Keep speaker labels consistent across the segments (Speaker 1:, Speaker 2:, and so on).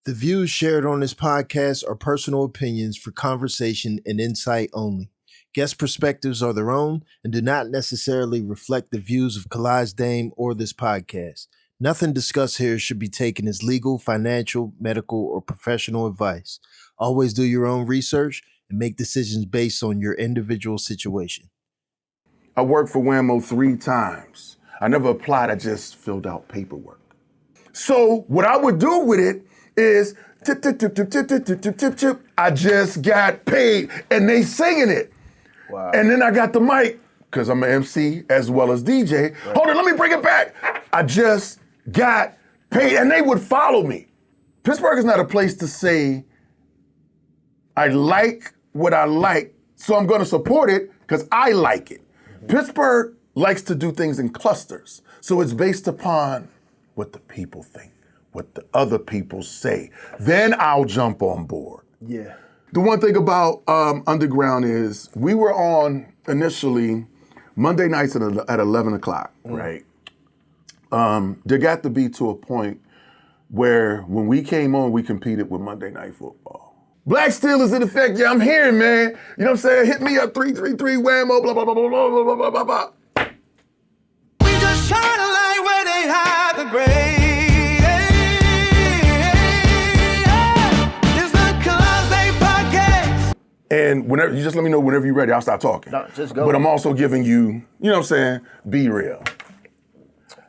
Speaker 1: The views shared on this podcast are personal opinions for conversation and insight only. Guest perspectives are their own and do not necessarily reflect the views of Kalaj Dame or this podcast. Nothing discussed here should be taken as legal, financial, medical, or professional advice. Always do your own research and make decisions based on your individual situation.
Speaker 2: I worked for WAMO 3 times. I never applied, I just filled out paperwork. So what I would do with it is tip, tip, tip, tip, tip, tip, tip, tip, tip, tip. I just got paid, and they singing it.
Speaker 1: Wow.
Speaker 2: And then I got the mic, because I'm an MC as well as DJ. Right. Hold on, let me bring it back. I just got paid, and they would follow me. Pittsburgh is not a place to say, I like what I like, so I'm gonna support it because I like it. Mm-hmm. Pittsburgh likes to do things in clusters, so it's based upon what the people think, what the other people say. Then I'll jump on board.
Speaker 1: Yeah.
Speaker 2: The one thing about Underground is we were on initially Monday nights at 11 o'clock, right? There got to be to a point where when we came on, we competed with Monday Night Football. Blakk Steel is in effect. Yeah, I'm here, man. You know what I'm saying? Hit me up, 333 WAMO, blah, blah, blah, blah, blah, blah, blah, blah, blah.
Speaker 3: We just shine a light where they hide the grave. It's the Kalaj Dame Podcast.
Speaker 2: And whenever you just let me know whenever you're ready, I'll stop talking.
Speaker 1: No, just go.
Speaker 2: But I'm also giving you, you know what I'm saying, be real.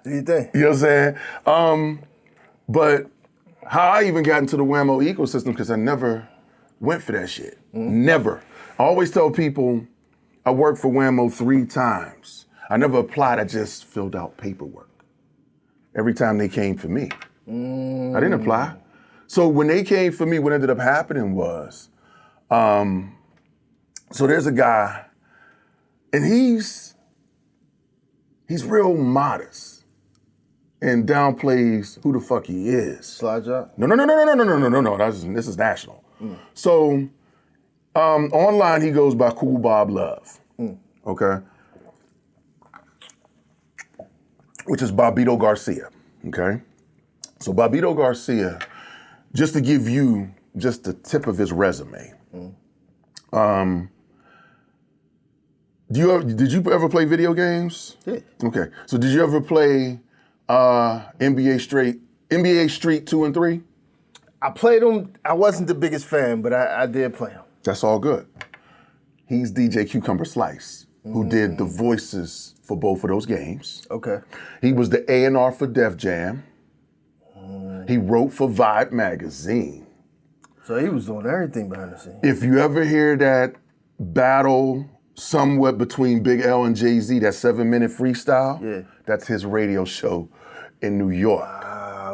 Speaker 1: Do you think?
Speaker 2: You know what I'm saying? But how I even got into the WAMO ecosystem, because I never went for that shit. Never. I always tell people I worked for WAMO 3 times. I never applied, I just filled out paperwork. Every time they came for me. I didn't apply. So when they came for me, what ended up happening was, so there's a guy, and he's real modest and downplays who the fuck he is.
Speaker 1: Slide job?
Speaker 2: No. This is national. So online he goes by Cool Bob Love. Okay? Which is Bobbito Garcia. Okay? So Bobbito Garcia, just to give you just the tip of his resume. Did you ever play video games?
Speaker 1: Yeah.
Speaker 2: Okay. So did you ever play NBA Street 2 and 3?
Speaker 1: I played them. I wasn't the biggest fan, but I did play them.
Speaker 2: That's all good. He's DJ Cucumber Slice, who did the voices for both of those games.
Speaker 1: Okay.
Speaker 2: He was the A&R for Def Jam. He wrote for Vibe magazine.
Speaker 1: So he was doing everything behind the scenes.
Speaker 2: If you ever hear that battle somewhat between Big L and Jay-Z, that 7-minute freestyle, that's his radio show in New York.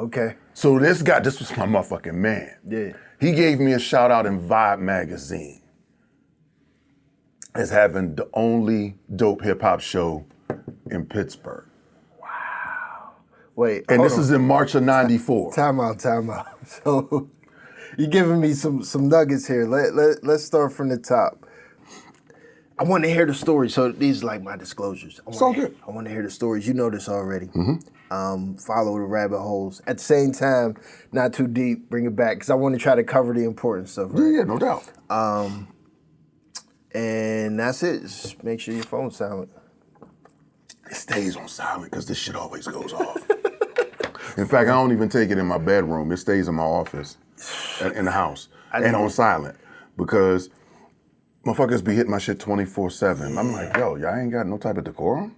Speaker 1: Okay.
Speaker 2: So this was my motherfucking man.
Speaker 1: Yeah.
Speaker 2: He gave me a shout out in Vibe magazine as having the only dope hip hop show in Pittsburgh.
Speaker 1: Wow. Wait.
Speaker 2: And this is in March of '94.
Speaker 1: Time out. So you're giving me some nuggets here. Let's start from the top. I want to hear the story. So these are like my disclosures.
Speaker 2: It's all good.
Speaker 1: I want to hear the stories. You know this already. Follow the rabbit holes. At the same time, not too deep. Bring it back because I want to try to cover the important stuff. Right?
Speaker 2: Yeah, no doubt.
Speaker 1: And that's it. Just make sure your phone's silent.
Speaker 2: It stays on silent because this shit always goes off. In fact, I don't even take it in my bedroom. It stays in my office, in the house, and on silent because motherfuckers be hitting my shit 24/7. I'm like, yo, y'all ain't got no type of decorum?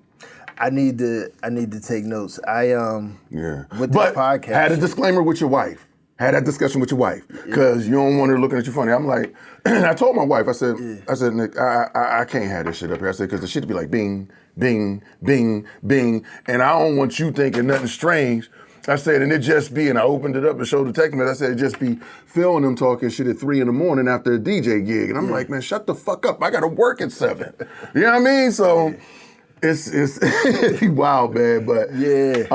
Speaker 1: I need to take notes. With
Speaker 2: but
Speaker 1: this podcast.
Speaker 2: Had a disclaimer with your wife. Had that discussion with your wife because you don't want her looking at you funny. I'm like, I told my wife, I said, Nick, I can't have this shit up here. I said, because the shit be like bing, bing, bing, bing, and I don't want you thinking nothing strange. I said, and it just be, and I opened it up and showed the text message. I said, it just be Phil and them talking shit at 3 a.m. after a DJ gig. And I'm like, man, shut the fuck up. I got to work at 7. You know what I mean? So it's wild, man. But
Speaker 1: yeah.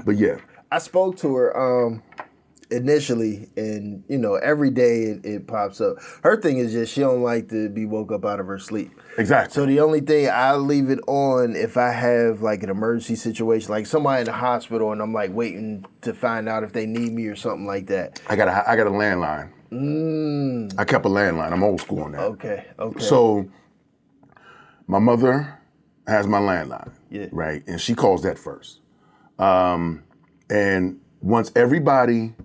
Speaker 2: But yeah.
Speaker 1: I spoke to her. initially, and every day it pops up. Her thing is just she don't like to be woke up out of her sleep.
Speaker 2: Exactly.
Speaker 1: So the only thing I leave it on if I have like an emergency situation, like somebody in the hospital, and I'm like waiting to find out if they need me or something like that.
Speaker 2: I got a landline. I kept a landline. I'm old school on that.
Speaker 1: Okay.
Speaker 2: So my mother has my landline, right? And she calls that first. And once everybody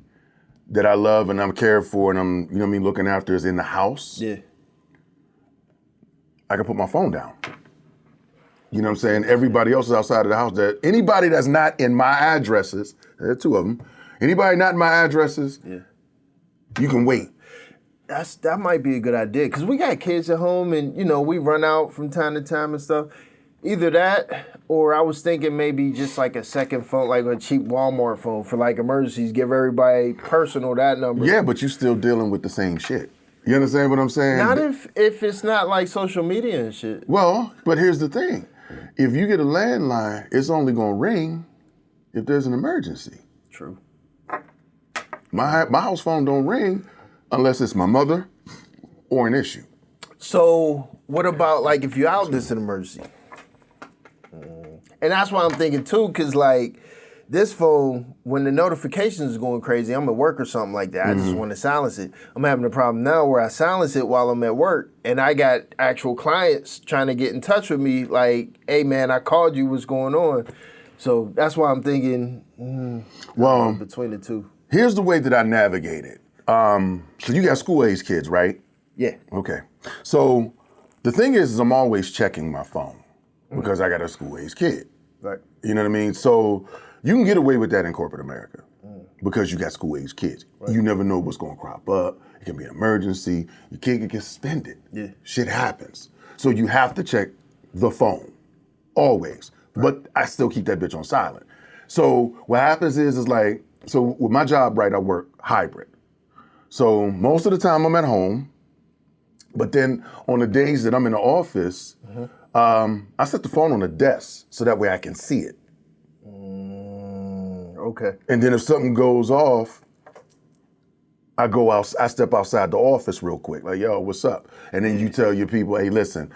Speaker 2: that I love and I'm cared for and I'm, looking after is in the house, I can put my phone down. You know what I'm saying? Everybody else is outside of the house. Anybody that's not in my addresses, there are two of them, anybody not in my addresses, you can wait.
Speaker 1: That might be a good idea, because we got kids at home and, we run out from time to time and stuff. Either that, or I was thinking maybe just like a second phone, like a cheap Walmart phone for like emergencies, give everybody personal that number.
Speaker 2: Yeah, but you're still dealing with the same shit. You understand what I'm saying?
Speaker 1: Not if it's not like social media and shit.
Speaker 2: Well, but here's the thing. If you get a landline, it's only gonna ring if there's an emergency.
Speaker 1: True.
Speaker 2: My house phone don't ring unless it's my mother or an issue.
Speaker 1: So what about like if you're out this an emergency? And that's why I'm thinking too, because like this phone, when the notifications is going crazy, I'm at work or something like that, I just want to silence it. I'm having a problem now where I silence it while I'm at work, and I got actual clients trying to get in touch with me like, hey man, I called you, what's going on? So that's why I'm thinking, between the two.
Speaker 2: Here's the way that I navigate it. So you got school-age kids, right?
Speaker 1: Yeah.
Speaker 2: Okay. So the thing is I'm always checking my phone because I got a school-age kid.
Speaker 1: Right.
Speaker 2: You know what I mean? So you can get away with that in corporate America because you got school-age kids. Right. You never know what's going to crop up. It can be an emergency. Your kid can get suspended. Yeah. Shit happens. So you have to check the phone, always. Right. But I still keep that bitch on silent. So what happens is like, so with my job, right, I work hybrid. So most of the time I'm at home, but then on the days that I'm in the office, I set the phone on the desk so that way I can see it.
Speaker 1: Okay.
Speaker 2: And then if something goes off, I step outside the office real quick, like, yo, what's up? And then you tell your people, hey, listen,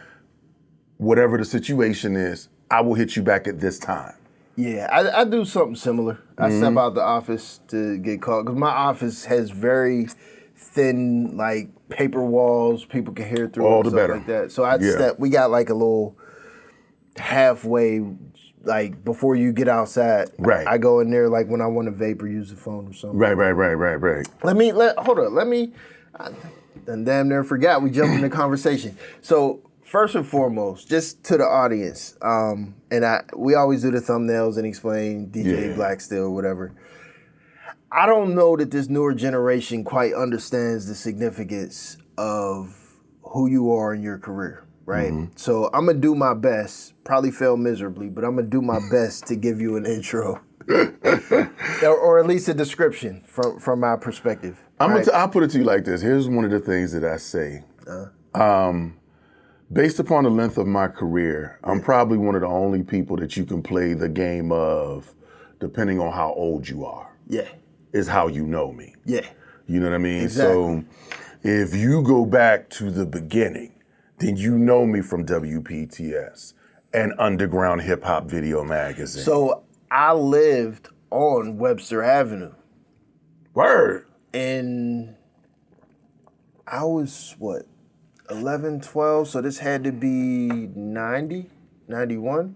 Speaker 2: whatever the situation is, I will hit you back at this time.
Speaker 1: Yeah, I do something similar. I step out the office to get called, because my office has very thin, like, paper walls. People can hear through
Speaker 2: all
Speaker 1: and
Speaker 2: the
Speaker 1: stuff
Speaker 2: better.
Speaker 1: like that. So we got like a little halfway, like before you get outside.
Speaker 2: Right.
Speaker 1: I go in there like when I want to vape or use the phone or something.
Speaker 2: Right.
Speaker 1: Hold on. I damn near forgot. We jumped in the conversation. So first and foremost, just to the audience, we always do the thumbnails and explain DJ Blakk Steel, whatever. I don't know that this newer generation quite understands the significance of who you are in your career, right? So I'm gonna do my best, probably fail miserably, but I'm gonna do my best to give you an intro. or at least a description from my perspective.
Speaker 2: I'll put it to you like this. Here's one of the things that I say. Based upon the length of my career, I'm probably one of the only people that you can play the game of, depending on how old you are.
Speaker 1: Yeah.
Speaker 2: Is how you know me.
Speaker 1: Yeah.
Speaker 2: You know what I mean?
Speaker 1: Exactly.
Speaker 2: So if you go back to the beginning, then you know me from WPTS and Underground Hip Hop Video Magazine.
Speaker 1: So I lived on Webster Avenue.
Speaker 2: Word.
Speaker 1: And I was, 11, 12, so this had to be 90, 91?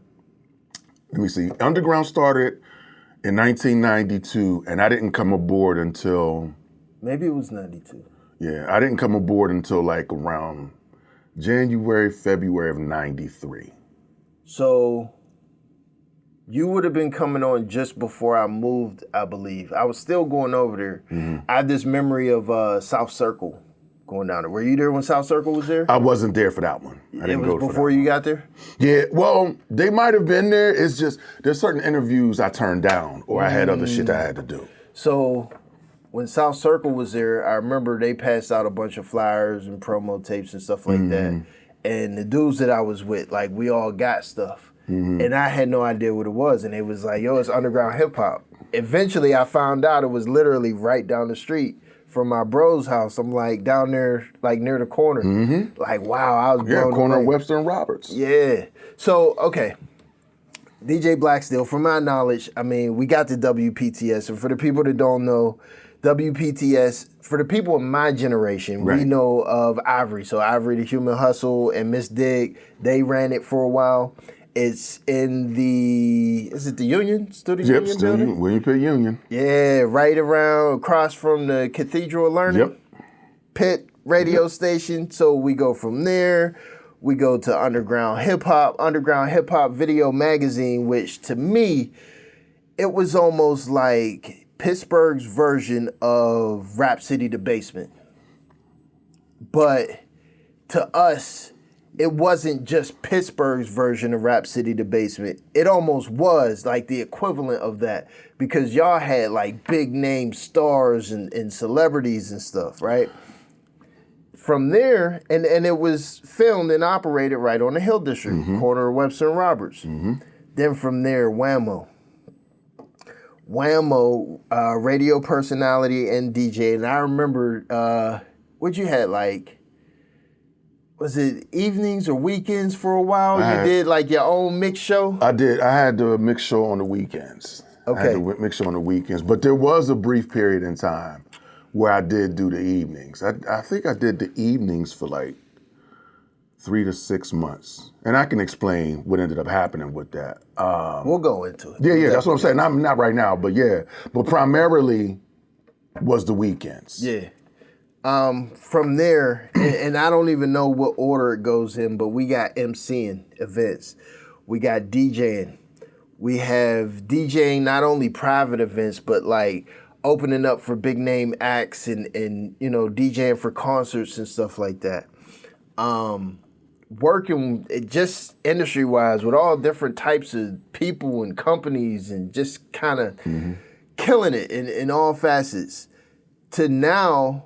Speaker 2: Let me see. Underground started in 1992, and I didn't come aboard until...
Speaker 1: Maybe it was 92.
Speaker 2: Yeah, I didn't come aboard until like around January, February of 93.
Speaker 1: So you would have been coming on just before I moved, I believe. I was still going over there. I had this memory of South Circle going down there. Were you there when South Circle was there?
Speaker 2: I wasn't there for that one. I didn't go for that.
Speaker 1: Before you got there?
Speaker 2: Yeah, well, they might have been there. It's just there's certain interviews I turned down or I had other shit I had to do.
Speaker 1: So when South Circle was there, I remember they passed out a bunch of flyers and promo tapes and stuff like that. And the dudes that I was with, like, we all got stuff. and I had no idea what it was. And it was like, yo, it's underground hip hop. Eventually, I found out it was literally right down the street from my bro's house. I'm like down there, like near the corner. Like, wow, I was blown
Speaker 2: corner
Speaker 1: away.
Speaker 2: of Webster and Roberts.
Speaker 1: Yeah. So, okay. DJ Blakk Steel, from my knowledge, I mean, we got the WPTS. And for the people that don't know, WPTS, for the people in my generation, we know of Ivory. So Ivory the Human Hustle and Miss Dig, they ran it for a while. It's in is it the Union? Still the Union building?
Speaker 2: William Pitt Union.
Speaker 1: Yeah, right across from the Cathedral of Learning.
Speaker 2: Yep.
Speaker 1: Pitt radio station. So we go from there. We go to Underground Hip Hop Video Magazine, which to me, it was almost like Pittsburgh's version of Rap City The Basement. But to us, it wasn't just Pittsburgh's version of Rap City The Basement. It almost was like the equivalent of that, because y'all had like big name stars and celebrities and stuff, right? From there, and it was filmed and operated right on the Hill District, corner of Webster and Roberts. Then from there, WAMO. Radio personality and DJ. And I remember, what you had, like, was it evenings or weekends for a while? You did like your own mix show?
Speaker 2: I did. I had the mix show on the weekends.
Speaker 1: Okay.
Speaker 2: I had the mix show on the weekends. But there was a brief period in time where I did do the evenings. I think I did the evenings for like 3 to 6 months. And I can explain what ended up happening with that.
Speaker 1: We'll go into it.
Speaker 2: Yeah, that's what I'm saying. Not right now, but yeah. But primarily was the weekends.
Speaker 1: Yeah. From there, and I don't even know what order it goes in, but we got MCing events. We got DJing. We have DJing not only private events, but like opening up for big name acts and you know, DJing for concerts and stuff like that. Working just industry wise with all different types of people and companies and just kind of killing it in all facets. To now,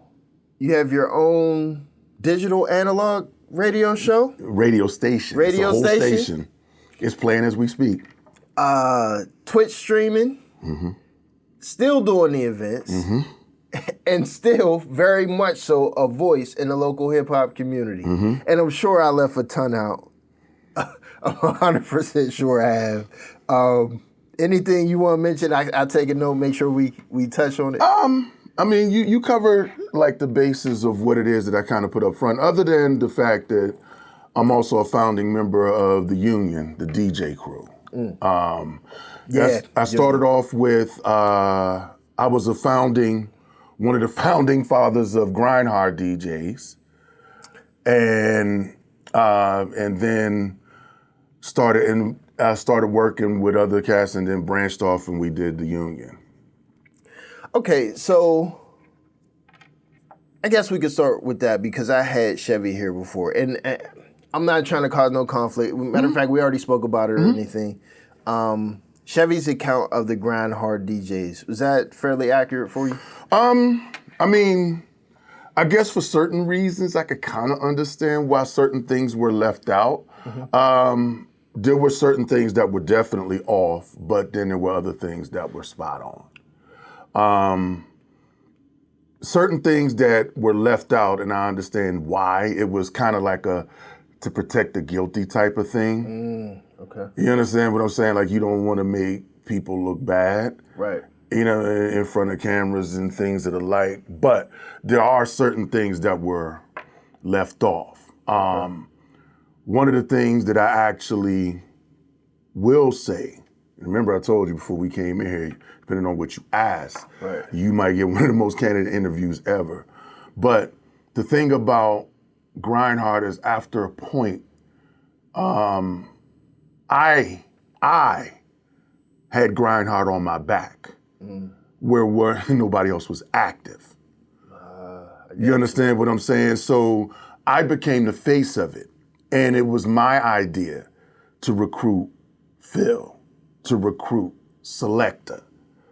Speaker 1: you have your own digital analog radio show?
Speaker 2: Radio station.
Speaker 1: Radio
Speaker 2: it's a whole
Speaker 1: station?
Speaker 2: It's playing as we speak.
Speaker 1: Twitch streaming. Still doing the events. And still very much so a voice in the local hip hop community. And I'm sure I left a ton out. I'm 100% sure I have. Anything you want to mention, I'll take a note, make sure we touch on it.
Speaker 2: I mean, you covered like the basis of what it is that I kind of put up front, other than the fact that I'm also a founding member of the union, the DJ crew. I started off with, I was one of the founding fathers of Grinhard DJs, and then started working with other cats, and then branched off and we did the union.
Speaker 1: Okay, so I guess we could start with that because I had Chevy here before, and I'm not trying to cause no conflict. Matter of fact, we already spoke about it or anything. Chevy's account of the Grinhard DJs, was that fairly accurate for you?
Speaker 2: I mean, I guess for certain reasons, I could kind of understand why certain things were left out. There were certain things that were definitely off, but then there were other things that were spot on. Certain things that were left out, and I understand why. It was kind of like to protect the guilty type of thing.
Speaker 1: Okay.
Speaker 2: You understand what I'm saying? Like, you don't want to make people look bad.
Speaker 1: Right.
Speaker 2: You know, in front of cameras and things of the like. But there are certain things that were left off. One of the things that I actually will say, remember I told you before we came in here, depending on what you ask, you might get one of the most candid interviews ever. But the thing about Grinhard is, after a point, I had Grinhard on my back, where nobody else was active. You understand what I'm saying? So I became the face of it. And it was my idea to recruit Phil, to recruit Selecta.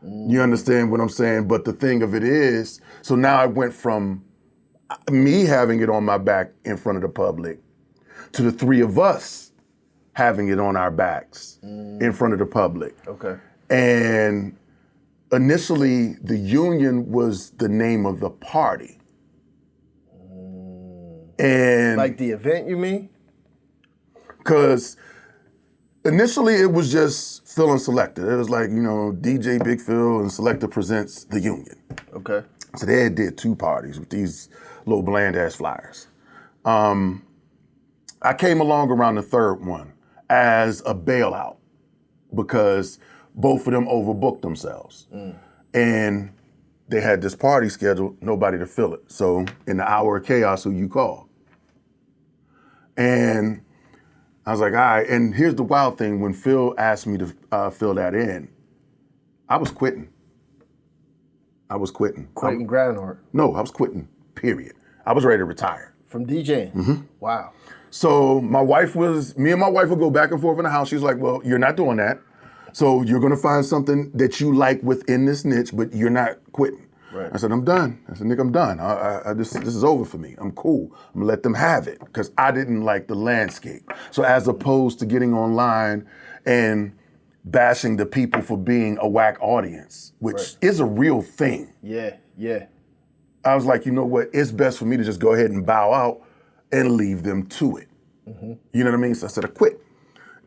Speaker 2: You understand what I'm saying? But the thing of it is, so now I went from me having it on my back in front of the public to the three of us having it on our backs in front of the public.
Speaker 1: Okay.
Speaker 2: And initially, the union was the name of the party. And
Speaker 1: Like the event, you mean?
Speaker 2: because initially it was just Phil and Selector. It was like, DJ Big Phil and Selector presents the union.
Speaker 1: Okay.
Speaker 2: So they did 2 parties with these little bland ass flyers. I came along around the 3rd one as a bailout because both of them overbooked themselves. And they had this party scheduled, nobody to fill it. So in the hour of chaos, who you call? And I was like, all right. And here's the wild thing. When Phil asked me to fill that in, I was quitting.
Speaker 1: Quitting Grinhard.
Speaker 2: No, I was quitting, period. I was ready to retire.
Speaker 1: From DJing? Wow.
Speaker 2: So me and my wife would go back and forth in the house. She's like, well, you're not doing that. So you're gonna find something that you like within this niche, but you're not quitting.
Speaker 1: Right.
Speaker 2: I said, I'm done. I said, Nick, I'm done. This is over for me. I'm cool. I'm gonna let them have it because I didn't like the landscape. So as opposed to getting online and bashing the people for being a whack audience, which is a real thing.
Speaker 1: Yeah.
Speaker 2: I was like, you know what? It's best for me to just go ahead and bow out and leave them to it. You know what I mean? So I said, I quit.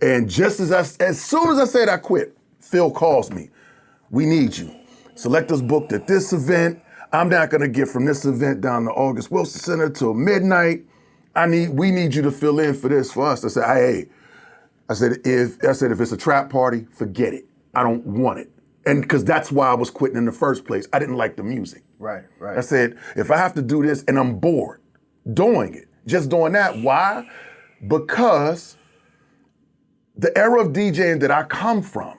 Speaker 2: And just as soon as I said I quit, Phil calls me. We need you. Selectors booked at this event. I'm not gonna get from this event down to August Wilson Center till midnight. We need you to fill in for this for us. I said, hey, if it's a trap party, forget it. I don't want it. And because that's why I was quitting in the first place. I didn't like the music.
Speaker 1: Right.
Speaker 2: I said, if I have to do this and I'm bored doing it, just doing that, why? Because the era of DJing that I come from,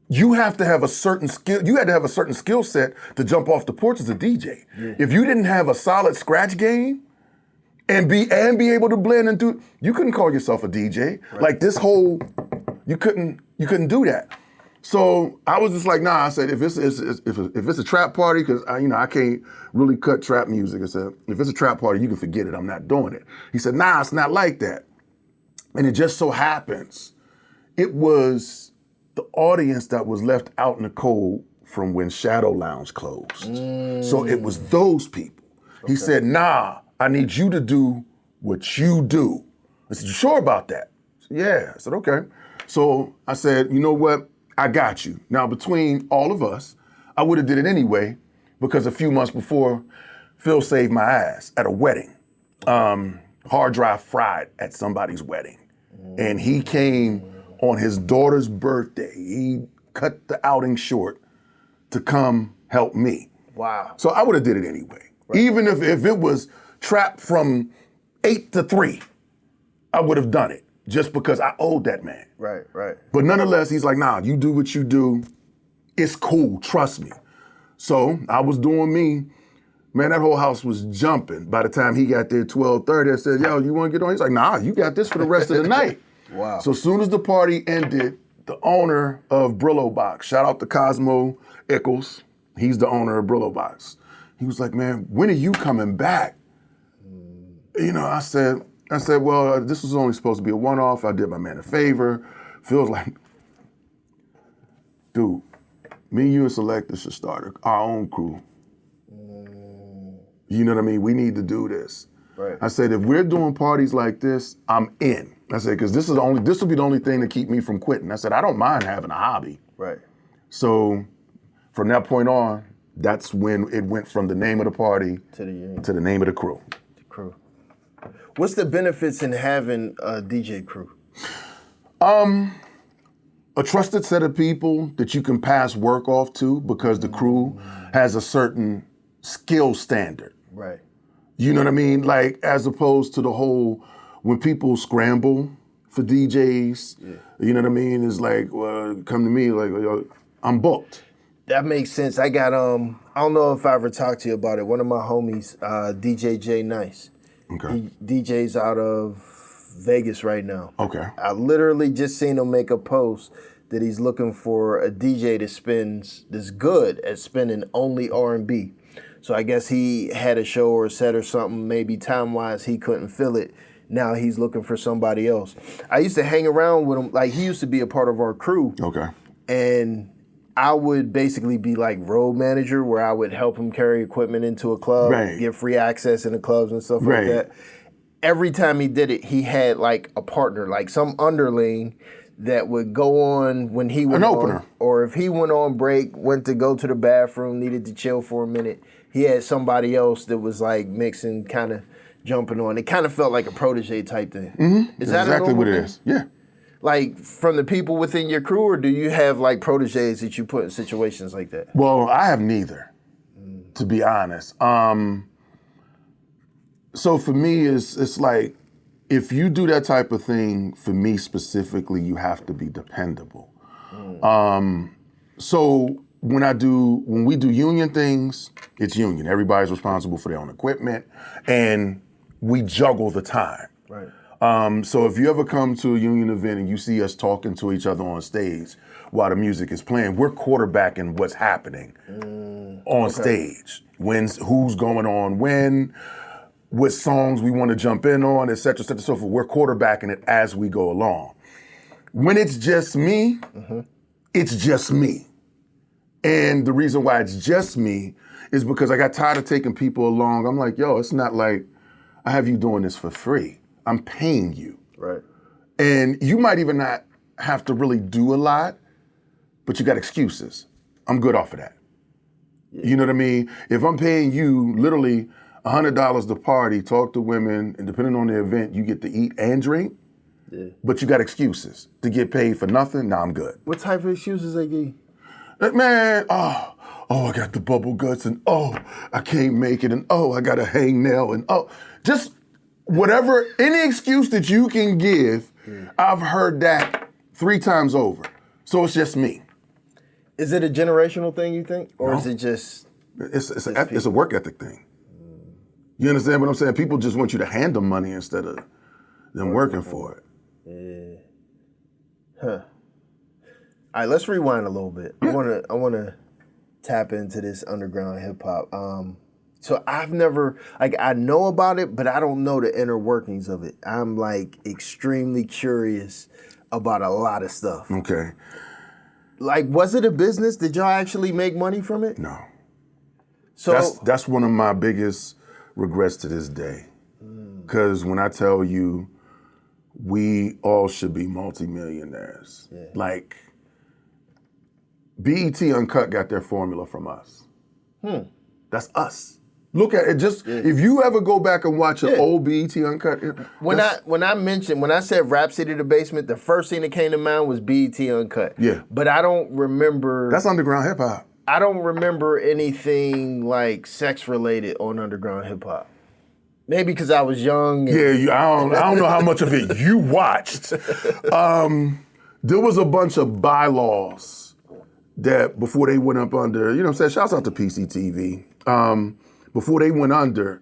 Speaker 2: you have to have a certain skill. You had to have a certain skill set to jump off the porch as a DJ. Yeah. If you didn't have a solid scratch game and be able to blend and do, you couldn't call yourself a DJ. Right. Like this whole, you couldn't do that. So I was just like, nah. I said, if it's a trap party, because I can't really cut trap music. I said, if it's a trap party, you can forget it. I'm not doing it. He said, nah, it's not like that. And it just so happens, it was the audience that was left out in the cold from when Shadow Lounge closed. So it was those people. Okay. He said, nah, I need you to do what you do. I said, you sure about that? I said, yeah. I said, okay. So I said, you know what? I got you. Now, between all of us, I would have did it anyway because a few months before, Phil saved my ass at a wedding. Hard drive fried at somebody's wedding. And he came on his daughter's birthday. He cut the outing short to come help me.
Speaker 1: Wow.
Speaker 2: So I would have did it anyway. Right. Even if it was trapped from 8 to 3, I would have done it. Just because I owed that man.
Speaker 1: Right.
Speaker 2: But nonetheless, he's like, nah, you do what you do. It's cool, trust me. So I was doing me. Man, that whole house was jumping. By the time he got there 12:30, I said, yo, you want to get on? He's like, nah, you got this for the rest of the night.
Speaker 1: Wow.
Speaker 2: So as soon as the party ended, the owner of Brillo Box, shout out to Cosmo Ickles, he's the owner of Brillo Box. He was like, man, when are you coming back? I said, well, this was only supposed to be a one-off. I did my man a favor. Phil's like, dude, me and you and Selector should start our own crew. You know what I mean? We need to do this.
Speaker 1: Right.
Speaker 2: I said, if we're doing parties like this, I'm in. I said, because this will be the only thing to keep me from quitting. I said, I don't mind having a hobby.
Speaker 1: Right.
Speaker 2: So from that point on, that's when it went from the name of the party
Speaker 1: to
Speaker 2: the name of the crew.
Speaker 1: The crew. What's the benefits in having a DJ crew?
Speaker 2: A trusted set of people that you can pass work off to because the crew has a certain skill standard.
Speaker 1: Right.
Speaker 2: You know what I mean? Like, as opposed to the whole, when people scramble for DJs, you know what I mean? It's like, well, come to me, like, I'm booked.
Speaker 1: That makes sense. I got, I don't know if I ever talked to you about it. One of my homies, DJ J Nice.
Speaker 2: Okay.
Speaker 1: He DJs out of Vegas right now.
Speaker 2: Okay.
Speaker 1: I literally just seen him make a post that he's looking for a DJ that's good at spinning only R&B. So I guess he had a show or a set or something, maybe time-wise he couldn't fill it. now he's looking for somebody else. I used to hang around with him, like he used to be a part of our crew.
Speaker 2: Okay.
Speaker 1: And I would basically be like road manager where I would help him carry equipment into a club, get free access in the clubs and stuff like that. Every time he did it, he had like a partner, like some underling that would go on when he went on, or if he went on break, went to go to the bathroom, needed to chill for a minute, he had somebody else that was like mixing, kind of jumping on. It kind of felt like a protege type thing.
Speaker 2: Mm-hmm. Is that exactly what it is? Yeah.
Speaker 1: Like from the people within your crew, or do you have like proteges that you put in situations like that?
Speaker 2: Well, I have neither, to be honest. So for me, it's like, if you do that type of thing, for me specifically, you have to be dependable. So when we do union things, it's union. Everybody's responsible for their own equipment, and we juggle the time.
Speaker 1: Right.
Speaker 2: So if you ever come to a union event and you see us talking to each other on stage while the music is playing, we're quarterbacking what's happening on stage. Who's going on when, what songs we want to jump in on, et cetera, so forth. We're quarterbacking it as we go along. When it's just me, it's just me. And the reason why it's just me is because I got tired of taking people along. I'm like, yo, it's not like I have you doing this for free. I'm paying you.
Speaker 1: Right.
Speaker 2: And you might even not have to really do a lot, but you got excuses. I'm good off of that. Yeah. You know what I mean? If I'm paying you literally $100 to party, talk to women, and depending on the event, you get to eat and drink, but you got excuses to get paid for nothing, nah, I'm good.
Speaker 1: What type of excuses they give you?
Speaker 2: Man, I got the bubble guts, and I can't make it, and I got a hangnail, and just whatever, any excuse that you can give, I've heard that 3 times over. So it's just me.
Speaker 1: Is it a generational thing, you think? Or
Speaker 2: No.
Speaker 1: is it just...
Speaker 2: It's a work ethic thing. You understand what I'm saying? People just want you to hand them money instead of them working for it.
Speaker 1: Yeah. Huh. All right, let's rewind a little bit. I wanna tap into this underground hip hop. So I've never, like, I know about it, but I don't know the inner workings of it. I'm like extremely curious about a lot of stuff.
Speaker 2: Okay.
Speaker 1: Like, was it a business? Did y'all actually make money from it?
Speaker 2: No.
Speaker 1: So
Speaker 2: that's one of my biggest regrets to this day. Because when I tell you, we all should be multimillionaires.
Speaker 1: Yeah.
Speaker 2: Like, BET Uncut got their formula from us. That's us. Look at it. Just if you ever go back and watch an old BET Uncut.
Speaker 1: When I said Rhapsody the Basement, the first thing that came to mind was BET Uncut.
Speaker 2: Yeah.
Speaker 1: But I don't remember.
Speaker 2: That's underground hip hop.
Speaker 1: I don't remember anything like sex related on underground hip hop. Maybe because I was young.
Speaker 2: I don't know how much of it you watched. There was a bunch of bylaws that before they went up under, you know what I'm saying? Shouts out to PCTV. Before they went under,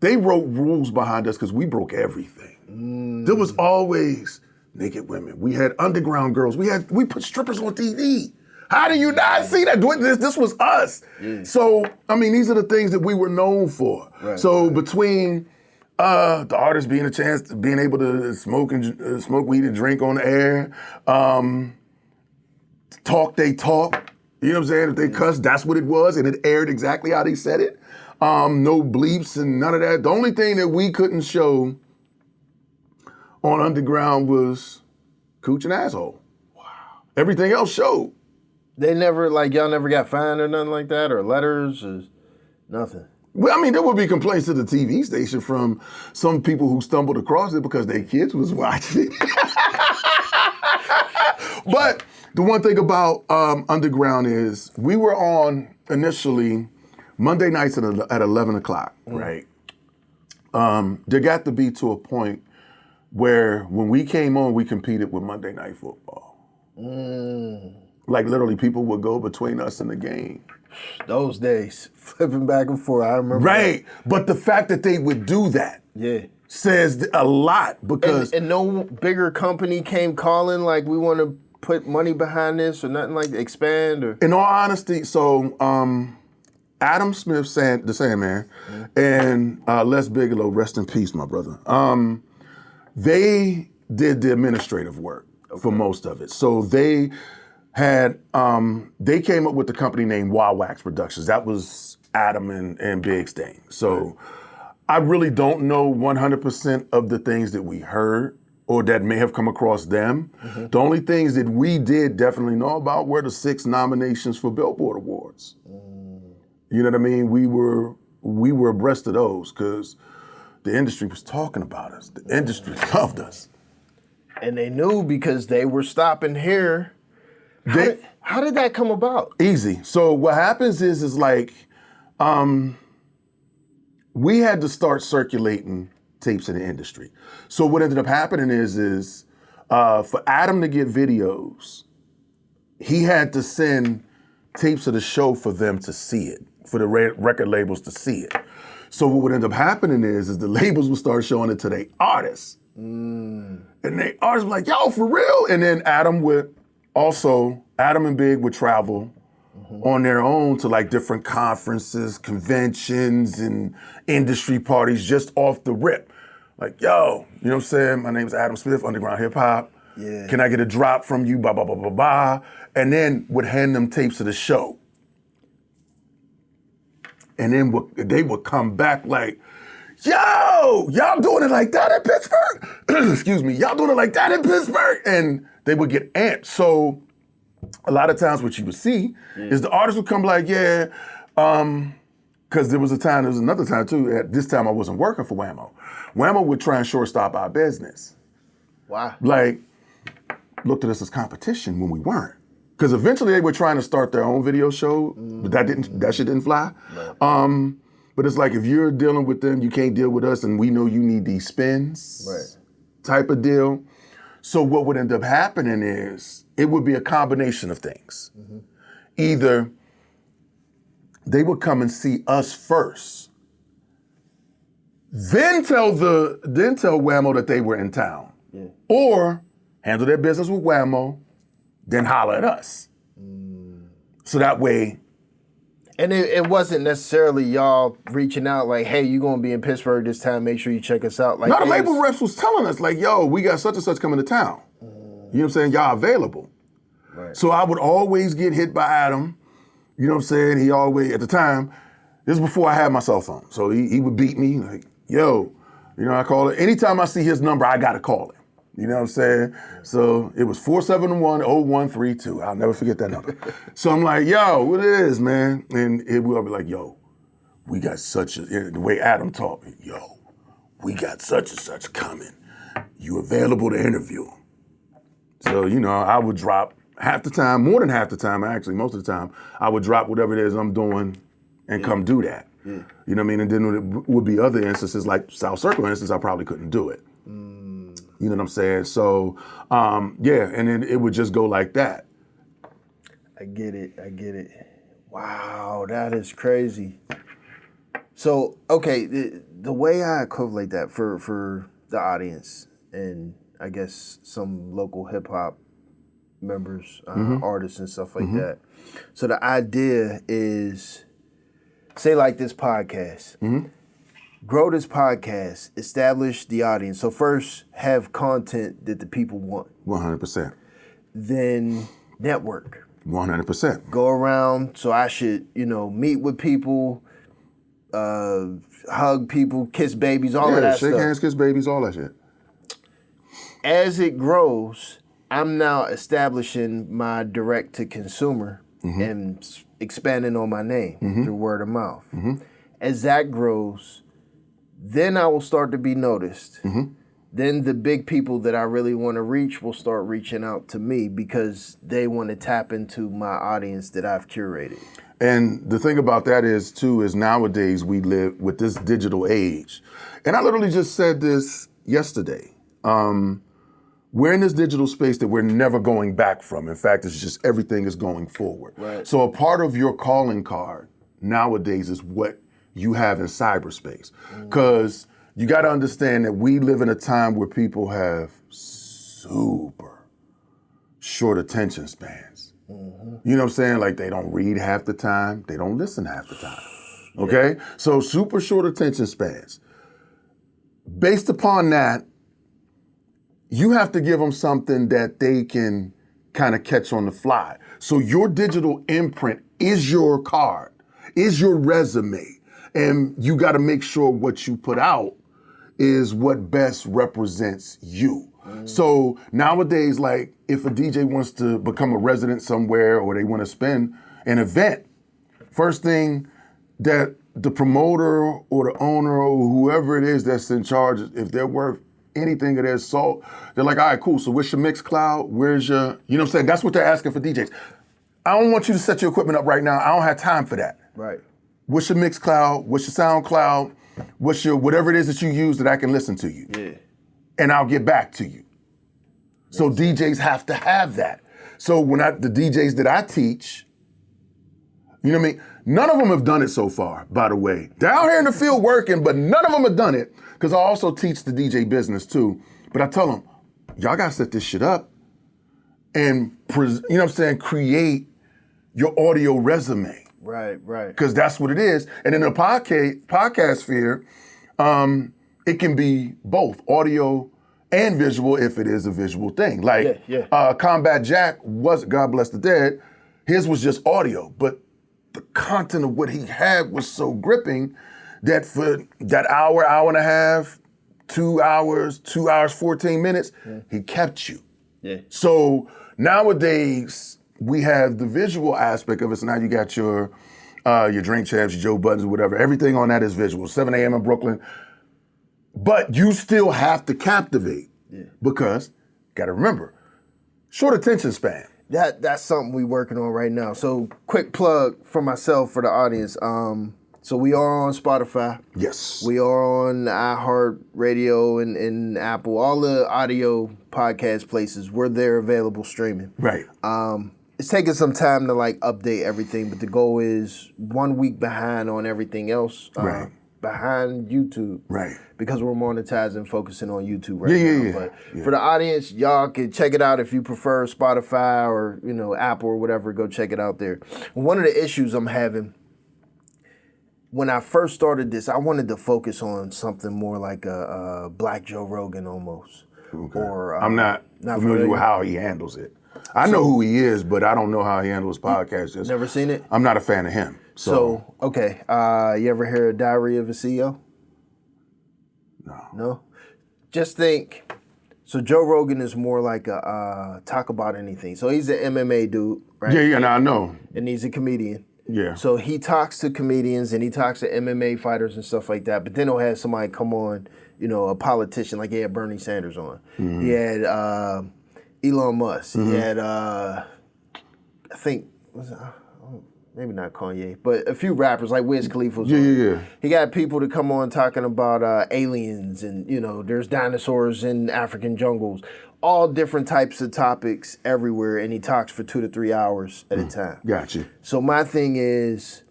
Speaker 2: they wrote rules behind us because we broke everything. There was always naked women. We had underground girls. We put strippers on TV. How do you not see that? This was us. Yeah. So, I mean, these are the things that we were known for. Right, so between the artists being able to smoke weed and drink on the air, they talk. You know what I'm saying? If they cuss, that's what it was, and it aired exactly how they said it. No bleeps and none of that. The only thing that we couldn't show on underground was cooch and asshole. Wow. Everything else showed.
Speaker 1: They never, like, y'all never got fined or nothing like that, or letters, or nothing?
Speaker 2: Well, I mean, there would be complaints to the TV station from some people who stumbled across it because their kids was watching it. But the one thing about underground is we were on initially Monday nights at 11 o'clock, right? There got to be to a point where when we came on, we competed with Monday Night Football. Like literally people would go between us and the game.
Speaker 1: Those days, flipping back and forth, I remember.
Speaker 2: Right, but the fact that they would do that says a lot because...
Speaker 1: And no bigger company came calling like, we want to put money behind this or nothing like expand or...
Speaker 2: In all honesty, so Adam Smith, the Sandman, and Les Bigelow, rest in peace, my brother. They did the administrative work for most of it. So they had, they came up with the company named Wax Productions. That was Adam and Big Stain. So I really don't know 100% of the things that we heard or that may have come across them. The only things that we did definitely know about were the 6 nominations for Billboard Awards. You know what I mean? We were abreast of those because the industry was talking about us. The industry loved us.
Speaker 1: And they knew because they were stopping here. How did that come about?
Speaker 2: Easy. So what happens is like, we had to start circulating tapes in the industry. So what ended up happening is for Adam to get videos, he had to send tapes of the show for them to see it, for the record labels to see it. So what would end up happening is the labels would start showing it to their artists. And they artists were like, yo, for real? And then Adam and Big would travel on their own to like different conferences, conventions, and industry parties just off the rip. Like, yo, you know what I'm saying? My name's Adam Smith, Underground Hip Hop.
Speaker 1: Yeah.
Speaker 2: Can I get a drop from you? Blah, blah, blah, blah, blah. And then would hand them tapes of the show. And then they would come back like, yo, y'all doing it like that in Pittsburgh? Excuse me, y'all doing it like that in Pittsburgh? And they would get amped. So a lot of times what you would see is the artist would come like, yeah, because there was another time too, at this time I wasn't working for WAMO. WAMO would try and shortstop our business.
Speaker 1: Wow.
Speaker 2: Like, looked at us as competition when we weren't. Because eventually they were trying to start their own video show, but that shit didn't fly. Right. But it's like, if you're dealing with them, you can't deal with us, and we know you need these spins, type of deal. So what would end up happening is, it would be a combination of things. Either they would come and see us first, then tell WAMO that they were in town, or handle their business with WAMO, then holler at us. So that way.
Speaker 1: And it wasn't necessarily y'all reaching out like, hey, you gonna be in Pittsburgh this time, make sure you check us out. Like,
Speaker 2: no, the label reps was telling us like, yo, we got such and such coming to town. You know what I'm saying? Y'all available. Right. So I would always get hit by Adam. You know what I'm saying? He always, at the time, this is before I had my cell phone. So he would beat me like, yo, you know, I call it. Anytime I see his number, I gotta call him. You know what I'm saying? So it was 471-0132. I'll never forget that number. So I'm like, yo, what it is, man? And we'll be like, yo, we got the way Adam taught me, yo, we got such and such coming. You available to interview him? So, you know, I would drop half the time, more than half the time, actually, most of the time, I would drop whatever it is I'm doing and come do that. You know what I mean? And then it would be other instances, like South Circle instance, I probably couldn't do it. You know what I'm saying? So, and then it would just go like that.
Speaker 1: I get it. Wow, that is crazy. So, okay, the way I equivalent that for the audience and I guess some local hip hop members, artists and stuff like that. So the idea is, say like this podcast. Grow this podcast, establish the audience. So first, have content that the people want.
Speaker 2: 100%.
Speaker 1: Then network.
Speaker 2: 100%.
Speaker 1: Go around, so I should, meet with people, hug people, kiss babies, all of that
Speaker 2: shake
Speaker 1: stuff.
Speaker 2: hands, kiss babies, all that shit.
Speaker 1: As it grows, I'm now establishing my direct-to-consumer and expanding on my name through word of mouth. As that grows, then I will start to be noticed. Then the big people that I really want to reach will start reaching out to me because they want to tap into my audience that I've curated.
Speaker 2: And the thing about that is nowadays we live with this digital age. And I literally just said this yesterday. We're in this digital space that we're never going back from. In fact, it's just everything is going forward.
Speaker 1: Right.
Speaker 2: So a part of your calling card nowadays is what you have in cyberspace. Because you got to understand that we live in a time where people have super short attention spans. You know what I'm saying? Like they don't read half the time, they don't listen half the time. Okay? So super short attention spans. Based upon that, you have to give them something that they can kind of catch on the fly. So your digital imprint is your card, is your resume. And you got to make sure what you put out is what best represents you. So nowadays, like if a DJ wants to become a resident somewhere or they want to spend an event, first thing that the promoter or the owner or whoever it is that's in charge, if they're worth anything of their salt, they're like, all right, cool. So where's your mix cloud? Where's your, you know what I'm saying? That's what they're asking for DJs. I don't want you to set your equipment up right now. I don't have time for that.
Speaker 1: Right.
Speaker 2: What's your mix cloud? What's your sound cloud? What's your, whatever it is that you use that I can listen to you.
Speaker 1: Yeah.
Speaker 2: And I'll get back to you. So DJs have to have that. So when the DJs that I teach, you know what I mean? None of them have done it so far, by the way. They're out here in the field working, but none of them have done it, because I also teach the DJ business too. But I tell them, y'all gotta set this shit up and, you know what I'm saying, create your audio resume.
Speaker 1: Right.
Speaker 2: Because that's what it is. And in the podcast sphere, it can be both audio and visual if it is a visual thing. Like Combat Jack was, God bless the dead, his was just audio, but the content of what he had was so gripping that for that hour and a half, 2 hours, 14 minutes, he kept you.
Speaker 1: Yeah.
Speaker 2: So nowadays, we have the visual aspect of it. So now you got your Drink Champs, your Joe Buttons, whatever. Everything on that is visual. 7 a.m. in Brooklyn. But you still have to captivate because, gotta remember, short attention span.
Speaker 1: That's something we working on right now. So quick plug for myself, for the audience. So we are on Spotify.
Speaker 2: Yes.
Speaker 1: We are on iHeartRadio and Apple, all the audio podcast places. We're there available streaming.
Speaker 2: Right.
Speaker 1: It's taking some time to like update everything, but the goal is 1 week behind on everything else.
Speaker 2: Right.
Speaker 1: Behind YouTube.
Speaker 2: Right.
Speaker 1: Because we're monetizing, focusing on YouTube right now. But for the audience, y'all can check it out if you prefer Spotify or, you know, Apple or whatever, go check it out there. One of the issues I'm having, when I first started this, I wanted to focus on something more like a Black Joe Rogan almost.
Speaker 2: Okay.
Speaker 1: Or
Speaker 2: I'm not familiar with how he handles it. I know who he is, but I don't know how he handles podcasts.
Speaker 1: Never seen it?
Speaker 2: I'm not a fan of him.
Speaker 1: So okay. You ever hear of Diary of a CEO? No? Just think, so Joe Rogan is more like a talk about anything. So he's an MMA dude, right?
Speaker 2: Yeah, I know.
Speaker 1: And he's a comedian.
Speaker 2: Yeah.
Speaker 1: So he talks to comedians and he talks to MMA fighters and stuff like that. But then he'll have somebody come on, you know, a politician, like he had Bernie Sanders on. Mm-hmm. He had Elon Musk. Mm-hmm. He had, I think, maybe not Kanye, but a few rappers like Wiz Khalifa was on.
Speaker 2: Yeah.
Speaker 1: He got people to come on talking about aliens and, you know, there's dinosaurs in African jungles. All different types of topics everywhere, and he talks for 2 to 3 hours at a time.
Speaker 2: Gotcha.
Speaker 1: So my thing is,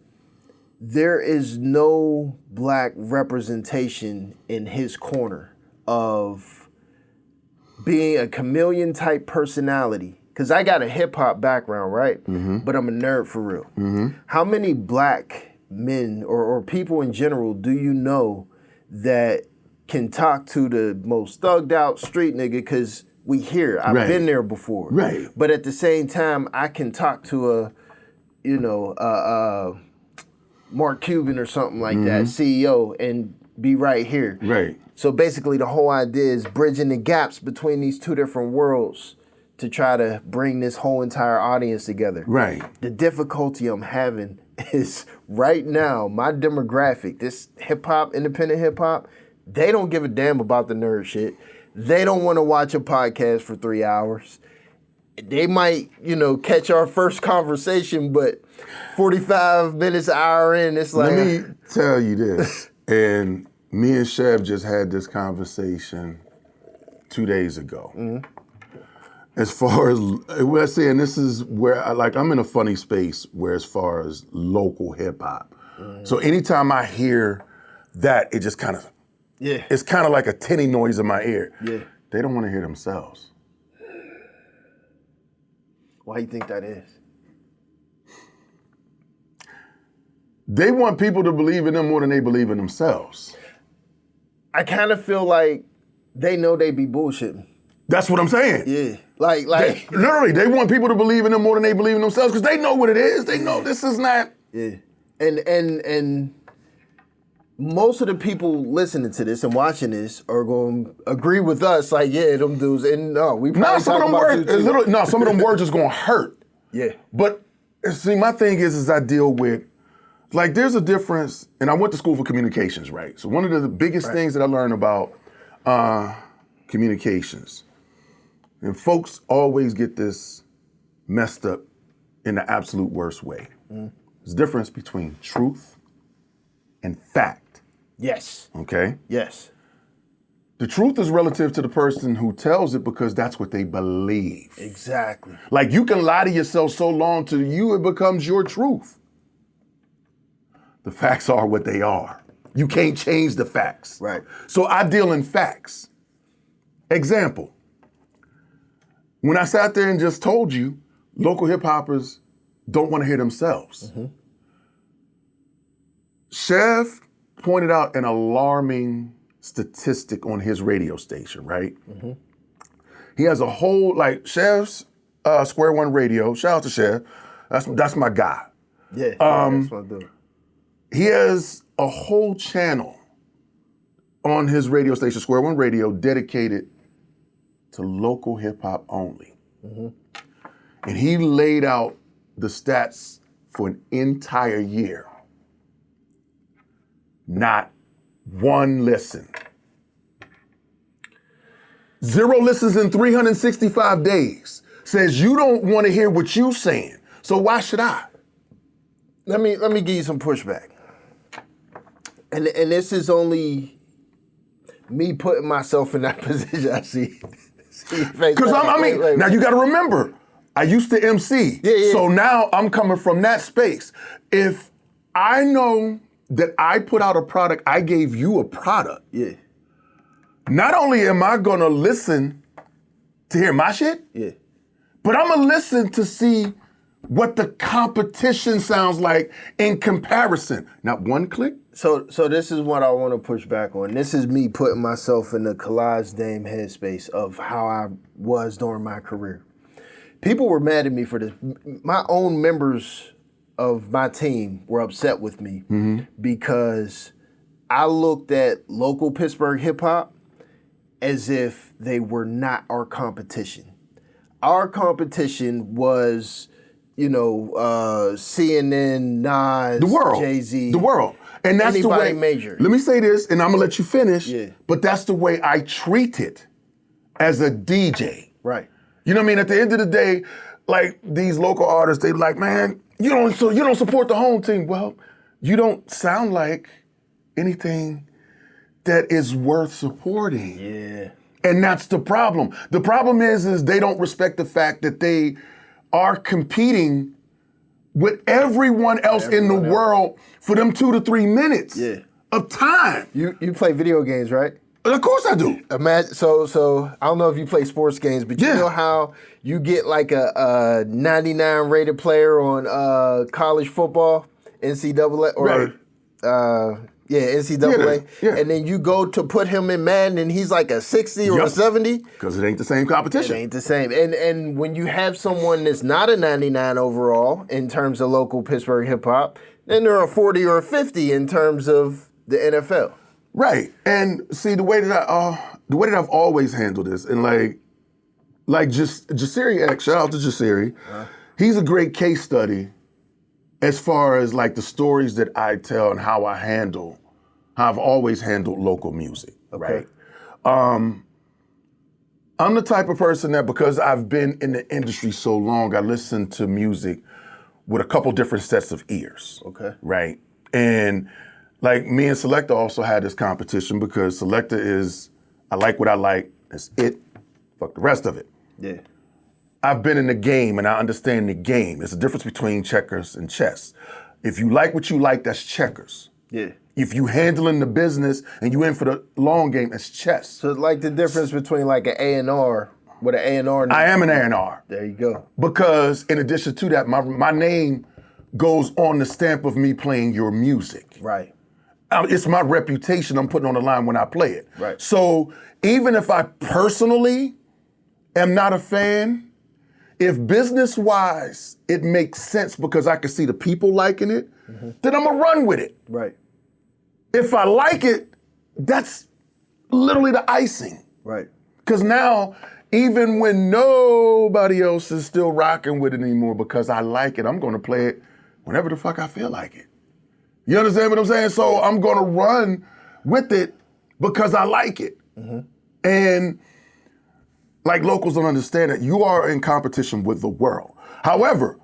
Speaker 1: there is no black representation in his corner of being a chameleon type personality. Because I got a hip hop background, right? Mm-hmm. But I'm a nerd for real. Mm-hmm. How many black men or people in general do you know that can talk to the most thugged out street nigga? Because we hear, I've been there before.
Speaker 2: Right.
Speaker 1: But at the same time, I can talk to Mark Cuban or something like that, CEO, and be right here.
Speaker 2: Right.
Speaker 1: So basically the whole idea is bridging the gaps between these two different worlds to try to bring this whole entire audience together.
Speaker 2: Right.
Speaker 1: The difficulty I'm having is right now, my demographic, this hip-hop, independent hip-hop, they don't give a damn about the nerd shit. They don't want to watch a podcast for 3 hours. They might, catch our first conversation, but 45 minutes, an hour in, it's like...
Speaker 2: Let me tell you this, and me and Chev just had this conversation 2 days ago. Mm-hmm. As far as, we're saying, this is where, I'm in a funny space where as far as local hip hop. Mm. So anytime I hear that, it just kind of, it's kind of like a tinny noise in my ear.
Speaker 1: Yeah.
Speaker 2: They don't want to hear themselves.
Speaker 1: Why do you think that is?
Speaker 2: They want people to believe in them more than they believe in themselves.
Speaker 1: I kind of feel like they know they be bullshitting.
Speaker 2: That's what I'm saying.
Speaker 1: Yeah. Like
Speaker 2: Literally, they want people to believe in them more than they believe in themselves because they know what it is. They know this is not.
Speaker 1: Yeah. And most of the people listening to this and watching this are going to agree with us. Like, yeah, them dudes. And no, we probably
Speaker 2: Some of them words. Some of them words is going to hurt.
Speaker 1: Yeah.
Speaker 2: But see, my thing is I deal with. Like, there's a difference, and I went to school for communications, right? So one of the biggest things that I learned about communications, and folks always get this messed up in the absolute worst way. There's a difference between truth and fact.
Speaker 1: Yes.
Speaker 2: Okay?
Speaker 1: Yes.
Speaker 2: The truth is relative to the person who tells it because that's what they believe.
Speaker 1: Exactly.
Speaker 2: Like, you can lie to yourself so long till it becomes your truth. The facts are what they are. You can't change the facts.
Speaker 1: Right.
Speaker 2: So I deal in facts. Example. When I sat there and just told you, local hip hoppers don't want to hear themselves. Chef pointed out an alarming statistic on his radio station, right? He has a whole, like, Chef's Square One Radio, shout out to Chef, that's my guy.
Speaker 1: Yeah, that's what I do.
Speaker 2: He has a whole channel on his radio station, Square One Radio, dedicated to local hip hop only. And he laid out the stats for an entire year. Not one listen. 0 listens in 365 days. Says you don't want to hear what you saying, so why should I?
Speaker 1: Let me give you some pushback. And this is only me putting myself in that position. I see.
Speaker 2: Because now you got to remember, I used to MC.
Speaker 1: Yeah.
Speaker 2: So now I'm coming from that space. If I know that I put out a product, I gave you a product.
Speaker 1: Yeah.
Speaker 2: Not only am I gonna listen to hear my shit, but I'm gonna listen to see what the competition sounds like in comparison. Not one click.
Speaker 1: So this is what I want to push back on. This is me putting myself in the Kalaj Dame headspace of how I was during my career. People were mad at me for this. My own members of my team were upset with me because I looked at local Pittsburgh hip hop as if they were not our competition. Our competition was, CNN, Nas,
Speaker 2: The world.
Speaker 1: Jay-Z.
Speaker 2: The world. And that's the way.
Speaker 1: Major.
Speaker 2: Let me say this, and I'm gonna let you finish.
Speaker 1: Yeah.
Speaker 2: But that's the way I treat it as a DJ.
Speaker 1: Right.
Speaker 2: You know what I mean? At the end of the day, like these local artists, they like, man, you don't support the home team. Well, you don't sound like anything that is worth supporting.
Speaker 1: Yeah.
Speaker 2: And that's the problem. The problem is they don't respect the fact that they are competing with everyone else in the world for them 2 to 3 minutes of time.
Speaker 1: You play video games, right?
Speaker 2: Of course I do.
Speaker 1: Imagine so I don't know if you play sports games, but you know how you get like a 99 rated player on college football, NCAA or NCAA, and then you go to put him in Madden and he's like a 60 or a 70.
Speaker 2: Because it ain't the same competition.
Speaker 1: It ain't the same. And when you have someone that's not a 99 overall in terms of local Pittsburgh hip hop, then they're a 40 or a 50 in terms of the NFL.
Speaker 2: Right. And see the way that I've always handled this, and like Jasiri X, shout out to Jasiri, he's a great case study as far as like the stories that I tell and how I've always handled local music.
Speaker 1: Okay.
Speaker 2: Right. I'm the type of person that, because I've been in the industry so long, I listen to music with a couple different sets of ears.
Speaker 1: Okay.
Speaker 2: Right. And like me and Selecta also had this competition because Selecta is, I like what I like, that's it, fuck the rest of it.
Speaker 1: Yeah.
Speaker 2: I've been in the game and I understand the game. There's a difference between checkers and chess. If you like what you like, that's checkers.
Speaker 1: Yeah.
Speaker 2: If you handling the business and you in for the long game, it's chess.
Speaker 1: So like the difference between like an A&R, what an A&R.
Speaker 2: I am an A&R.
Speaker 1: There you go.
Speaker 2: Because in addition to that, my name goes on the stamp of me playing your music.
Speaker 1: Right.
Speaker 2: It's my reputation I'm putting on the line when I play it.
Speaker 1: Right.
Speaker 2: So even if I personally am not a fan, if business-wise it makes sense because I can see the people liking it, then I'm gonna run with it.
Speaker 1: Right.
Speaker 2: If I like it, that's literally the icing.
Speaker 1: Right.
Speaker 2: Because now, even when nobody else is still rocking with it anymore because I like it, I'm gonna play it whenever the fuck I feel like it. You understand what I'm saying? So I'm gonna run with it because I like it. And like locals don't understand that you are in competition with the world. However,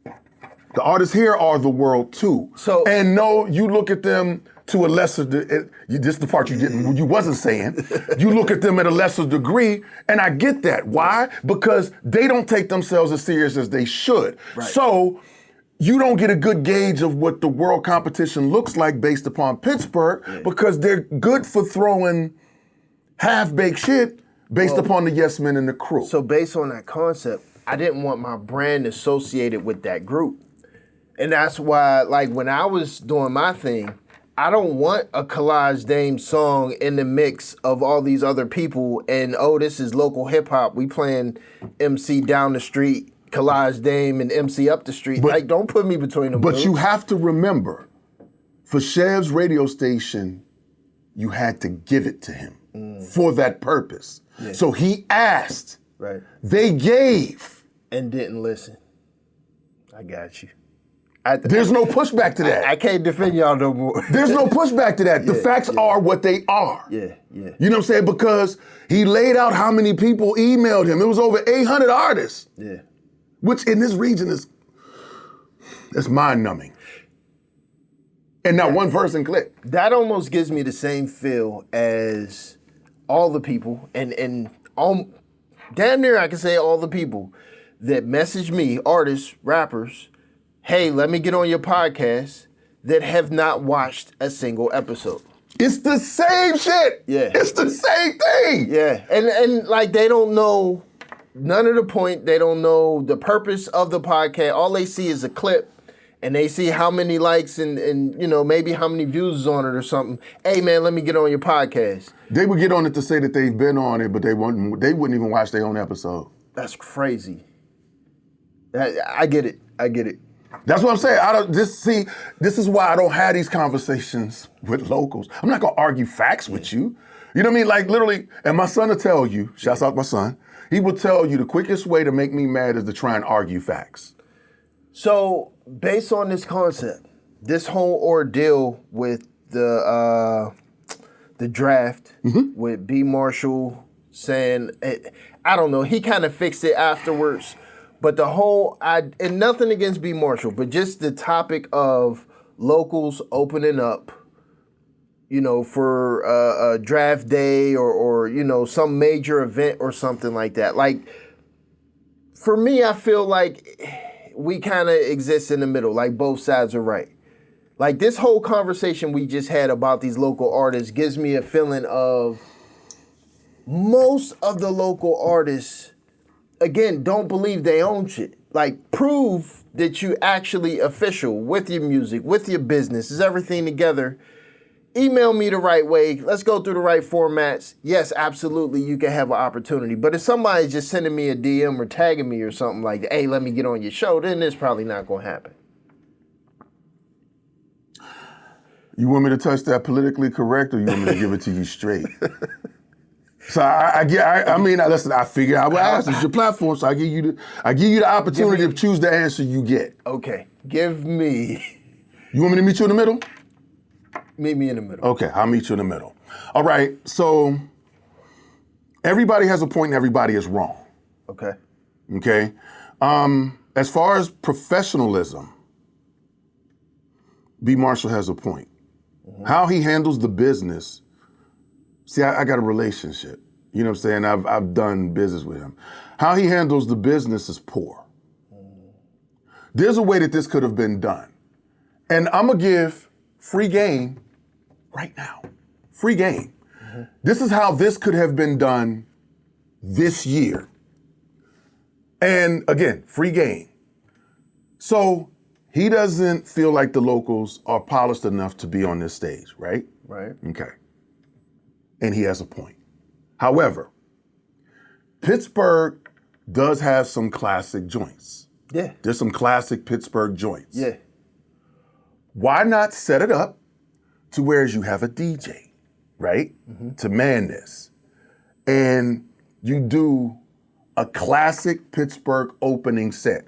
Speaker 2: the artists here are the world too.
Speaker 1: So,
Speaker 2: and no, you look at them to a lesser, this is the part you wasn't saying. You look at them at a lesser degree, and I get that. Why? Because they don't take themselves as serious as they should.
Speaker 1: Right.
Speaker 2: So you don't get a good gauge of what the world competition looks like based upon Pittsburgh because they're good for throwing half-baked shit based upon the yes men and the crew.
Speaker 1: So based on that concept, I didn't want my brand associated with that group. And that's why, like, when I was doing my thing, I don't want a Kalaj Dame song in the mix of all these other people and, oh, this is local hip-hop. We playing MC down the street, Kalaj Dame, and MC up the street. Like, don't put me between them.
Speaker 2: But you have to remember, for Chev's radio station, you had to give it to him for that purpose. Yeah. So he asked.
Speaker 1: Right.
Speaker 2: They gave.
Speaker 1: And didn't listen. I got you.
Speaker 2: There's no pushback to that.
Speaker 1: I can't defend y'all no more.
Speaker 2: There's no pushback to that. The facts are what they are.
Speaker 1: Yeah.
Speaker 2: You know what I'm saying? Because he laid out how many people emailed him. It was over 800 artists.
Speaker 1: Yeah.
Speaker 2: Which in this region that's mind-numbing. And not one person clicked.
Speaker 1: That almost gives me the same feel as all the people, and damn near I can say all the people that message me, artists, rappers, hey, let me get on your podcast, that have not watched a single episode.
Speaker 2: It's the same shit.
Speaker 1: Yeah.
Speaker 2: It's the same thing.
Speaker 1: Yeah. And like they don't know none of the point. They don't know the purpose of the podcast. All they see is a clip and they see how many likes and you know, maybe how many views is on it or something. Hey man, let me get on your podcast.
Speaker 2: They would get on it to say that they've been on it, but they wouldn't even watch their own episode.
Speaker 1: That's crazy. I get it.
Speaker 2: That's what I'm saying. This is why I don't have these conversations with locals. I'm not gonna argue facts with you. You know what I mean? Like literally, and my son will tell you, shouts out my son, he will tell you the quickest way to make me mad is to try and argue facts.
Speaker 1: So, based on this concept, this whole ordeal with the draft, with B. Marshall saying, I don't know, he kind of fixed it afterwards. But the whole, and nothing against B. Marshall, but just the topic of locals opening up, you know, for a draft day or, you know, some major event or something like that. Like, for me, I feel like we kind of exist in the middle, like both sides are right. Like this whole conversation we just had about these local artists gives me a feeling of most of the local artists, again, don't believe they own shit. Like, prove that you actually official with your music, with your business, is everything together. Email me the right way. Let's go through the right formats. Yes, absolutely, you can have an opportunity. But if somebody's just sending me a DM or tagging me or something like that, hey, let me get on your show, then it's probably not going to happen.
Speaker 2: You want me to touch that politically correct, or you want me to give it to you straight? So I mean, listen, I figure I will ask. It's your platform, so I give you the opportunity to choose the answer you get.
Speaker 1: Okay, give me.
Speaker 2: You want me to meet you in the middle?
Speaker 1: Meet me in the middle.
Speaker 2: Okay, I'll meet you in the middle. All right, so everybody has a point and everybody is wrong.
Speaker 1: Okay.
Speaker 2: Okay? As far as professionalism, B. Marshall has a point. How he handles the business. See, I got a relationship. You know what I'm saying? I've done business with him. How he handles the business is poor. There's a way that this could have been done. And I'm going to give free game right now. Free game. This is how this could have been done this year. And again, free game. So he doesn't feel like the locals are polished enough to be on this stage, right?
Speaker 1: Right.
Speaker 2: Okay. And he has a point. However, Pittsburgh does have some classic joints.
Speaker 1: Yeah.
Speaker 2: There's some classic Pittsburgh joints.
Speaker 1: Yeah.
Speaker 2: Why not set it up to where you have a DJ, right? To man this. And you do a classic Pittsburgh opening set.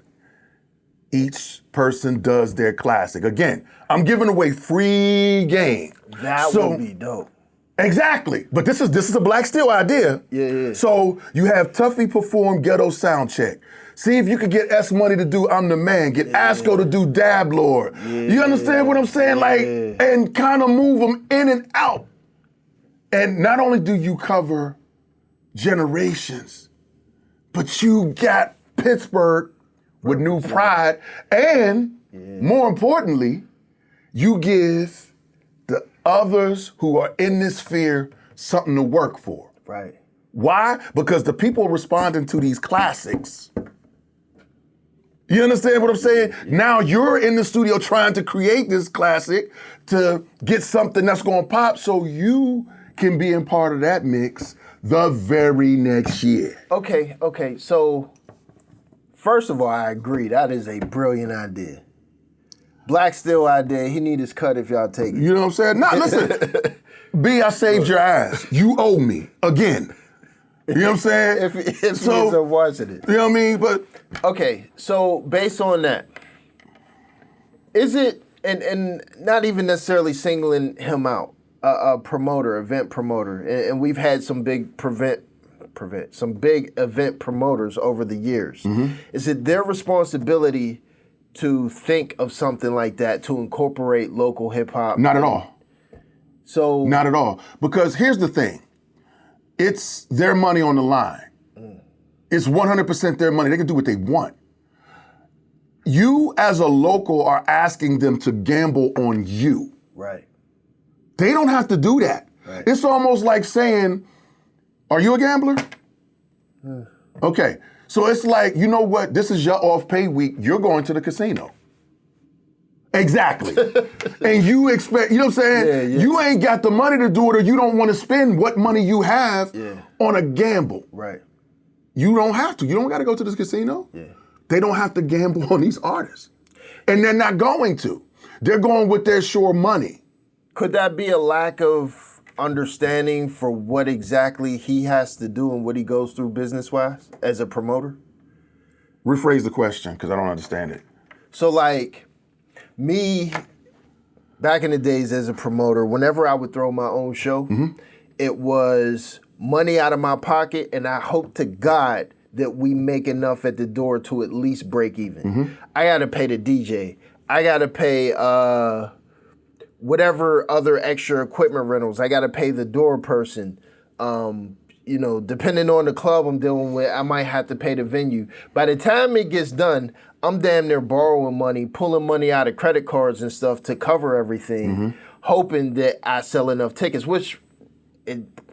Speaker 2: Each person does their classic. Again, I'm giving away free game.
Speaker 1: That would be dope.
Speaker 2: Exactly. But this is a Blakk Steel idea.
Speaker 1: Yeah.
Speaker 2: So you have Tuffy perform Ghetto Sound Check. See if you could get S Money to do I'm the Man. Get Asco to do Dab Lord. You understand what I'm saying? Like, and kind of move them in and out. And not only do you cover generations, but you got Pittsburgh with new pride. And more importantly, you give the others who are in this sphere something to work for.
Speaker 1: Right.
Speaker 2: Why? Because the people responding to these classics. You understand what I'm saying? Now you're in the studio trying to create this classic to get something that's going to pop so you can be in part of that mix the very next year.
Speaker 1: Okay. So, first of all, I agree. That is a brilliant idea. Blakk Steel idea. He need his cut if y'all take it.
Speaker 2: You know what I'm saying? Nah, listen. B, I saved your ass. You owe me again. You know what I'm saying?
Speaker 1: if he ends up watching it.
Speaker 2: You know what I mean? But
Speaker 1: okay, so based on that, is it and not even necessarily singling him out, a promoter, event promoter, and we've had some big some big event promoters over the years. Is it their responsibility to think of something like that to incorporate local hip hop?
Speaker 2: not at all.
Speaker 1: So
Speaker 2: Not at all. Because here's the thing. It's their money on the line. It's 100% their money. They can do what they want. You as a local are asking them to gamble on you.
Speaker 1: right.
Speaker 2: They don't have to do that.
Speaker 1: Right.
Speaker 2: It's almost like saying, are you a gambler? Okay. So it's like, you know what? This is your off-pay week. You're going to the casino. Exactly. And you expect, you know what I'm saying?
Speaker 1: Yeah.
Speaker 2: You ain't got the money to do it, or you don't want to spend what money you have on a gamble.
Speaker 1: Right.
Speaker 2: You don't have to. You don't got to go to this casino.
Speaker 1: Yeah.
Speaker 2: They don't have to gamble on these artists. And they're not going to. They're going with their sure money.
Speaker 1: Could that be a lack of understanding for what exactly he has to do and what he goes through business-wise as a promoter?
Speaker 2: Rephrase the question, because I don't understand it.
Speaker 1: So, like, me, back in the days as a promoter, whenever I would throw my own show, it was money out of my pocket, and I hope to God that we make enough at the door to at least break even. I got to pay the DJ. I got to pay whatever other extra equipment rentals. I got to pay the door person. You know, depending on the club I'm dealing with, I might have to pay the venue. By the time it gets done, I'm damn near borrowing money, pulling money out of credit cards and stuff to cover everything, hoping that I sell enough tickets, which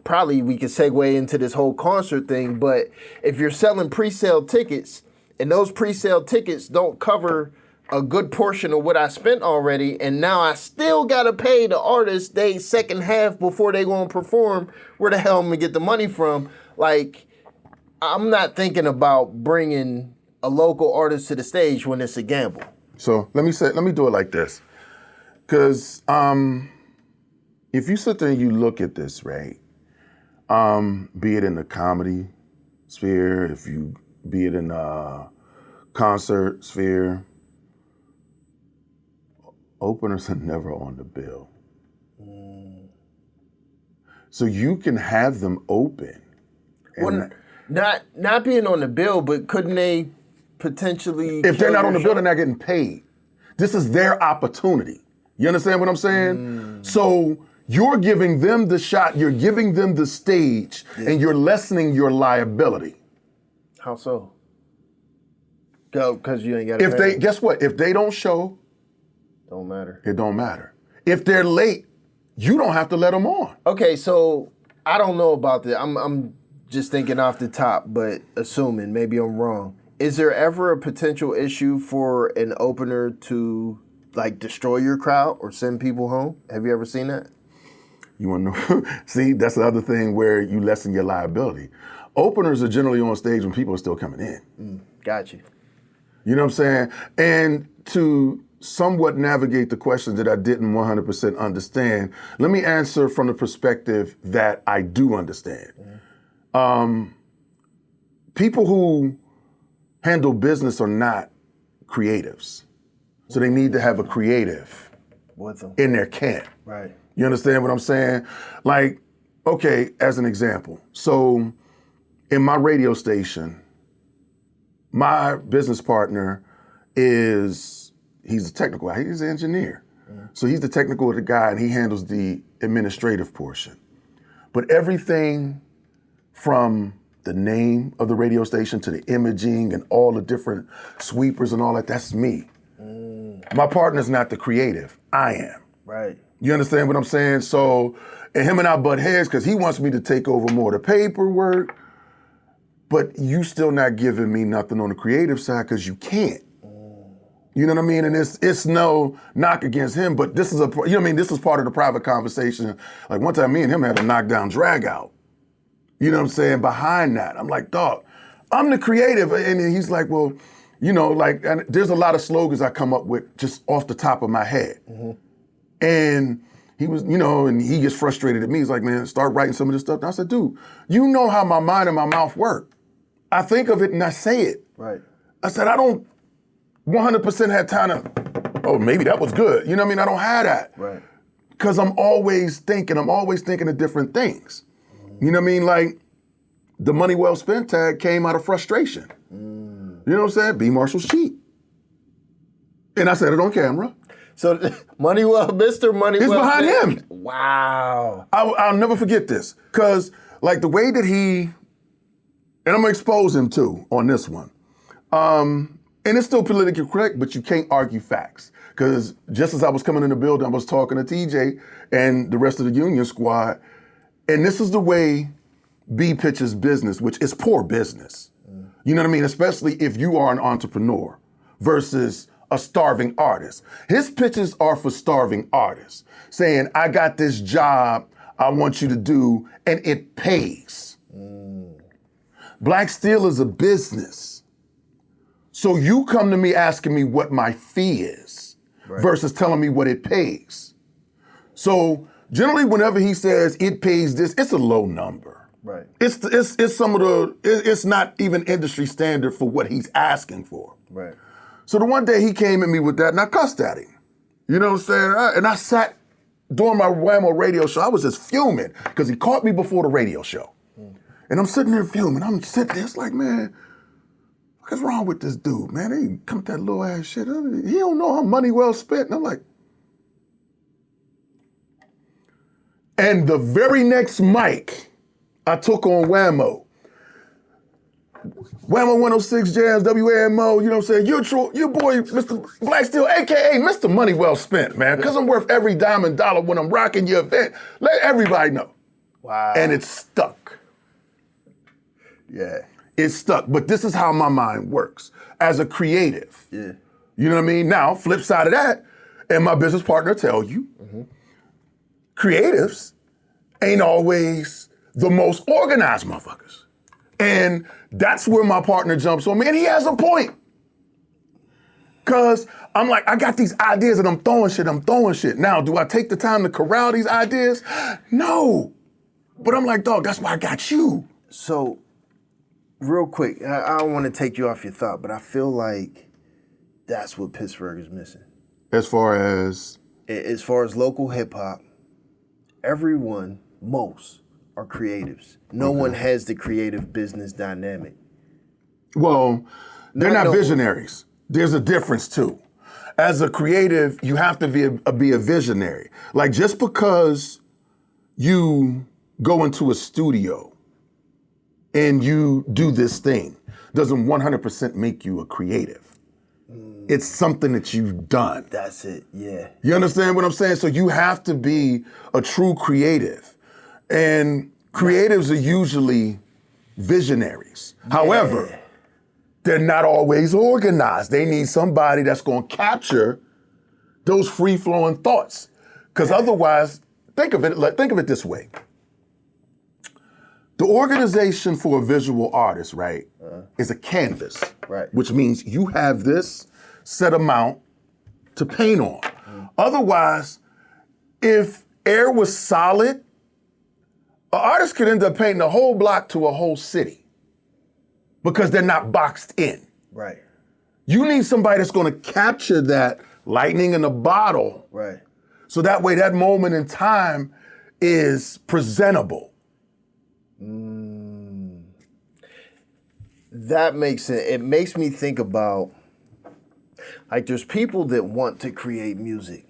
Speaker 1: probably we could segue into this whole concert thing. But if you're selling pre-sale tickets and those pre-sale tickets don't cover a good portion of what I spent already, and now I still gotta pay the artist they second half before they gonna perform, where the hell am I gonna get the money from? Like, I'm not thinking about bringing a local artist to the stage when it's a gamble.
Speaker 2: So let me do it like this. Because if you sit there and you look at this, right, be it in the comedy sphere, if you be it in the concert sphere, openers are never on the bill. So you can have them open.
Speaker 1: Well, not being on the bill, but couldn't they potentially...
Speaker 2: If they're not on the bill,
Speaker 1: show?
Speaker 2: they're not getting paid. This is their opportunity. You understand what I'm saying? So you're giving them the shot, you're giving them the stage, and you're lessening your liability.
Speaker 1: How so? Because you ain't got to pay.
Speaker 2: Guess what? If they don't show,
Speaker 1: Don't matter.
Speaker 2: it don't matter. If they're late, you don't have to let them on.
Speaker 1: Okay, so I don't know about that. I'm just thinking off the top, but assuming, maybe I'm wrong. Is there ever a potential issue for an opener to like destroy your crowd or send people home? Have you ever seen that?
Speaker 2: You want to know? See, that's the other thing where you lessen your liability. Openers are generally on stage when people are still coming in.
Speaker 1: Got you.
Speaker 2: You know what I'm saying? And to somewhat navigate the questions that I didn't 100% understand, let me answer from the perspective that I do understand. People who handle business are not creatives. So they need to have a creative
Speaker 1: With them.
Speaker 2: in their camp.
Speaker 1: Right.
Speaker 2: You understand what I'm saying? Like, okay, as an example. So in my radio station, my business partner he's a technical guy, he's an engineer. So he's the technical guy and he handles the administrative portion. But everything from the name of the radio station to the imaging and all the different sweepers and all that, that's me. My partner's not the creative, I am.
Speaker 1: Right.
Speaker 2: You understand what I'm saying? So, and him and I butt heads because he wants me to take over more of the paperwork, but you still not giving me nothing on the creative side because you can't. You know what I mean? And it's no knock against him, but this is this is part of the private conversation. Like one time me and him had a knockdown drag out. You know what I'm saying? Behind that, I'm like, dog, I'm the creative. And then he's like, well, you know, like, and there's a lot of slogans I come up with just off the top of my head. And he was, you know, and he gets frustrated at me. He's like, man, start writing some of this stuff. And I said, dude, you know how my mind and my mouth work. I think of it and I say it.
Speaker 1: Right.
Speaker 2: I said, I don't 100% have time to, oh, maybe that was good. You know what I mean? I don't have that.
Speaker 1: Right.
Speaker 2: Because I'm always thinking of different things. You know what I mean? Like, the money well spent tag came out of frustration. You know what I'm saying? B. Marshall's cheap. And I said it on camera.
Speaker 1: So Money Well, Mr. Money
Speaker 2: It's
Speaker 1: Well
Speaker 2: behind
Speaker 1: spent.
Speaker 2: him.
Speaker 1: Wow.
Speaker 2: I'll never forget this. Because, like, the way that he, and I'm going to expose him, too, on this one. And it's still politically correct, but you can't argue facts. Because just as I was coming in the building, I was talking to TJ and the rest of the union squad, and this is the way B pitches business, which is poor business. You know what I mean? Especially if you are an entrepreneur versus a starving artist. His pitches are for starving artists, saying, I got this job I want you to do, and it pays. Blakk Steel is a business. So you come to me asking me what my fee is versus telling me what it pays. So generally, whenever he says it pays this, it's a low number.
Speaker 1: Right.
Speaker 2: It's some of the, it's not even industry standard for what he's asking for.
Speaker 1: Right.
Speaker 2: So the one day he came at me with that and I cussed at him. You know what I'm saying? And I sat during my WAMO radio show, I was just fuming because he caught me before the radio show. And I'm sitting there fuming. I'm sitting there, it's like, man, what's wrong with this dude, man? He come with that little ass shit. He don't know how money well spent. And I'm like, and the very next mic I took on WAMO. WAMO 106 Jams, WAMO, you know what I'm saying? Your boy, Mr. Blakk Steel, AKA Mr. Money Well Spent, man. Because I'm worth every dime and dollar when I'm rocking your event. Let everybody know.
Speaker 1: Wow.
Speaker 2: And it's stuck.
Speaker 1: Yeah.
Speaker 2: It's stuck. But this is how my mind works. As a creative.
Speaker 1: Yeah.
Speaker 2: You know what I mean? Now, flip side of that, and my business partner tell you, creatives ain't always the most organized motherfuckers. And that's where my partner jumps on me, and he has a point. Cause I'm like, I got these ideas and I'm throwing shit. Now, do I take the time to corral these ideas? No. But I'm like, dog, that's why I got you.
Speaker 1: So, real quick, I don't want to take you off your thought, but I feel like that's what Pittsburgh is missing.
Speaker 2: As far as
Speaker 1: local hip hop, most are creatives. No one has the creative business dynamic.
Speaker 2: Well, they're not visionaries. There's a difference too. As a creative, you have to be a visionary. Like just because you go into a studio and you do this thing doesn't 100% make you a creative. It's something that you've done.
Speaker 1: That's it, yeah.
Speaker 2: You understand what I'm saying? So you have to be a true creative. And creatives are usually visionaries. Yeah. However, they're not always organized. They need somebody that's going to capture those free-flowing thoughts. Because otherwise, think of it this way. The organization for a visual artist, right, is a canvas.
Speaker 1: Right.
Speaker 2: Which means you have this set amount to paint on. Otherwise, if air was solid, an artist could end up painting a whole block to a whole city because they're not boxed in.
Speaker 1: Right.
Speaker 2: You need somebody that's going to capture that lightning in a bottle.
Speaker 1: Right.
Speaker 2: So that way that moment in time is presentable.
Speaker 1: That makes it. It makes me think about, like, there's people that want to create music.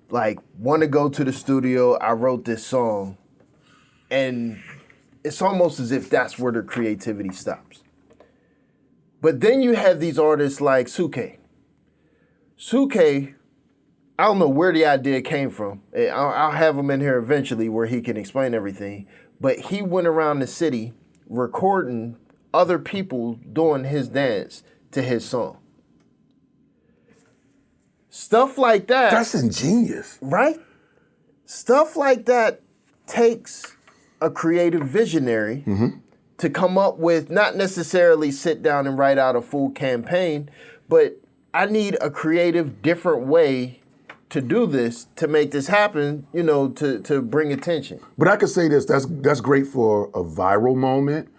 Speaker 1: Like, want to go to the studio, I wrote this song, and it's almost as if that's where their creativity stops. But then you have these artists like Suke. Suke, I don't know where the idea came from. I'll have him in here eventually where he can explain everything. But he went around the city recording other people doing his dance to his song. Stuff like that.
Speaker 2: That's ingenious.
Speaker 1: Right? Stuff like that takes a creative visionary to come up with, not necessarily sit down and write out a full campaign, but I need a creative, different way to do this, to make this happen, you know, to bring attention.
Speaker 2: But I could say this, that's great for a viral moment,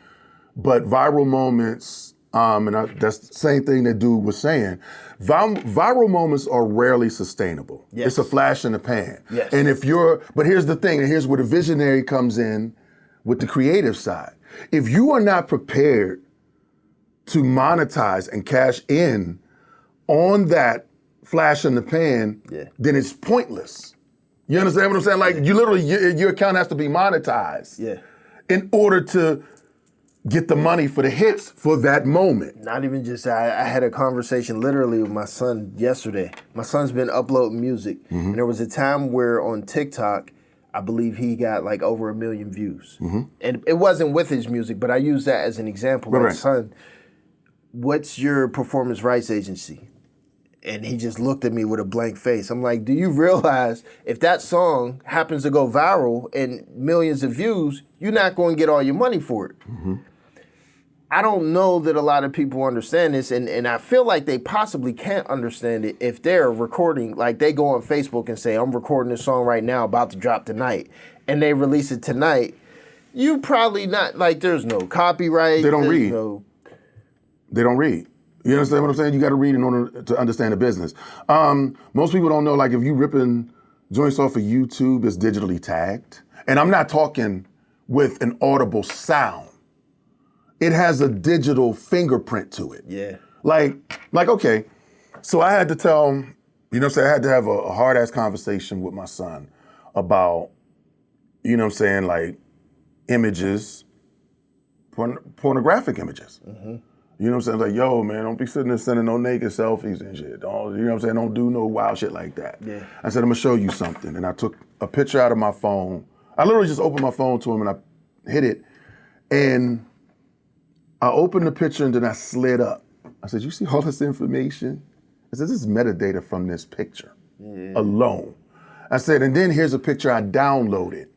Speaker 2: but viral moments, that's the same thing that dude was saying, viral moments are rarely sustainable.
Speaker 1: Yes.
Speaker 2: It's a flash in the pan.
Speaker 1: Yes.
Speaker 2: And but here's the thing, and here's where the visionary comes in with the creative side. If you are not prepared to monetize and cash in on that flash in the pan, then it's pointless. You understand what I'm saying? Like, you literally, your account has to be monetized in order to get the money for the hits for that moment.
Speaker 1: Not even just, I had a conversation literally with my son yesterday. My son's been uploading music, and there was a time where on TikTok, I believe he got like over 1 million views. And it wasn't with his music, but I use that as an example. Like, son, what's your performance rights agency? And he just looked at me with a blank face. I'm like, do you realize if that song happens to go viral and millions of views, you're not going to get all your money for it? I don't know that a lot of people understand this, and I feel like they possibly can't understand it if they're recording, like they go on Facebook and say, I'm recording this song right now, about to drop tonight, and they release it tonight. You probably not, like, there's no copyright.
Speaker 2: They don't read.
Speaker 1: They
Speaker 2: don't read. You understand what I'm saying? You got to read in order to understand the business. Most people don't know, like, if you ripping joints off of YouTube, it's digitally tagged. And I'm not talking with an audible sound. It has a digital fingerprint to it.
Speaker 1: Yeah.
Speaker 2: Like, okay, so I had to tell him, you know what I'm saying, I had to have a hard-ass conversation with my son about, you know what I'm saying, like, images, pornographic images. You know what I'm saying? Like, yo, man, don't be sitting there sending no naked selfies and shit. Don't, you know what I'm saying? Don't do no wild shit like that.
Speaker 1: Yeah.
Speaker 2: I said, I'm gonna show you something. And I took a picture out of my phone. I literally just opened my phone to him and I hit it. And I opened the picture and then I slid up. I said, you see all this information? I said, this is metadata from this picture alone. I said, and then here's a picture I downloaded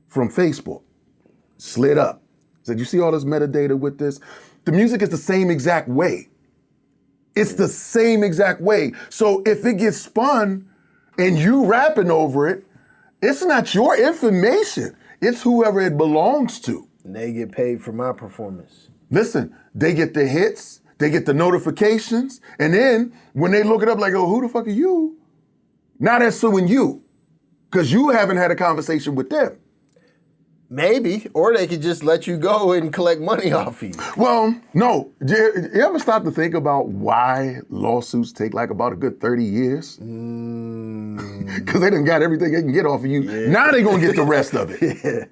Speaker 2: from Facebook. Slid up. I said, you see all this metadata with this? The music is the same exact way. It's the same exact way. So if it gets spun and you rapping over it, it's not your information. It's whoever it belongs to.
Speaker 1: And they get paid for my performance.
Speaker 2: Listen, they get the hits, they get the notifications, and then when they look it up like, oh, who the fuck are you? Now they're suing you because you haven't had a conversation with them.
Speaker 1: Maybe, or they could just let you go and collect money off you.
Speaker 2: Well, no. You ever stop to think about why lawsuits take like about a good 30 years? Because they done got everything they can get off of you. Yeah. Now they gonna get the rest of it.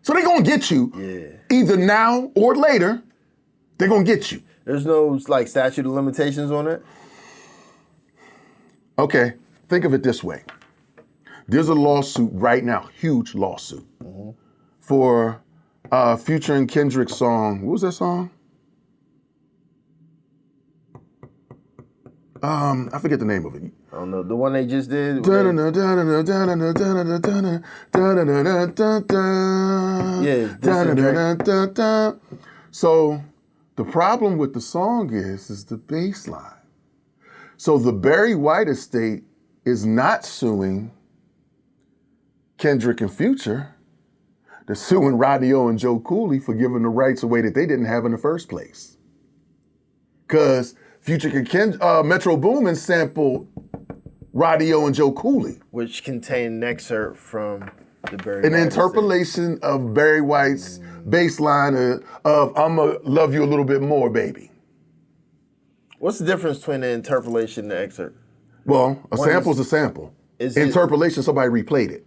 Speaker 2: So they gonna get you either now or later. They're gonna get you.
Speaker 1: There's no like statute of limitations on it?
Speaker 2: Okay, think of it this way. There's a lawsuit right now, huge lawsuit, for Future and Kendrick's song. What was that song? I forget the name of it.
Speaker 1: I don't know. The one they just did?
Speaker 2: Yeah. So the problem with the song is the bass line. So the Barry White estate is not suing Kendrick and Future. They're suing Rodney O and Joe Cooley for giving the rights away that they didn't have in the first place. Because Future can Metro Boomin sampled Rodney O and Joe Cooley.
Speaker 1: Which contained an excerpt from the Barry
Speaker 2: An
Speaker 1: White
Speaker 2: interpolation of Barry White's bass line of I'ma love you a little bit more, baby.
Speaker 1: What's the difference between the interpolation and the excerpt?
Speaker 2: Well, a sample's a sample. Interpolation, somebody replayed it.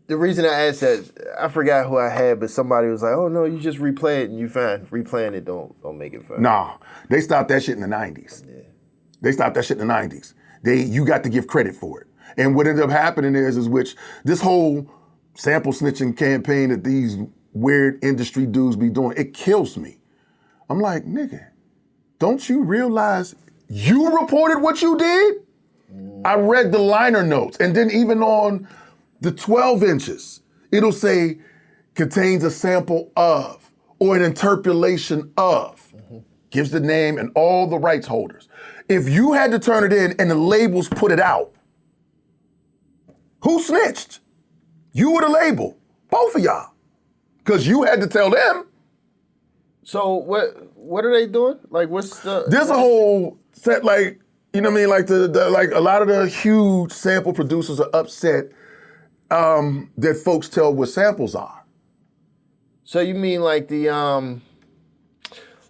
Speaker 1: The reason I asked that, I forgot who I had, but somebody was like, "Oh no, you just replay it and you fine. Replaying it don't make it fun."
Speaker 2: Nah, they stopped that shit in the 90s. Yeah. They stopped that shit in the 90s. You got to give credit for it. And what ended up happening is which this whole sample snitching campaign that these weird industry dudes be doing, it kills me. I'm like, nigga, don't you realize you reported what you did? I read the liner notes, and then even on the 12 inches, it'll say contains a sample of or an interpolation of. Gives the name and all the rights holders. If you had to turn it in and the labels put it out, who snitched? You or the label? Both of y'all. Because you had to tell them.
Speaker 1: So what are they doing? Like what's the...
Speaker 2: There's a whole set, like, you know what I mean? Like like a lot of the huge sample producers are upset that folks tell what samples are.
Speaker 1: So you mean like the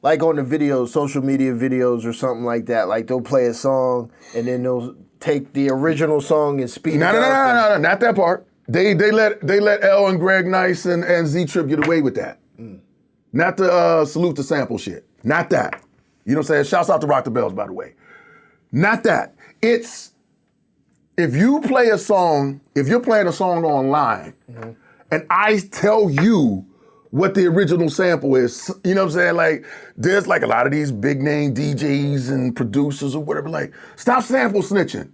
Speaker 1: like on the videos, social media videos or something like that, like they'll play a song and then they'll take the original song and speed it up?
Speaker 2: No, not that part. They let L and Greg Nice and Z-Trip get away with that. Not the salute the sample shit. Not that. You know what I'm saying? Shouts out to Rock the Bells, by the way. Not that. It's if you're playing a song online, and I tell you what the original sample is, you know what I'm saying? Like, there's like a lot of these big name DJs and producers or whatever, like, stop sample snitching.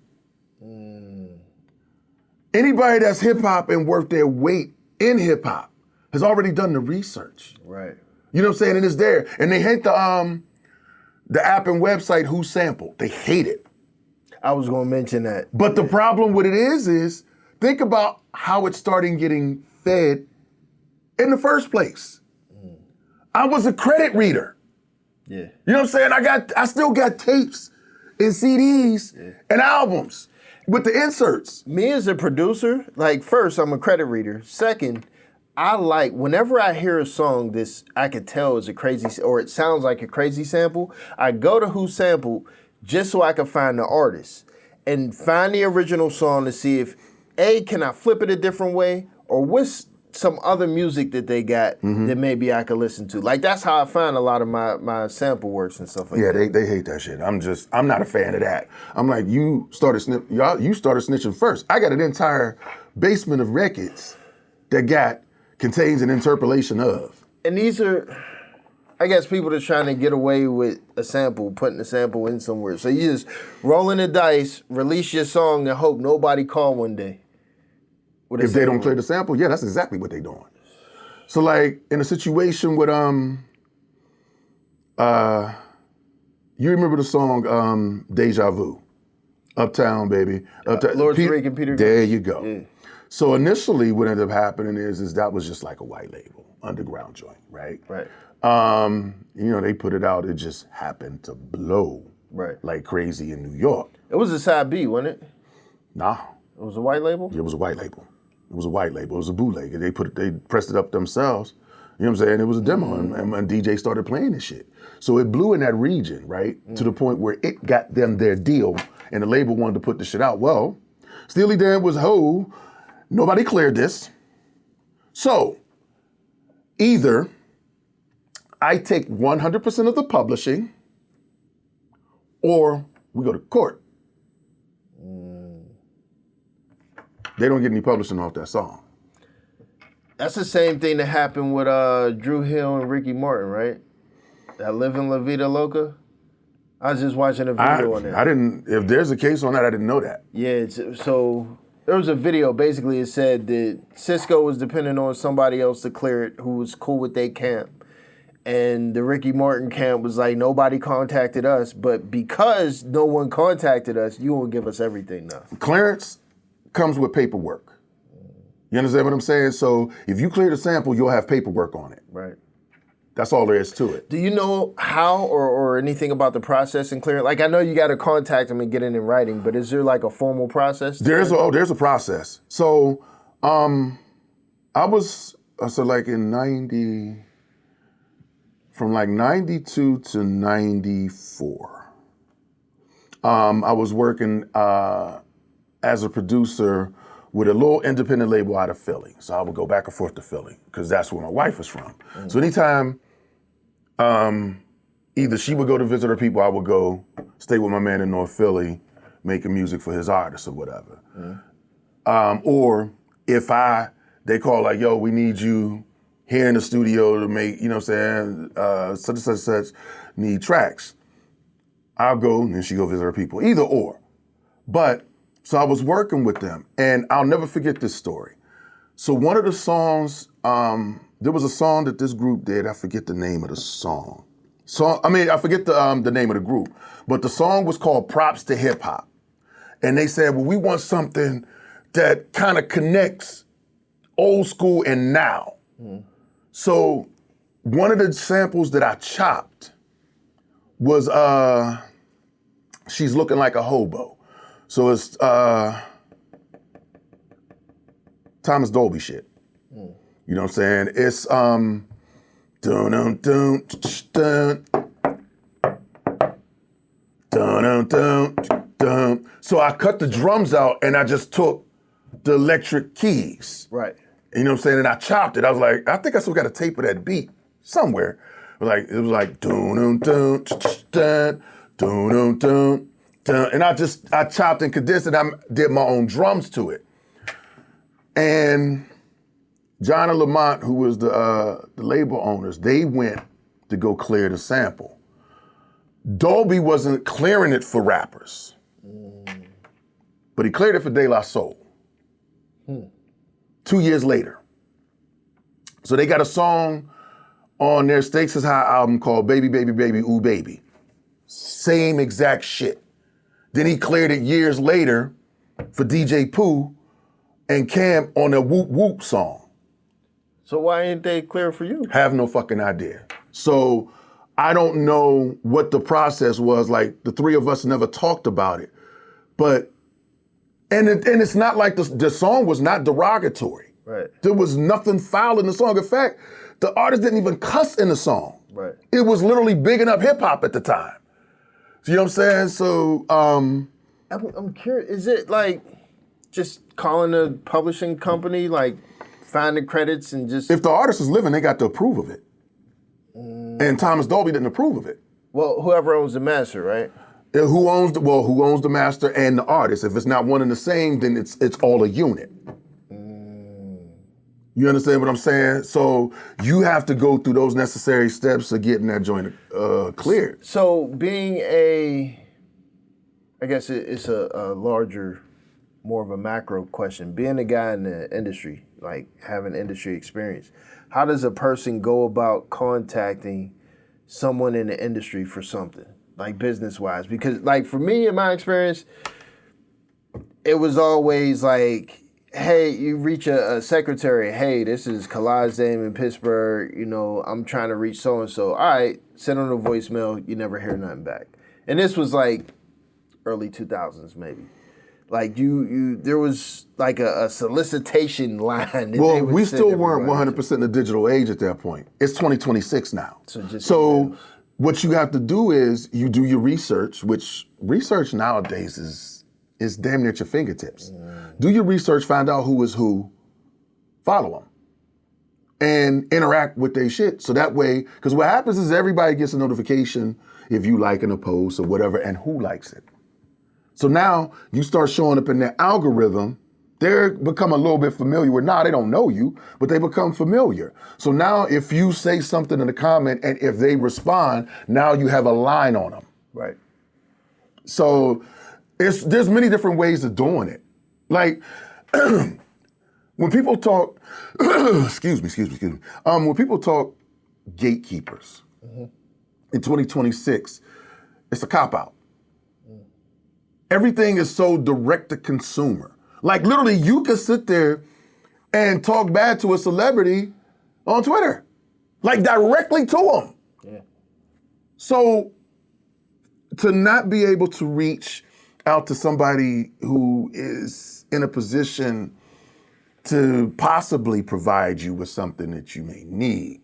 Speaker 2: Anybody that's hip hop and worth their weight in hip hop has already done the research.
Speaker 1: Right.
Speaker 2: You know what I'm saying? And it's there. And they hate the app and website Who Sampled. They hate it.
Speaker 1: I was gonna mention that.
Speaker 2: But the problem with it is think about how it started getting fed in the first place. I was a credit reader.
Speaker 1: Yeah.
Speaker 2: You know what I'm saying? I still got tapes and CDs and albums with the inserts.
Speaker 1: Me as a producer, like first, I'm a credit reader. Second, I like, whenever I hear a song this I could tell is a crazy, or it sounds like a crazy sample, I go to Who Sampled just so I can find the artist and find the original song to see if, A, can I flip it a different way, or what's some other music that they got that maybe I could listen to. Like, that's how I find a lot of my sample works and stuff like that.
Speaker 2: Yeah, they hate that shit. I'm not a fan of that. I'm like, you started snitching first. I got an entire basement of records that contains an interpolation of.
Speaker 1: And these are, I guess, people that's trying to get away with a sample, putting a sample in somewhere. So you just rolling the dice, release your song, and hope nobody call one day.
Speaker 2: If they don't clear the sample, yeah, that's exactly what they're doing. So like in a situation with you remember the song Deja Vu? Uptown, baby. Uptown.
Speaker 1: Lord Tariq and Peter.
Speaker 2: There you go.
Speaker 1: Yeah.
Speaker 2: So initially what ended up happening is that was just like a white label, underground joint, right?
Speaker 1: Right.
Speaker 2: You know, they put it out, it just happened to blow like crazy in New York.
Speaker 1: It was a side B, wasn't it?
Speaker 2: Nah.
Speaker 1: It was a white label?
Speaker 2: It was a white label. It was a white label. It was a bootleg. They pressed it up themselves. You know what I'm saying? It was a demo, and DJ started playing this shit. So it blew in that region, right? To the point where it got them their deal, and the label wanted to put the shit out. Well, Steely Dan was ho. Nobody cleared this. So either I take 100% of the publishing, or we go to court. They don't get any publishing off that song.
Speaker 1: That's the same thing that happened with Drew Hill and Ricky Martin, right? That Livin' La Vida Loca. I was just watching a video on that.
Speaker 2: I didn't. If there's a case on that, I didn't know that.
Speaker 1: Yeah, so there was a video. Basically, it said that Cisco was depending on somebody else to clear it who was cool with their camp. And the Ricky Martin camp was like, nobody contacted us, but because no one contacted us, you won't give us everything now.
Speaker 2: Clearance comes with paperwork. You understand what I'm saying? So if you clear the sample, you'll have paperwork on it.
Speaker 1: Right.
Speaker 2: That's all there is to it.
Speaker 1: Do you know how or anything about the process in clearing? Like, I know you got to contact them and get it in writing, but is there like a formal process?
Speaker 2: There's a process. So I was, like in 90... From like 92 to 94, I was working as a producer with a little independent label out of Philly. So I would go back and forth to Philly because that's where my wife was from. Mm-hmm. So anytime either she would go to visit her people, I would go stay with my man in North Philly, making music for his artists or whatever. Mm-hmm. Or if they call like, yo, we need you here in the studio to make, you know what I'm saying, such and such and such, need tracks. I'll go and then she go visit her people, either or. But, so I was working with them and I'll never forget this story. So one of the songs, there was a song that this group did, I forget the name of the song. I forget the name of the group, but the song was called Props to Hip Hop. And they said, well, we want something that kind of connects old school and now. Mm. So one of the samples that I chopped was She's Looking Like a Hobo. So it's Thomas Dolby shit. Mm. You know what I'm saying? It's dun dun dun dun dun dun dun. So I cut the drums out and I just took the electric keys.
Speaker 1: Right.
Speaker 2: You know what I'm saying? And I chopped it. I was like, I think I still got a tape of that beat somewhere. It was like dun dun dun dun dun dun dun dun. And I chopped and condensed it. I did my own drums to it. And John and Lamont, who was the label owners, they went to go clear the sample. Dolby wasn't clearing it for rappers, but he cleared it for De La Soul. 2 years later. So they got a song on their Stakes Is High album called Baby, Baby, Baby, Ooh Baby. Same exact shit. Then he cleared it years later for DJ Pooh and Cam on a Whoop Whoop song.
Speaker 1: So why ain't they clear for you?
Speaker 2: Have no fucking idea. So I don't know what the process was. Like, the three of us never talked about it. But And it's not like the song was not derogatory.
Speaker 1: Right.
Speaker 2: There was nothing foul in the song. In fact, the artist didn't even cuss in the song.
Speaker 1: Right.
Speaker 2: It was literally bigging up hip hop at the time. So, you know what I'm saying? So,
Speaker 1: I'm curious. Is it like just calling a publishing company, like finding credits and just?
Speaker 2: If the artist is living, they got to approve of it. And Thomas Dolby didn't approve of it.
Speaker 1: Well, whoever owns the master, right?
Speaker 2: Who owns the master and the artist? If it's not one and the same, then it's all a unit. You understand what I'm saying? So you have to go through those necessary steps of getting that joint cleared.
Speaker 1: So being I guess it's a larger, more of a macro question. Being a guy in the industry, like having industry experience, how does a person go about contacting someone in the industry for something? Like business-wise, because like for me, in my experience, it was always like, hey, you reach a secretary, hey, this is Kalaj Dame in Pittsburgh, you know, I'm trying to reach so-and-so. All right, send on a voicemail, you never hear nothing back. And this was like early 2000s maybe. Like there was like a solicitation line.
Speaker 2: Well, we still weren't 100% in the digital age at that point. It's 2026 now. So what you have to do is you do your research, which research nowadays is damn near at your fingertips. Do your research, find out who is who, follow them, and interact with their shit. So that way, because what happens is everybody gets a notification if you liking a post or whatever, and who likes it. So now you start showing up in their algorithm. They become a little bit familiar with, they don't know you, but they become familiar. So now if you say something in the comment and if they respond, now you have a line on them.
Speaker 1: Right.
Speaker 2: So there's many different ways of doing it. Like when people talk, excuse me. When people talk gatekeepers in 2026, it's a cop-out. Everything is so direct to consumer. Like literally you could sit there and talk bad to a celebrity on Twitter, like directly to them. Yeah. So to not be able to reach out to somebody who is in a position to possibly provide you with something that you may need,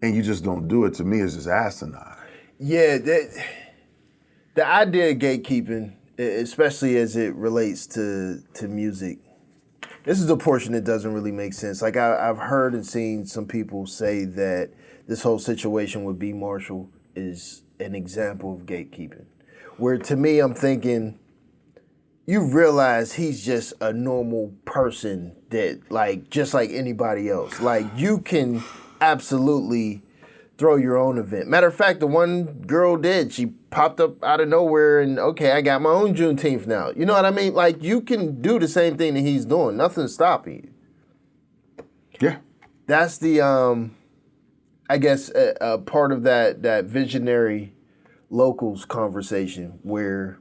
Speaker 2: and you just don't do it, to me is just asinine.
Speaker 1: Yeah, the idea of gatekeeping, especially as it relates to music, this is the portion that doesn't really make sense. Like I've heard and seen some people say that this whole situation with B. Marshall is an example of gatekeeping. Where to me, I'm thinking, you realize he's just a normal person that, like, just like anybody else. Like, you can absolutely throw your own event. Matter of fact, the one girl did. She popped up out of nowhere and, okay, I got my own Juneteenth now. You know what I mean? Like, you can do the same thing that he's doing. Nothing's stopping you.
Speaker 2: Yeah.
Speaker 1: That's the, I guess, a part of that visionary locals conversation where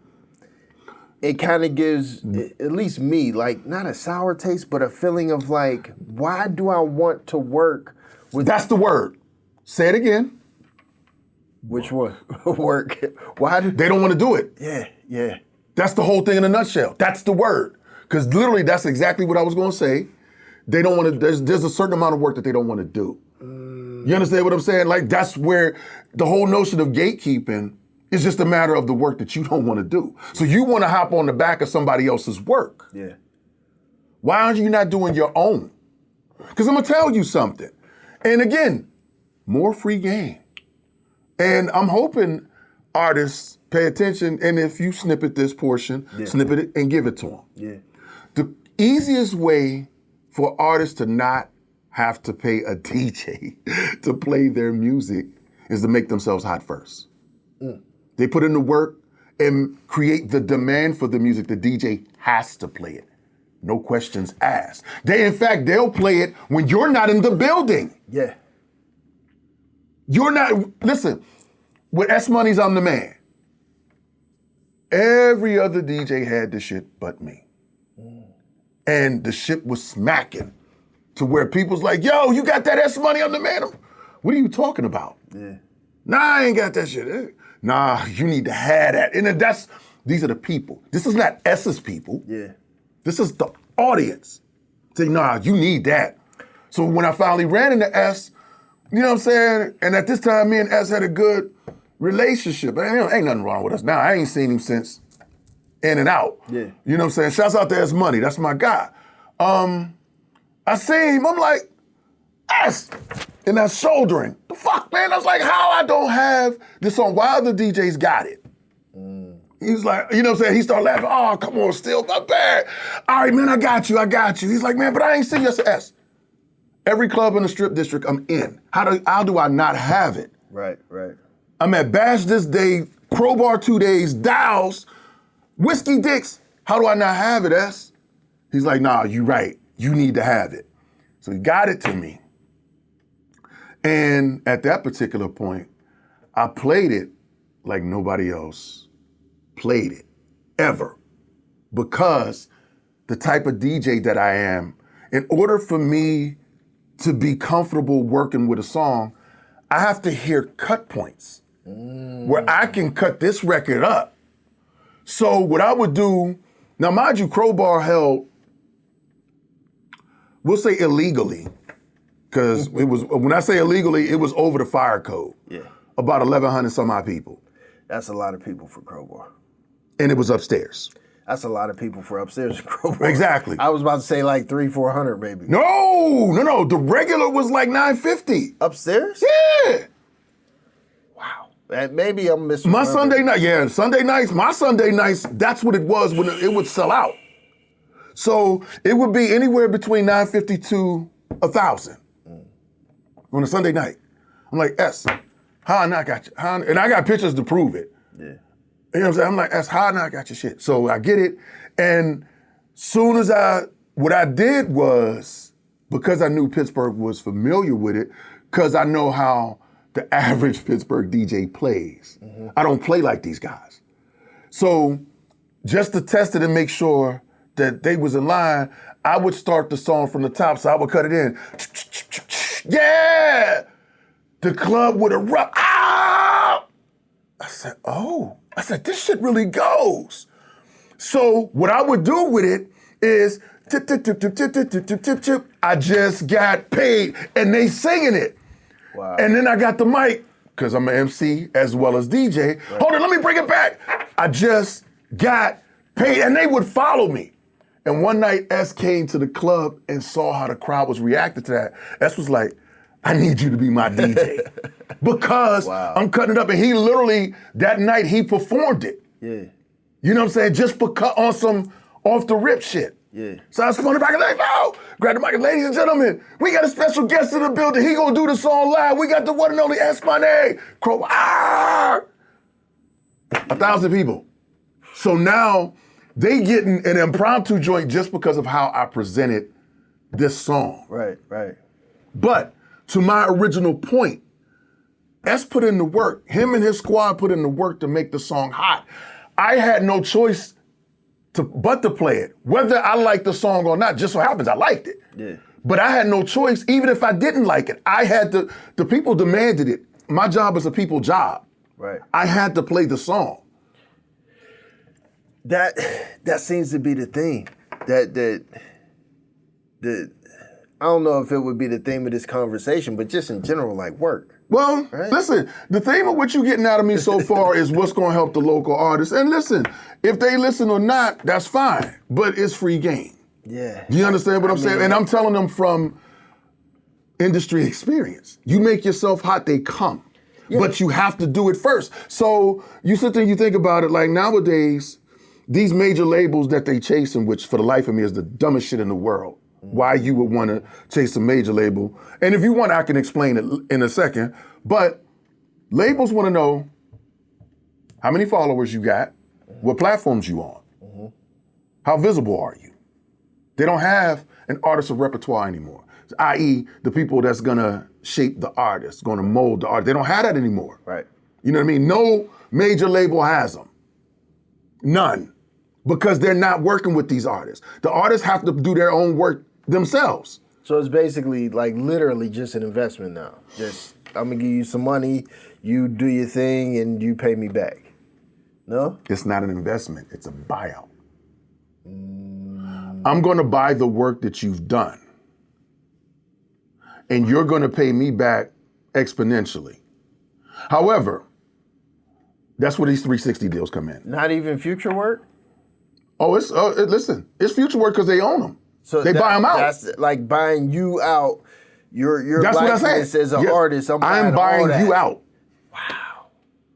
Speaker 1: it kind of gives, at least me, like, not a sour taste, but a feeling of like, why do I want to work with...
Speaker 2: That's the word. Say it again.
Speaker 1: Which one? Work. Why do...
Speaker 2: They don't want to do it.
Speaker 1: Yeah.
Speaker 2: That's the whole thing in a nutshell. That's the word. Because literally that's exactly what I was going to say. They don't want to, there's a certain amount of work that they don't want to do. You understand what I'm saying? Like, that's where the whole notion of gatekeeping is just a matter of the work that you don't want to do. So you want to hop on the back of somebody else's work.
Speaker 1: Yeah.
Speaker 2: Why aren't you not doing your own? Because I'm going to tell you something. And again, more free game. And I'm hoping artists pay attention, and if you snippet this portion, snippet it and give it to them.
Speaker 1: Yeah.
Speaker 2: The easiest way for artists to not have to pay a DJ to play their music is to make themselves hot first. They put in the work and create the demand for the music. The DJ has to play it. No questions asked. They'll play it when you're not in the building.
Speaker 1: Yeah.
Speaker 2: You're not, listen, with S Money's I'm the Man, every other DJ had the shit but me. And the shit was smacking to where people's like, yo, you got that S Money, I'm the Man. What are you talking about? Yeah. Nah, I ain't got that shit. Nah, you need to have that. And these are the people. This is not S's people.
Speaker 1: Yeah.
Speaker 2: This is the audience. Say, nah, you need that. So when I finally ran into S, you know what I'm saying? And at this time, me and S had a good relationship. Ain't nothing wrong with us now. I ain't seen him since In and Out.
Speaker 1: Yeah.
Speaker 2: You know what I'm saying? Shouts out to S Money. That's my guy. I seen him. I'm like, S. And that shouldering. The fuck, man? I was like, how I don't have this on? Why other DJs got it? He's like, you know what I'm saying? He started laughing. Oh, come on, still not bad. All right, man, I got you. He's like, man, but I ain't seen you. I said, S. Every club in the Strip District I'm in. How do I not have it?
Speaker 1: Right.
Speaker 2: I'm at Bash this day, Crowbar 2 days, Dow's, Whiskey Dicks. How do I not have it, S? He's like, nah, you right. You need to have it. So he got it to me. And at that particular point, I played it like nobody else played it, ever. Because the type of DJ that I am, in order for me to be comfortable working with a song, I have to hear cut points where I can cut this record up. So what I would do, now mind you, Crowbar held, we'll say illegally, because it was, when I say illegally, it was over the fire code.
Speaker 1: Yeah.
Speaker 2: About 1,100 some odd people.
Speaker 1: That's a lot of people for Crowbar.
Speaker 2: And it was upstairs.
Speaker 1: That's a lot of people for upstairs in Crowbar.
Speaker 2: Exactly.
Speaker 1: I was about to say like 300-400 maybe.
Speaker 2: No. The regular was like 950.
Speaker 1: Upstairs?
Speaker 2: Yeah.
Speaker 1: Wow. Maybe I'm missing.
Speaker 2: My Sunday nights, my Sunday nights, that's what it was when it would sell out. So it would be anywhere between 950 to 1,000 on a Sunday night. I'm like, S, how I not got you? And I got pictures to prove it.
Speaker 1: Yeah.
Speaker 2: You know what I'm saying? I'm like, that's high, now I got your shit. So I get it. And soon as what I did was, because I knew Pittsburgh was familiar with it, because I know how the average Pittsburgh DJ plays. I don't play like these guys. So just to test it and make sure that they was in line, I would start the song from the top, so I would cut it in. Yeah! The club would erupt. Ah! I said, oh. I said, this shit really goes. So what I would do with it is, tip, tip, tip, tip, tip, tip, tip, tip, tip, tip. I just got paid, and they singing it.
Speaker 1: Wow.
Speaker 2: And then I got the mic, because I'm an MC as well as DJ. Right. Hold on, let me bring it back. I just got paid, and they would follow me. And one night, S came to the club and saw how the crowd was reacting to that. S was like, I need you to be my DJ. Because I'm cutting it up. And he literally, that night, he performed it.
Speaker 1: Yeah.
Speaker 2: You know what I'm saying? Just because on some off the rip shit.
Speaker 1: Yeah.
Speaker 2: So I spun it back and like, no! Grab the mic, ladies and gentlemen, we got a special guest in the building. He gonna do the song live. We got the one and only S my name. Crow, 1,000 people. So now they getting an impromptu joint just because of how I presented this song.
Speaker 1: Right, right.
Speaker 2: But to my original point, S put in the work. Him and his squad put in the work to make the song hot. I had no choice but to play it. Whether I liked the song or not, just so happens I liked it.
Speaker 1: Yeah.
Speaker 2: But I had no choice, even if I didn't like it. I had to, the people demanded it. My job is a people job.
Speaker 1: Right.
Speaker 2: I had to play the song.
Speaker 1: That seems to be the theme. That I don't know if it would be the theme of this conversation, but just in general, like work.
Speaker 2: Well,
Speaker 1: right?
Speaker 2: Listen, the theme of what you're getting out of me so far is what's going to help the local artists. And listen, if they listen or not, that's fine, but it's free game.
Speaker 1: Yeah.
Speaker 2: Do you understand what I'm saying? And I'm telling them from industry experience. You make yourself hot, they come. Yeah. But you have to do it first. So you sit there and you think about it, like nowadays, these major labels that they chasing, which for the life of me is the dumbest shit in the world. Why you would want to chase a major label. And if you want, I can explain it in a second. But labels want to know how many followers you got, what platforms you on, how visible are you. They don't have an artist of repertoire anymore, i.e. the people that's going to shape the artist, going to mold the artist. They don't have that anymore.
Speaker 1: Right.
Speaker 2: You know what I mean? No major label has them. None. Because they're not working with these artists. The artists have to do their own work themselves.
Speaker 1: So it's basically like literally just an investment now. Just, I'm gonna give you some money, you do your thing, and you pay me back. No?
Speaker 2: It's not an investment, it's a buyout. I'm gonna buy the work that you've done. And you're gonna pay me back exponentially. However, that's where these 360 deals come in.
Speaker 1: Not even future work?
Speaker 2: Oh, listen, it's future work because they own them. So they buy them out.
Speaker 1: That's like buying you out. Your
Speaker 2: that's what I said.
Speaker 1: As an artist, I'm
Speaker 2: buying
Speaker 1: you
Speaker 2: out.
Speaker 1: Wow.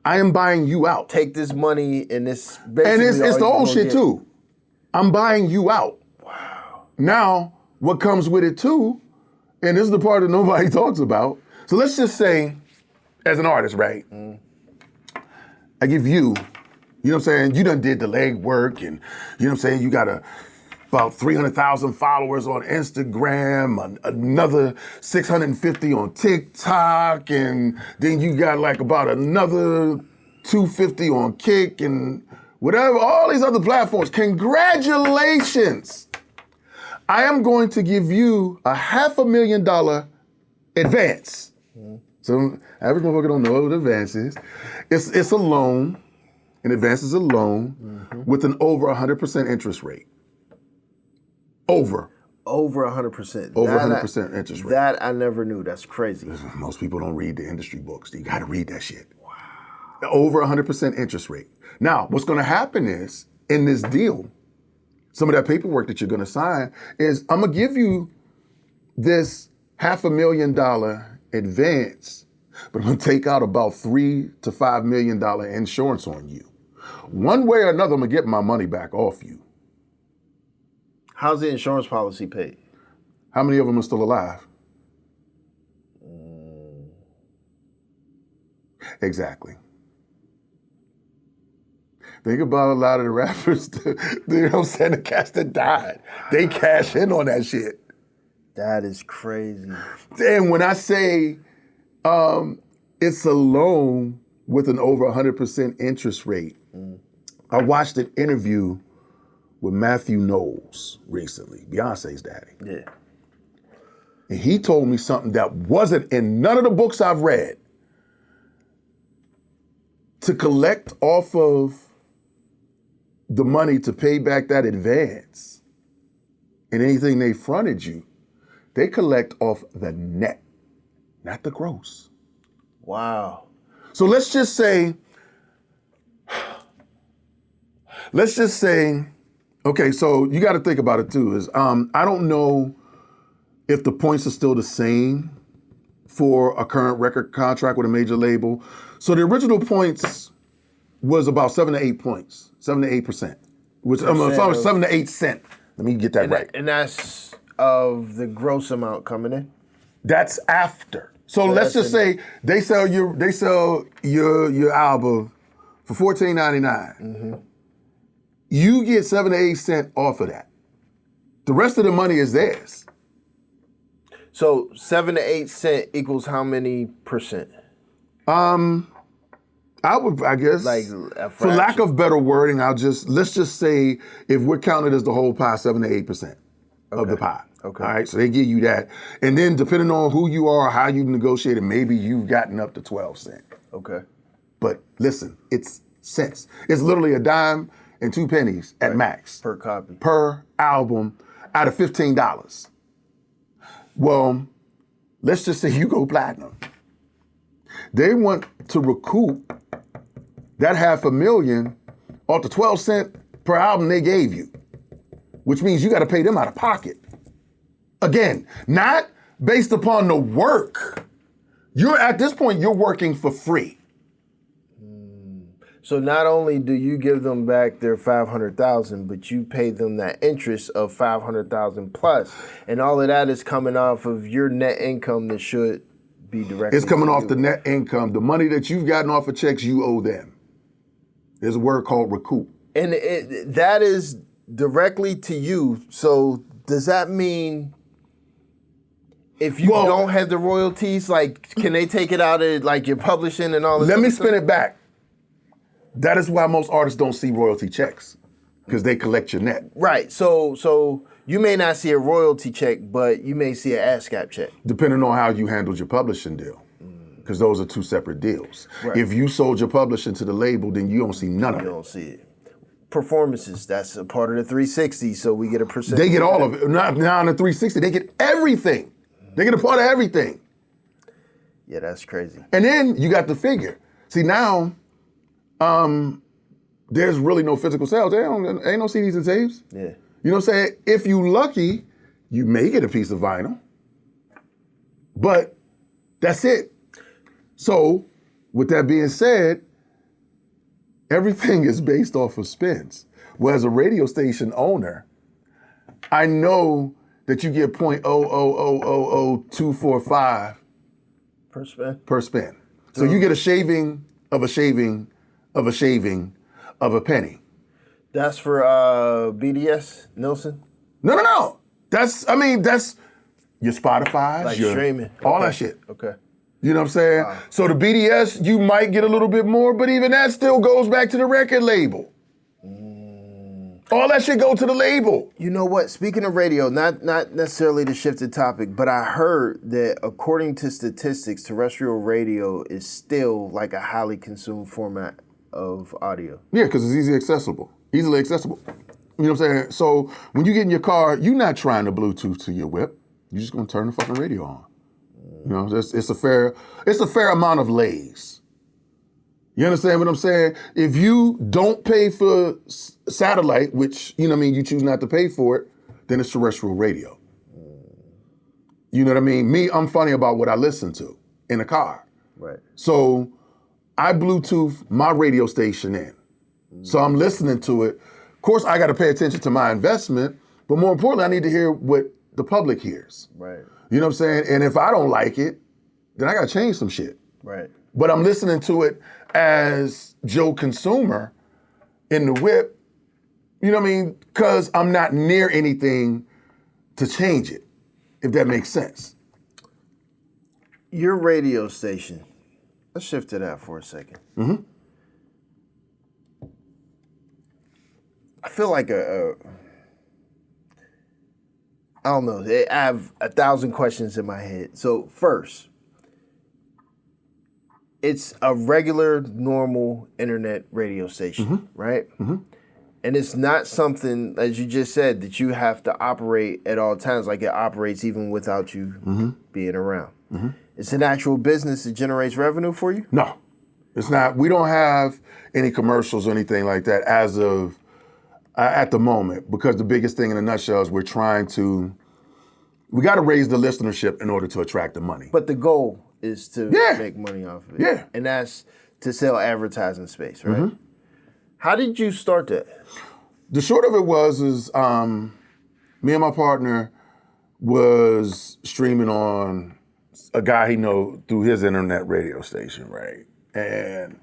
Speaker 2: I am buying you out.
Speaker 1: Take this money and it's basically
Speaker 2: and it's the old shit too. I'm buying you out.
Speaker 1: Wow.
Speaker 2: Now, what comes with it too, and this is the part that nobody talks about. So let's just say, as an artist, right? I give you, you know what I'm saying? You done did the leg work and, you know what I'm saying? You got about 300,000 followers on Instagram, another 650 on TikTok, and then you got like about another 250 on Kick and whatever, all these other platforms. Congratulations. I am going to give you a $500,000 advance. So average motherfucker don't know what advance is. It's a loan. An advance is a loan with an over 100% interest rate. Over
Speaker 1: 100%.
Speaker 2: Over 100% interest rate.
Speaker 1: That I never knew. That's crazy.
Speaker 2: Most people don't read the industry books. You got to read that shit. Wow. Over 100% interest rate. Now, what's going to happen is in this deal, some of that paperwork that you're going to sign is I'm going to give you this $500,000 advance, but I'm going to take out about $3 to $5 million insurance on you. One way or another, I'm going to get my money back off you.
Speaker 1: How's the insurance policy paid?
Speaker 2: How many of them are still alive? Exactly. Think about a lot of the rappers, you know what I'm saying, the cats that died. They cash in on that shit.
Speaker 1: That is crazy.
Speaker 2: And when I say it's a loan with an over 100% interest rate, I watched an interview with Matthew Knowles recently, Beyonce's daddy.
Speaker 1: Yeah.
Speaker 2: And he told me something that wasn't in none of the books I've read. To collect off of the money to pay back that advance and anything they fronted you, they collect off the net, not the gross.
Speaker 1: Wow.
Speaker 2: So let's just say, okay, so you got to think about it too, is I don't know if the points are still the same for a current record contract with a major label. So the original points was about 7 to 8 points, 7 to 8%, which sorry, 7 to 8 cent. Let me get that right.
Speaker 1: And that's of the gross amount coming in?
Speaker 2: That's after. So let's just say they sell your album for $14.99.
Speaker 1: Mm-hmm.
Speaker 2: You get 7 to 8 cent off of that. The rest of the money is theirs.
Speaker 1: So 7 to 8 cent equals how many percent?
Speaker 2: I guess,
Speaker 1: like
Speaker 2: for lack of better wording, let's just say if we're counted as the whole pie, 7 to 8% of the pie.
Speaker 1: Okay.
Speaker 2: All right, so they give you that. And then depending on who you are, how you've negotiated, maybe you've gotten up to 12 cents.
Speaker 1: Okay.
Speaker 2: But listen, it's cents. It's literally a dime and 2 pennies at max.
Speaker 1: Per copy.
Speaker 2: Per album out of $15. Well, let's just say you go platinum. They want to recoup that $500,000 off the 12 cent per album they gave you, which means you got to pay them out of pocket. Again, not based upon the work. At this point, you're working for free.
Speaker 1: So not only do you give them back their $500,000, but you pay them that interest of $500,000 plus, and all of that is coming off of your net income that should be directly.
Speaker 2: It's coming off
Speaker 1: you.
Speaker 2: the net income, the money that you've gotten off of checks you owe them. There's a word called recoup,
Speaker 1: and that is directly to you. So does that mean if you don't have the royalties, like can they take it out of like your publishing and all this?
Speaker 2: Let me spin it back. That is why most artists don't see royalty checks, because they collect your net.
Speaker 1: Right. So you may not see a royalty check, but you may see an ASCAP check.
Speaker 2: Depending on how you handled your publishing deal, because those are two separate deals.
Speaker 1: Right.
Speaker 2: If you sold your publishing to the label, then you don't see none of it.
Speaker 1: You don't see it. Performances, that's a part of the 360, so we get a percentage.
Speaker 2: They get all of it. Now on the 360, they get everything. They get a part of everything.
Speaker 1: Yeah, that's crazy.
Speaker 2: And then you got the figure. See, now, there's really no physical sales. Ain't no CDs and tapes.
Speaker 1: Yeah.
Speaker 2: You know what I'm saying? If you lucky, you may get a piece of vinyl. But that's it. So, with that being said, everything is based off of spins. Well, as a radio station owner, I know that you get 0.0000245 per spin. So you get a shaving of a shaving of a shaving of a penny.
Speaker 1: That's for BDS, Nielsen?
Speaker 2: No. That's your Spotify,
Speaker 1: Like
Speaker 2: your
Speaker 1: streaming.
Speaker 2: all that shit.
Speaker 1: Okay.
Speaker 2: You know what I'm saying?
Speaker 1: Wow.
Speaker 2: So the BDS, you might get a little bit more, but even that still goes back to the record label. All that shit go to the label.
Speaker 1: You know what? Speaking of radio, not necessarily to shift the topic, but I heard that according to statistics, terrestrial radio is still like a highly consumed format of audio.
Speaker 2: Yeah, because it's easily accessible. You know what I'm saying? So when you get in your car, you're not trying to Bluetooth to your whip. You're just gonna turn the fucking radio on. You know, it's a fair amount of lays. You understand what I'm saying? If you don't pay for satellite, which, you know what I mean, you choose not to pay for it, then it's terrestrial radio. You know what I mean? Me, I'm funny about what I listen to in the car.
Speaker 1: Right.
Speaker 2: So I Bluetooth my radio station in. So I'm listening to it. Of course, I got to pay attention to my investment, but more importantly, I need to hear what the public hears.
Speaker 1: Right.
Speaker 2: You know what I'm saying? And if I don't like it, then I got to change some shit.
Speaker 1: Right.
Speaker 2: But I'm listening to it as Joe consumer, in the whip, you know what I mean? Because I'm not near anything to change it, if that makes sense.
Speaker 1: Your radio station, let's shift to that for a second.
Speaker 2: Mm-hmm.
Speaker 1: I feel like I don't know, I have 1,000 questions in my head. So first, it's a regular, normal internet radio station, right? Mm-hmm. And it's not something, as you just said, that you have to operate at all times, like it operates even without you being around. Mm-hmm. It's an actual business that generates revenue for you?
Speaker 2: No, it's not. We don't have any commercials or anything like that as of at the moment, because the biggest thing in a nutshell is we got to raise the listenership in order to attract the money.
Speaker 1: But the goal is to make money off of it.
Speaker 2: Yeah.
Speaker 1: And that's to sell advertising space, right?
Speaker 2: Mm-hmm.
Speaker 1: How did you start that?
Speaker 2: The short of it is me and my partner was streaming on a guy he know through his internet radio station, right? And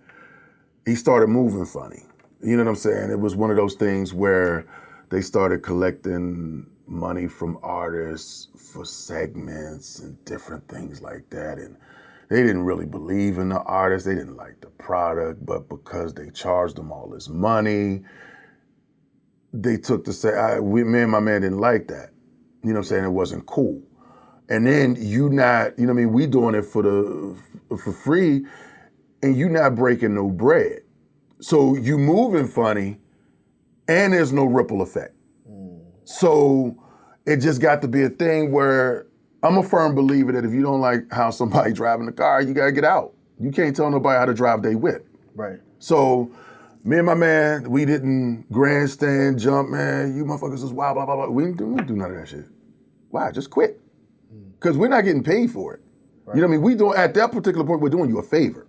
Speaker 2: he started moving funny. You know what I'm saying? It was one of those things where they started collecting money from artists for segments and different things like that. And they didn't really believe in the artists. They didn't like the product, but because they charged them all this money, they took to say, me and my man didn't like that. You know what I'm saying? It wasn't cool. And then we doing it for free, and you not breaking no bread. So you moving funny, and there's no ripple effect. So it just got to be a thing where I'm a firm believer that if you don't like how somebody driving the car, you gotta get out. You can't tell nobody how to drive their whip.
Speaker 1: Right.
Speaker 2: So me and my man, we didn't grandstand, jump, man. You motherfuckers is wild, blah, blah, blah. We didn't do none of that shit. Why? Just quit. Because we're not getting paid for it. Right. You know what I mean? At that particular point, we're doing you a favor.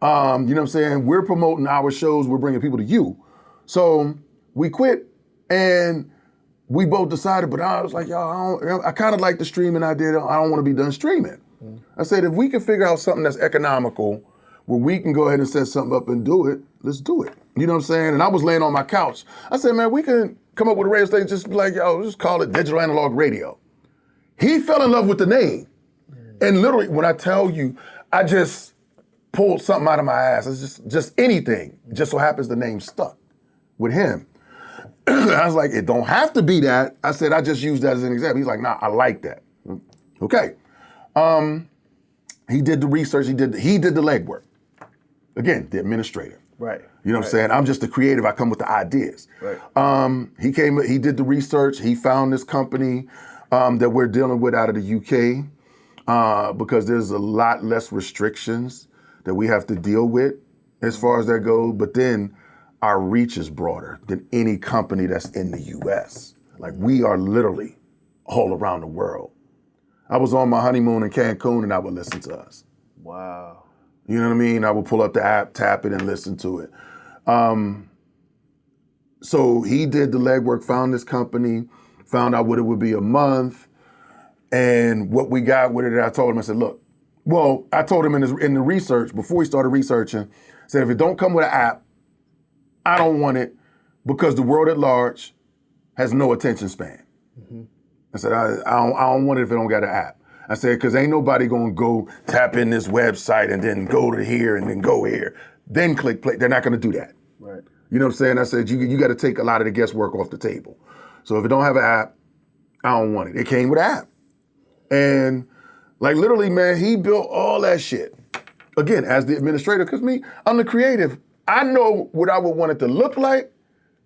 Speaker 2: You know what I'm saying? We're promoting our shows. We're bringing people to you. So we quit, and we both decided, but I was like, y'all, I kind of like the streaming idea. I don't want to be done streaming. I said, if we can figure out something that's economical, where we can go ahead and set something up and do it, let's do it. You know what I'm saying? And I was laying on my couch. I said, man, we can come up with a radio station, just be like, just call it Digital Analog Radio. He fell in love with the name. And literally, when I tell you, I just pulled something out of my ass. It's just anything. Just so happens the name stuck with him. I was like, it don't have to be that. I said, I just used that as an example. He's like, nah, I like that. Okay. He did the research. He did the legwork. Again, the administrative.
Speaker 1: Right.
Speaker 2: You know what I'm saying? I'm just the creative. I come with the ideas.
Speaker 1: Right.
Speaker 2: He did the research. He found this company that we're dealing with out of the UK because there's a lot less restrictions that we have to deal with as far as that goes. But then our reach is broader than any company that's in the US. Like, we are literally all around the world. I was on my honeymoon in Cancun and I would listen to us.
Speaker 1: Wow.
Speaker 2: You know what I mean? I would pull up the app, tap it, and listen to it. So he did the legwork, found this company, found out what it would be a month, and what we got with it. I told him, I said, look, well, I told him in the research, before he started researching, I said, if it don't come with an app, I don't want it, because the world at large has no attention span. Mm-hmm. I said, I don't want it if it don't got an app. I said, because ain't nobody gonna go tap in this website and then go to here and then go here, then click play. They're not gonna do that.
Speaker 1: Right.
Speaker 2: You know what I'm saying? I said, you gotta take a lot of the guesswork off the table. So if it don't have an app, I don't want it. It came with an app. And like, literally, man, he built all that shit. Again, as the administrator, because I'm the creative. I know what I would want it to look like,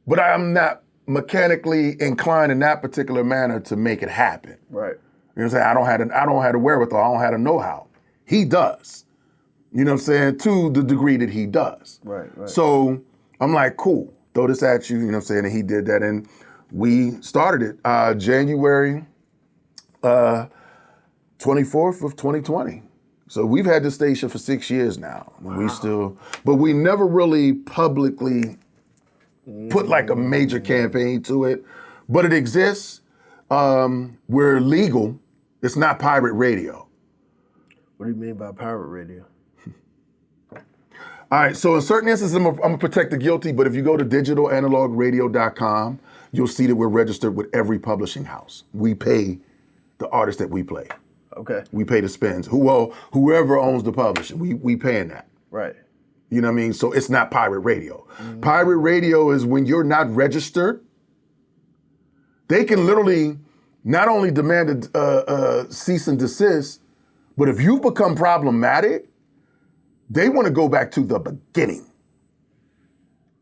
Speaker 2: but I'm not mechanically inclined in that particular manner to make it happen.
Speaker 1: Right.
Speaker 2: You know what I'm saying? I don't have the wherewithal. I don't have the know-how. He does. You know what I'm saying? To the degree that he does.
Speaker 1: Right.
Speaker 2: So I'm like, cool, throw this at you. You know what I'm saying? And he did that, and we started it January 24th of 2020. So we've had this station for 6 years now. Wow. But we never really publicly put like a major campaign to it. But it exists. We're legal. It's not pirate radio.
Speaker 1: What do you mean by pirate radio?
Speaker 2: All right, so in certain instances, I'm gonna protect the guilty, but if you go to digitalanalogradio.com, you'll see that we're registered with every publishing house. We pay the artists that we play.
Speaker 1: Okay.
Speaker 2: We pay the spins. Whoever owns the publishing, we paying that.
Speaker 1: Right.
Speaker 2: You know what I mean? So it's not pirate radio. Pirate radio is when you're not registered. They can literally not only demand a cease and desist, but if you've become problematic, they want to go back to the beginning.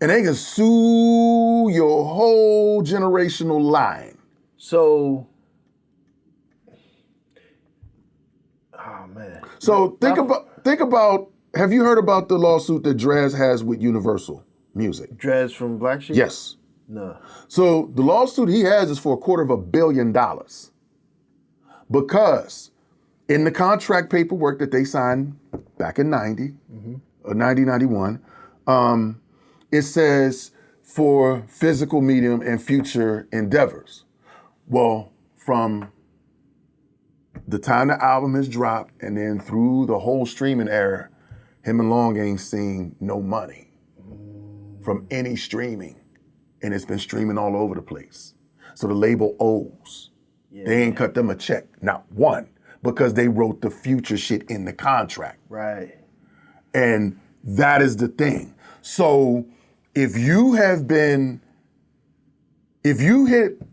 Speaker 2: And they can sue your whole generational line.
Speaker 1: So, oh man.
Speaker 2: So think about, have you heard about the lawsuit that Draz has with Universal Music?
Speaker 1: Draz from Blakk Steel?
Speaker 2: Yes.
Speaker 1: No.
Speaker 2: So the lawsuit he has is for $250 million. Because in the contract paperwork that they signed back in 90, or 91, it says for physical, medium, and future endeavors. Well, from the time the album is dropped and then through the whole streaming era, him and Long ain't seen no money from any streaming. And it's been streaming all over the place. So the label owes.
Speaker 1: Yeah.
Speaker 2: They ain't cut them a check, not one, because they wrote the future shit in the contract.
Speaker 1: Right.
Speaker 2: And that is the thing. So if you hit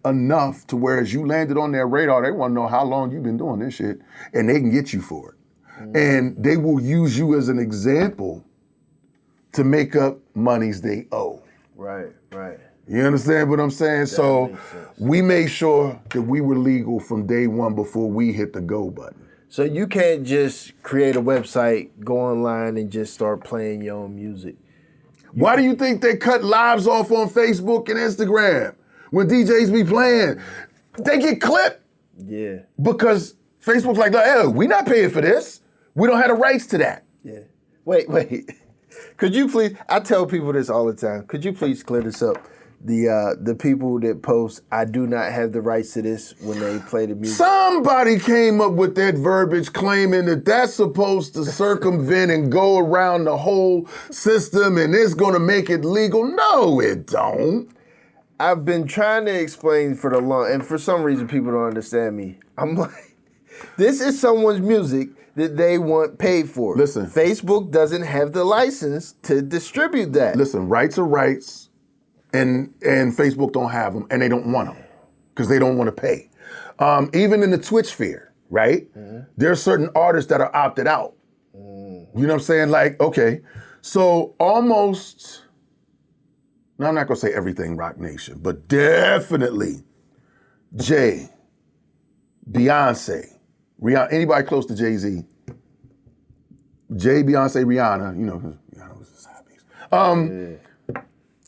Speaker 2: enough to where as you landed on their radar, they want to know how long you've been doing this shit, and they can get you for it. And they will use you as an example to make up monies they owe.
Speaker 1: Right, right.
Speaker 2: You understand what I'm saying? So we made sure that we were legal from day one before we hit the go button.
Speaker 1: So you can't just create a website, go online, and just start playing your own music.
Speaker 2: Why do you think they cut lives off on Facebook and Instagram when DJs be playing? They get clipped.
Speaker 1: Yeah.
Speaker 2: Because Facebook's like, hey, we not paying for this. We don't have the rights to that.
Speaker 1: Yeah. Wait. Could you please, I tell people this all the time, could you please clear this up? The people that post, I do not have the rights to this when they play the music.
Speaker 2: Somebody came up with that verbiage claiming that that's supposed to circumvent and go around the whole system and it's gonna make it legal. No, it don't.
Speaker 1: I've been trying to explain for the long, and for some reason people don't understand me. I'm like, this is someone's music that they want paid for.
Speaker 2: Listen.
Speaker 1: Facebook doesn't have the license to distribute that.
Speaker 2: Listen, rights are rights, and Facebook don't have them, and they don't want them because they don't want to pay. Even in the Twitch sphere, right? There are certain artists that are opted out. You know what I'm saying? Like, okay, so almost, now I'm not gonna say everything Rock Nation, but definitely Jay, Beyonce, Rihanna, anybody close to Jay-Z, Jay, Beyonce, Rihanna, you know, Rihanna was his hobbies.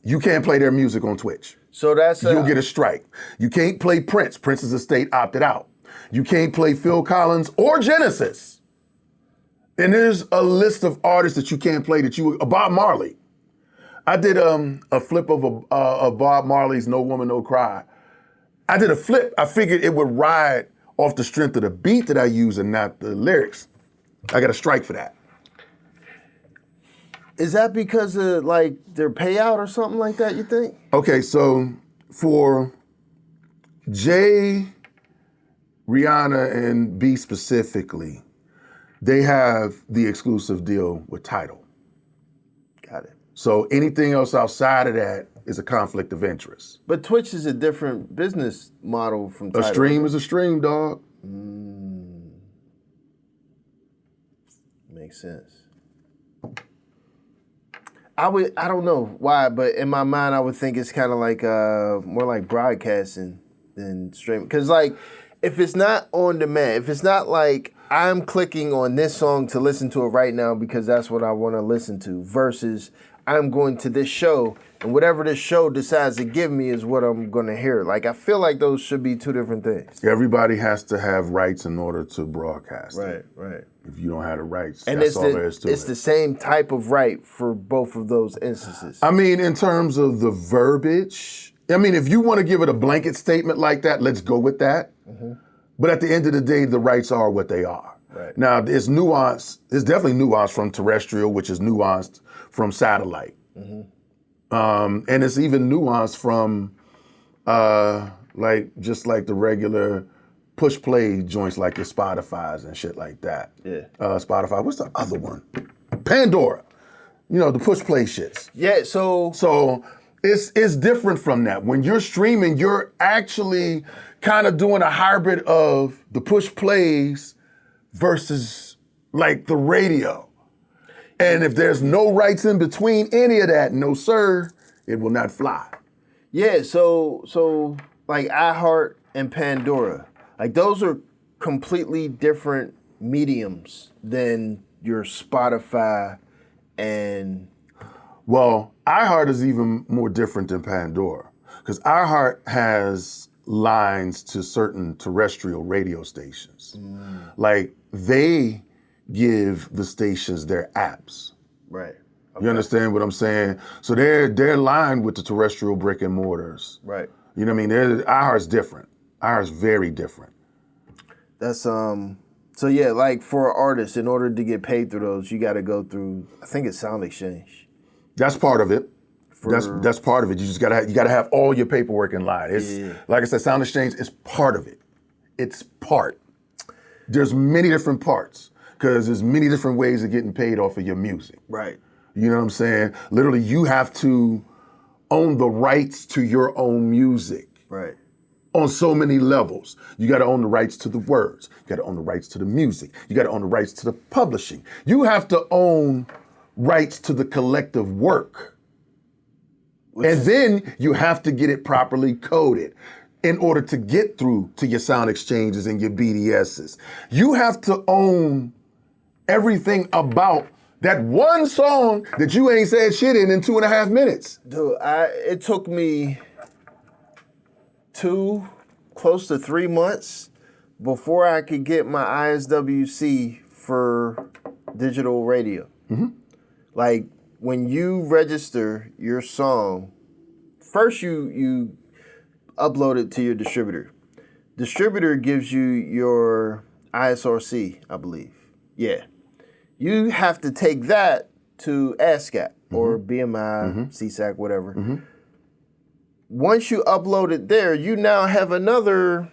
Speaker 2: You can't play their music on Twitch.
Speaker 1: So that's
Speaker 2: You'll get a strike. You can't play Prince. Prince's estate opted out. You can't play Phil Collins or Genesis. And there's a list of artists that you can't play Bob Marley. I did a flip of Bob Marley's No Woman, No Cry. I did a flip. I figured it would ride off the strength of the beat that I use and not the lyrics. I got a strike for that.
Speaker 1: Is that because of like their payout or something like that, you think?
Speaker 2: Okay, so for Jay, Rihanna, and B specifically, they have the exclusive deal with Tidal.
Speaker 1: Got it.
Speaker 2: So anything else outside of that is a conflict of interest.
Speaker 1: But Twitch is a different business model from Tidal.
Speaker 2: A stream is a stream, dog.
Speaker 1: Makes sense. I don't know why, but in my mind, I would think it's kind of like more like broadcasting than streaming. Because like, if it's not on demand, if it's not like I'm clicking on this song to listen to it right now because that's what I want to listen to, versus I'm going to this show and whatever this show decides to give me is what I'm going to hear. Like, I feel like those should be two different things.
Speaker 2: Everybody has to have rights in order to broadcast.
Speaker 1: Right, right.
Speaker 2: If you don't have the rights,
Speaker 1: And
Speaker 2: that's all there is to it.
Speaker 1: It's the same type of right for both of those instances.
Speaker 2: I mean, in terms of the verbiage, I mean, if you want to give it a blanket statement like that, let's go with that. But at the end of the day, the rights are what they are.
Speaker 1: Right.
Speaker 2: Now, there's nuance. There's definitely nuance from terrestrial, which is nuanced from satellite. And it's even nuanced from just like the regular push play joints like your Spotify's and shit like that.
Speaker 1: Yeah.
Speaker 2: Spotify. What's the other one? Pandora. You know, the push play shits.
Speaker 1: Yeah, so
Speaker 2: it's different from that. When you're streaming, you're actually kind of doing a hybrid of the push plays versus like the radio. And if there's no rights in between any of that, no sir, it will not fly.
Speaker 1: yeah, so like iHeart and Pandora, like those are completely different mediums than your Spotify and
Speaker 2: Well, iHeart is even more different than Pandora because iHeart has lines to certain terrestrial radio stations. Like they give the stations their apps.
Speaker 1: right.
Speaker 2: You understand what I'm saying? So they're aligned with the terrestrial brick and mortars.
Speaker 1: Right.
Speaker 2: You know what I mean? iHeart's different. iHeart's very different.
Speaker 1: That's so yeah, like for artists, in order to get paid through those, you got to go through. I think it's Sound Exchange.
Speaker 2: That's part of it. That's part of it. You just gotta have all your paperwork in line. It's like I said, Sound Exchange is part of it. It's part. There's many different parts because there's many different ways of getting paid off of your music.
Speaker 1: Right.
Speaker 2: You know what I'm saying? Literally, you have to own the rights to your own music.
Speaker 1: Right.
Speaker 2: On so many levels. You got to own the rights to the words. You got to own the rights to the music. You got to own the rights to the publishing. You have to own rights to the collective work. And then you have to get it properly coded in order to get through to your sound exchanges and your BDSs. You have to own everything about that one song that you ain't said shit in 2.5 minutes.
Speaker 1: Dude, it took me close to 3 months before I could get my ISWC for digital radio. Like when you register your song, first you upload it to your distributor. Distributor gives you your ISRC, I believe. Yeah. You have to take that to ASCAP or BMI, CSAC, whatever. Once you upload it there, you now have another,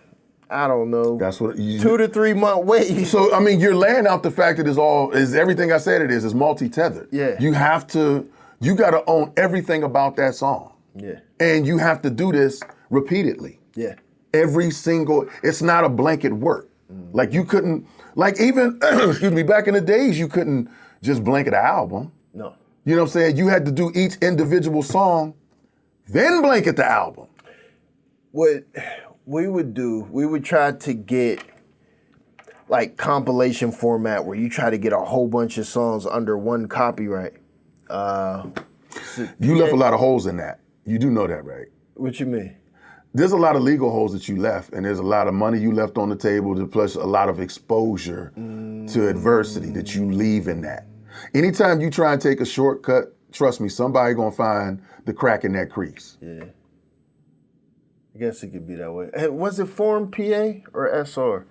Speaker 1: I don't know,
Speaker 2: That's what
Speaker 1: 2 to 3 month wait.
Speaker 2: So I mean, you're laying out the fact that is everything I said it is multi-tethered.
Speaker 1: Yeah.
Speaker 2: You got to own everything about that song.
Speaker 1: Yeah.
Speaker 2: And you have to do this repeatedly.
Speaker 1: Yeah.
Speaker 2: It's not a blanket work. Like you couldn't, like even, excuse me, back in the days, you couldn't just blanket an album.
Speaker 1: No.
Speaker 2: You know what I'm saying? You had to do each individual song, then blanket the album.
Speaker 1: What we would do, we would try to get like compilation format where you try to get a whole bunch of songs under one copyright.
Speaker 2: You left a lot of holes in that. You do know that, right?
Speaker 1: What you mean?
Speaker 2: There's a lot of legal holes that you left, and there's a lot of money you left on the table, plus a lot of exposure to adversity that you leave in that. Anytime you try and take a shortcut, trust me, somebody gonna find the crack in that crease.
Speaker 1: Yeah. I guess it could be that way. Hey, was it Form PA or SR?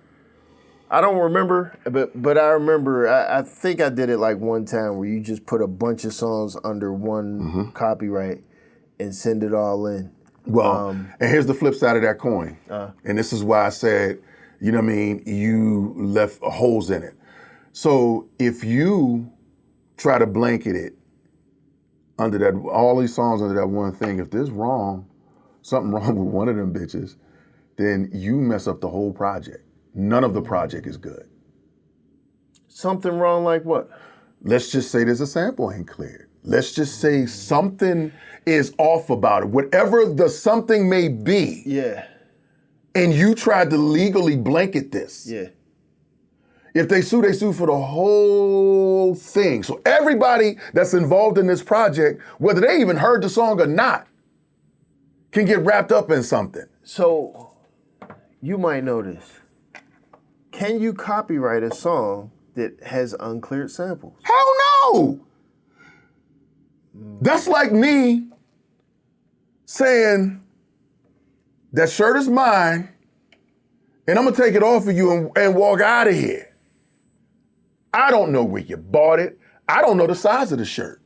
Speaker 1: I don't remember, but I remember, I think I did it like one time where you just put a bunch of songs under one copyright and send it all in.
Speaker 2: Well, and here's the flip side of that coin. And this is why I said, you know what I mean, you left holes in it. So if you try to blanket it under that, all these songs under that one thing, if there's something wrong with one of them bitches, then you mess up the whole project. None of the project is good.
Speaker 1: Something wrong like what?
Speaker 2: Let's just say there's a sample ain't cleared. Let's just say something is off about it. Whatever the something may be.
Speaker 1: Yeah.
Speaker 2: And you tried to legally blanket this.
Speaker 1: Yeah.
Speaker 2: If they sue for the whole thing. So everybody that's involved in this project, whether they even heard the song or not, can get wrapped up in something.
Speaker 1: So you might know this. Can you copyright a song that has uncleared samples?
Speaker 2: Hell no! That's like me saying, that shirt is mine, and I'm gonna take it off of you and walk out of here. I don't know where you bought it. I don't know the size of the shirt.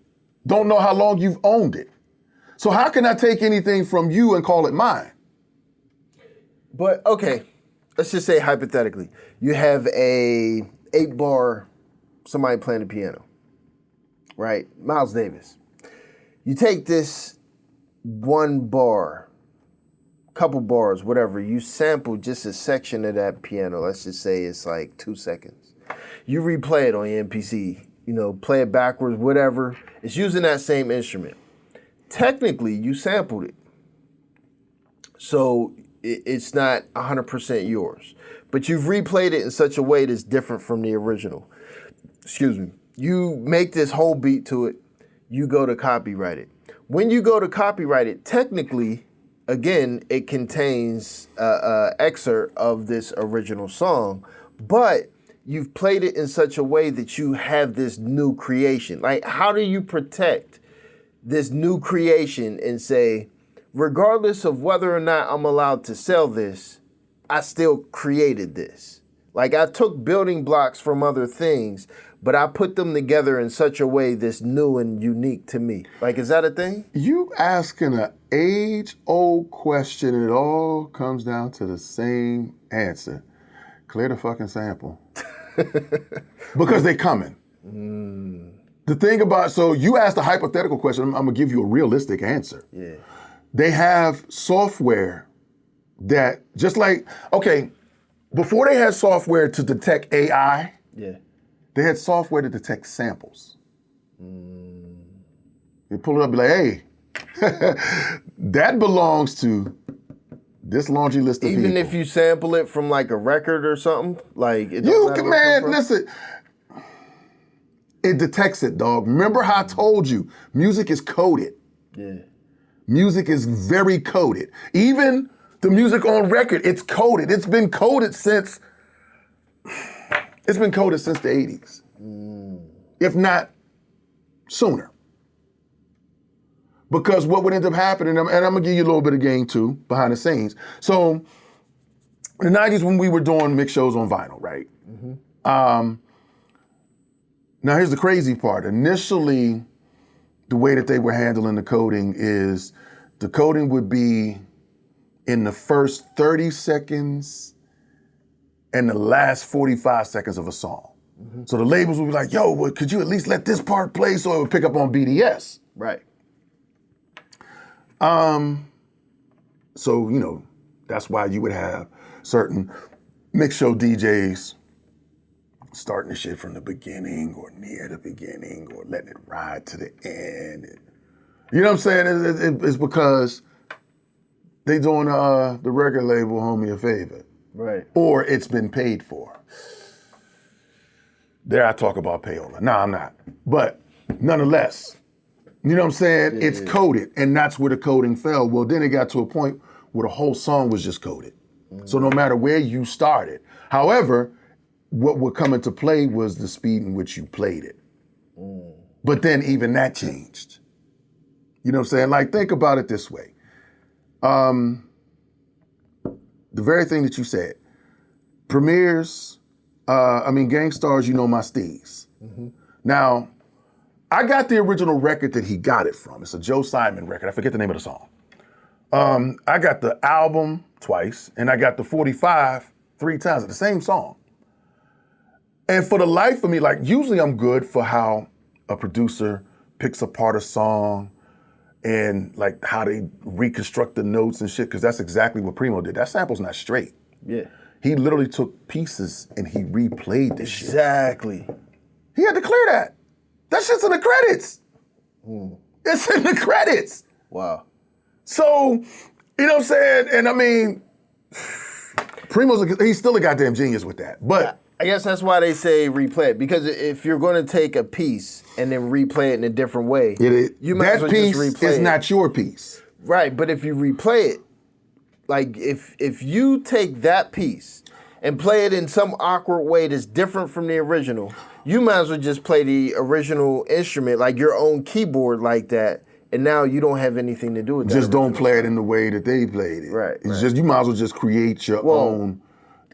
Speaker 2: Don't know how long you've owned it. So how can I take anything from you and call it mine?
Speaker 1: But okay, let's just say hypothetically, you have a 8-bar somebody playing the piano, right? Miles Davis. You take this 1 bar, couple bars, whatever, you sample just a section of that piano. Let's just say it's like 2 seconds. You replay it on your MPC, play it backwards, whatever. It's using that same instrument. Technically, you sampled it. So it's not 100% yours. But you've replayed it in such a way that's different from the original. Excuse me. You make this whole beat to it. You go to copyright it. When you go to copyright it, technically, again, it contains an excerpt of this original song, but you've played it in such a way that you have this new creation. Like, how do you protect this new creation and say, regardless of whether or not I'm allowed to sell this, I still created this? Like, I took building blocks from other things, but I put them together in such a way that's new and unique to me. Like, is that a thing?
Speaker 2: You asking an age-old question, and it all comes down to the same answer. Clear the fucking sample. Because they coming. The thing about, so you asked a hypothetical question, I'm gonna give you a realistic answer.
Speaker 1: Yeah.
Speaker 2: They have software that, just like, okay, before they had software to detect AI,
Speaker 1: Yeah.
Speaker 2: they had software to detect samples. You pull it up and be like, hey, that belongs to this laundry list of people.
Speaker 1: Even if you sample it from like a record or something, like it
Speaker 2: You can, man, listen. It detects it, dog. Remember how I told you, music is coded.
Speaker 1: Yeah.
Speaker 2: Music is very coded. Even the music on record, it's coded. It's been coded since the 80s. If not sooner. Because what would end up happening, and I'm gonna give you a little bit of game too, behind the scenes. So, in the 90s when we were doing mix shows on vinyl, right? Now here's the crazy part. Initially, the way that they were handling the coding is the coding would be in the first 30 seconds and the last 45 seconds of a song. So the labels would be like, yo, well, could you at least let this part play so it would pick up on BDS?
Speaker 1: Right.
Speaker 2: So, that's why you would have certain mix show DJs starting the shit from the beginning or near the beginning or letting it ride to the end. You know what I'm saying? It's because they doing the record label homie a favor.
Speaker 1: Right.
Speaker 2: Or it's been paid for. There I talk about payola. No, I'm not. But nonetheless, you know what I'm saying?
Speaker 1: Yeah.
Speaker 2: It's coded, and that's where the coding fell. Well, then it got to a point where the whole song was just coded. So no matter where you started. However, what would come into play was the speed in which you played it. But then even that changed. You know what I'm saying? Like, think about it this way. The very thing that you said, premieres, Gangstar's, You Know My Steez. Now, I got the original record that he got it from. It's a Joe Simon record. I forget the name of the song. I got the album twice, and I got the 45 3 times, the same song. And for the life of me, like, usually I'm good for how a producer picks apart a song and like how they reconstruct the notes and shit, because that's exactly what Primo did. That sample's not straight.
Speaker 1: Yeah.
Speaker 2: He literally took pieces and he replayed this shit.
Speaker 1: Exactly.
Speaker 2: He had to clear that. That shit's in the credits. It's in the credits.
Speaker 1: Wow.
Speaker 2: So, you know what I'm saying? And I mean, he's still a goddamn genius with that. But
Speaker 1: I guess that's why they say replay it, because if you're going to take a piece and then replay it in a different way, you might as well just replay it. That piece is not
Speaker 2: your piece.
Speaker 1: Right, but if you replay it, like if you take that piece and play it in some awkward way that's different from the original, you might as well just play the original instrument, like your own keyboard like that, and now you don't have anything to do with that.
Speaker 2: Just don't play it in the way that they played it.
Speaker 1: Right.
Speaker 2: It's just, you might as well just create your own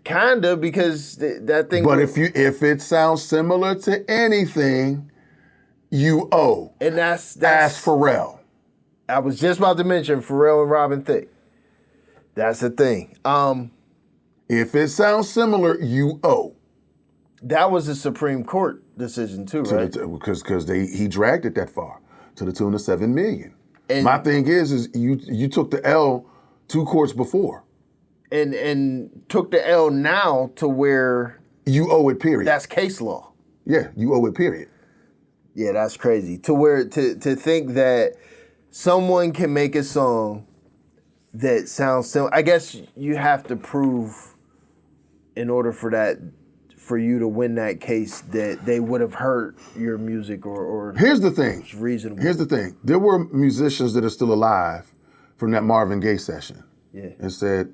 Speaker 1: Kinda, because that thing.
Speaker 2: But if it sounds similar to anything, you owe.
Speaker 1: And that's
Speaker 2: Ask Pharrell.
Speaker 1: I was just about to mention Pharrell and Robin Thicke. That's the thing.
Speaker 2: If it sounds similar, you owe.
Speaker 1: That was a Supreme Court decision too, right?
Speaker 2: Because he dragged it that far to the tune of $7 million.
Speaker 1: And
Speaker 2: my thing is you took the L 2 courts before.
Speaker 1: And took the L now to where
Speaker 2: you owe it, period.
Speaker 1: That's case law.
Speaker 2: Yeah, you owe it, period.
Speaker 1: Yeah, that's crazy. To where to think that someone can make a song that sounds similar. I guess you have to prove in order for you to win that case that they would have heard your music or
Speaker 2: Here's the thing.
Speaker 1: It's reasonable.
Speaker 2: Here's the thing. There were musicians that are still alive from that Marvin Gaye session.
Speaker 1: Yeah.
Speaker 2: And said,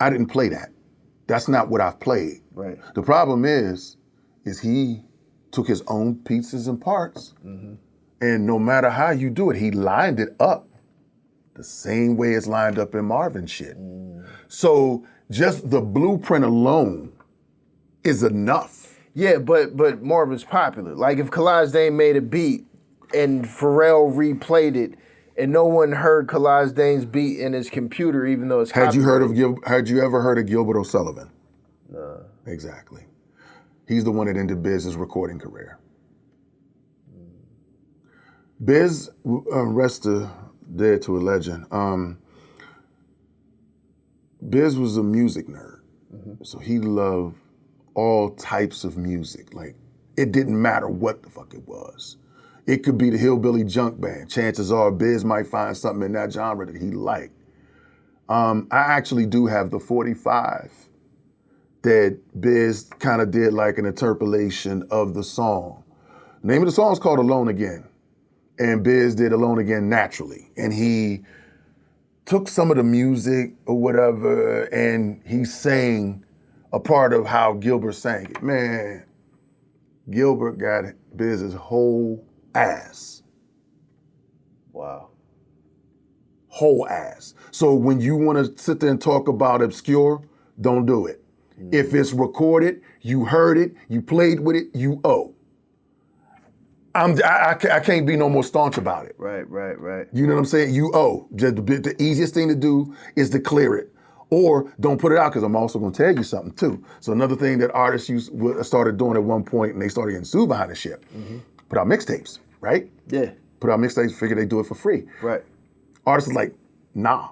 Speaker 2: I didn't play that. That's not what I've played.
Speaker 1: Right.
Speaker 2: The problem is he took his own pieces and parts, and no matter how you do it, he lined it up the same way it's lined up in Marvin shit. So just the blueprint alone is enough.
Speaker 1: Yeah, but Marvin's popular. Like if Kalaj Dame made a beat and Pharrell replayed it, and no one heard Kalaj Dame's beat in his computer, even though it's
Speaker 2: Had you ever heard of Gilbert O'Sullivan?
Speaker 1: No.
Speaker 2: Exactly. He's the one that ended Biz's recording career. Biz, rest dead to a legend. Biz was a music nerd, so he loved all types of music. Like, it didn't matter what the fuck it was. It could be the Hillbilly Junk Band. Chances are Biz might find something in that genre that he liked. I actually do have the 45 that Biz kind of did like an interpolation of the song. The name of the song is called Alone Again. And Biz did Alone Again naturally. And he took some of the music or whatever and he sang a part of how Gilbert sang it. Man, Gilbert got Biz's whole ass.
Speaker 1: Wow.
Speaker 2: Whole ass. So when you want to sit there and talk about obscure, don't do it. If it's recorded, you heard it, you played with it, you owe. I can't be no more staunch about it.
Speaker 1: Right.
Speaker 2: You know what I'm saying? You owe. The easiest thing to do is to clear it. Or don't put it out, because I'm also going to tell you something too. So another thing that artists started doing at one point, and they started getting sued behind this shit, put out mixtapes, right?
Speaker 1: Yeah.
Speaker 2: Put out mixtapes, figure they do it for free.
Speaker 1: Right.
Speaker 2: Artists are like, nah,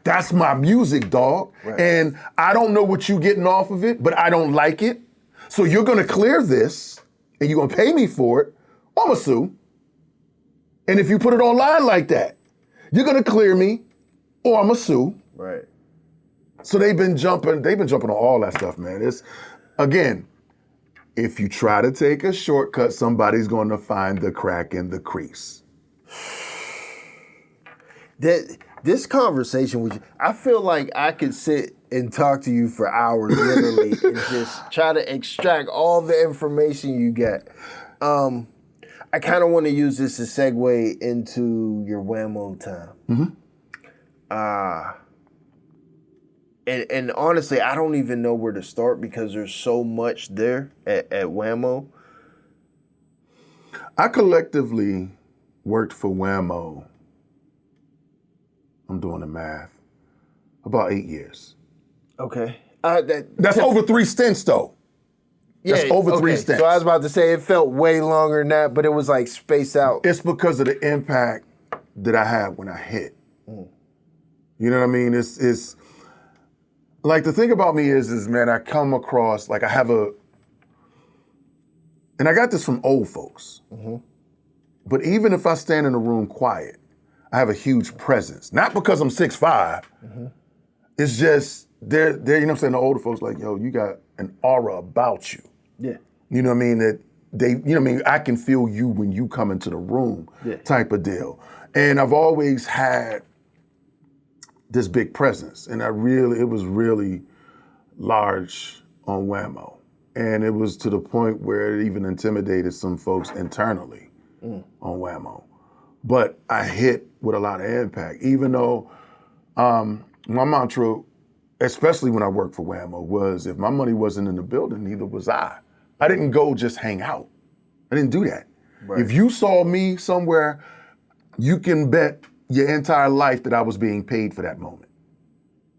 Speaker 2: that's my music, dog.
Speaker 1: Right.
Speaker 2: And I don't know what you getting off of it, but I don't like it. So you're going to clear this, and you're going to pay me for it, or I'm going to sue. And if you put it online like that, you're going to clear me, or I'm going to sue.
Speaker 1: Right.
Speaker 2: So they've been jumping on all that stuff, man. It's, again, if you try to take a shortcut, somebody's going to find the crack in the crease.
Speaker 1: This conversation with you, I feel like I could sit and talk to you for hours, literally, and just try to extract all the information you get. I kind of want to use this to segue into your WAMO time. And honestly, I don't even know where to start because there's so much there at WAMO.
Speaker 2: I collectively worked for WAMO, I'm doing the math, about 8 years.
Speaker 1: Okay.
Speaker 2: That's over 3 stints, though. That's over 3 stints.
Speaker 1: So I was about to say it felt way longer than that, but it was like spaced out.
Speaker 2: It's because of the impact that I had when I hit. You know what I mean? It's like, the thing about me is man, I come across, like, I have and I got this from old folks. But even if I stand in a room quiet, I have a huge presence. Not because I'm 6'5". It's just, they're, you know what I'm saying? The older folks like, yo, you got an aura about you.
Speaker 1: Yeah.
Speaker 2: You know what I mean? That they, you know what I mean? I can feel you when you come into the room, type of deal. And I've always had this big presence, and it was really large on WAMO. And it was to the point where it even intimidated some folks internally on WAMO. But I hit with a lot of impact, even though my mantra especially when I worked for WAMO, was if my money wasn't in the building, neither was I. I didn't go just hang out. I didn't do that.
Speaker 1: Right.
Speaker 2: If you saw me somewhere, you can bet your entire life that I was being paid for that moment.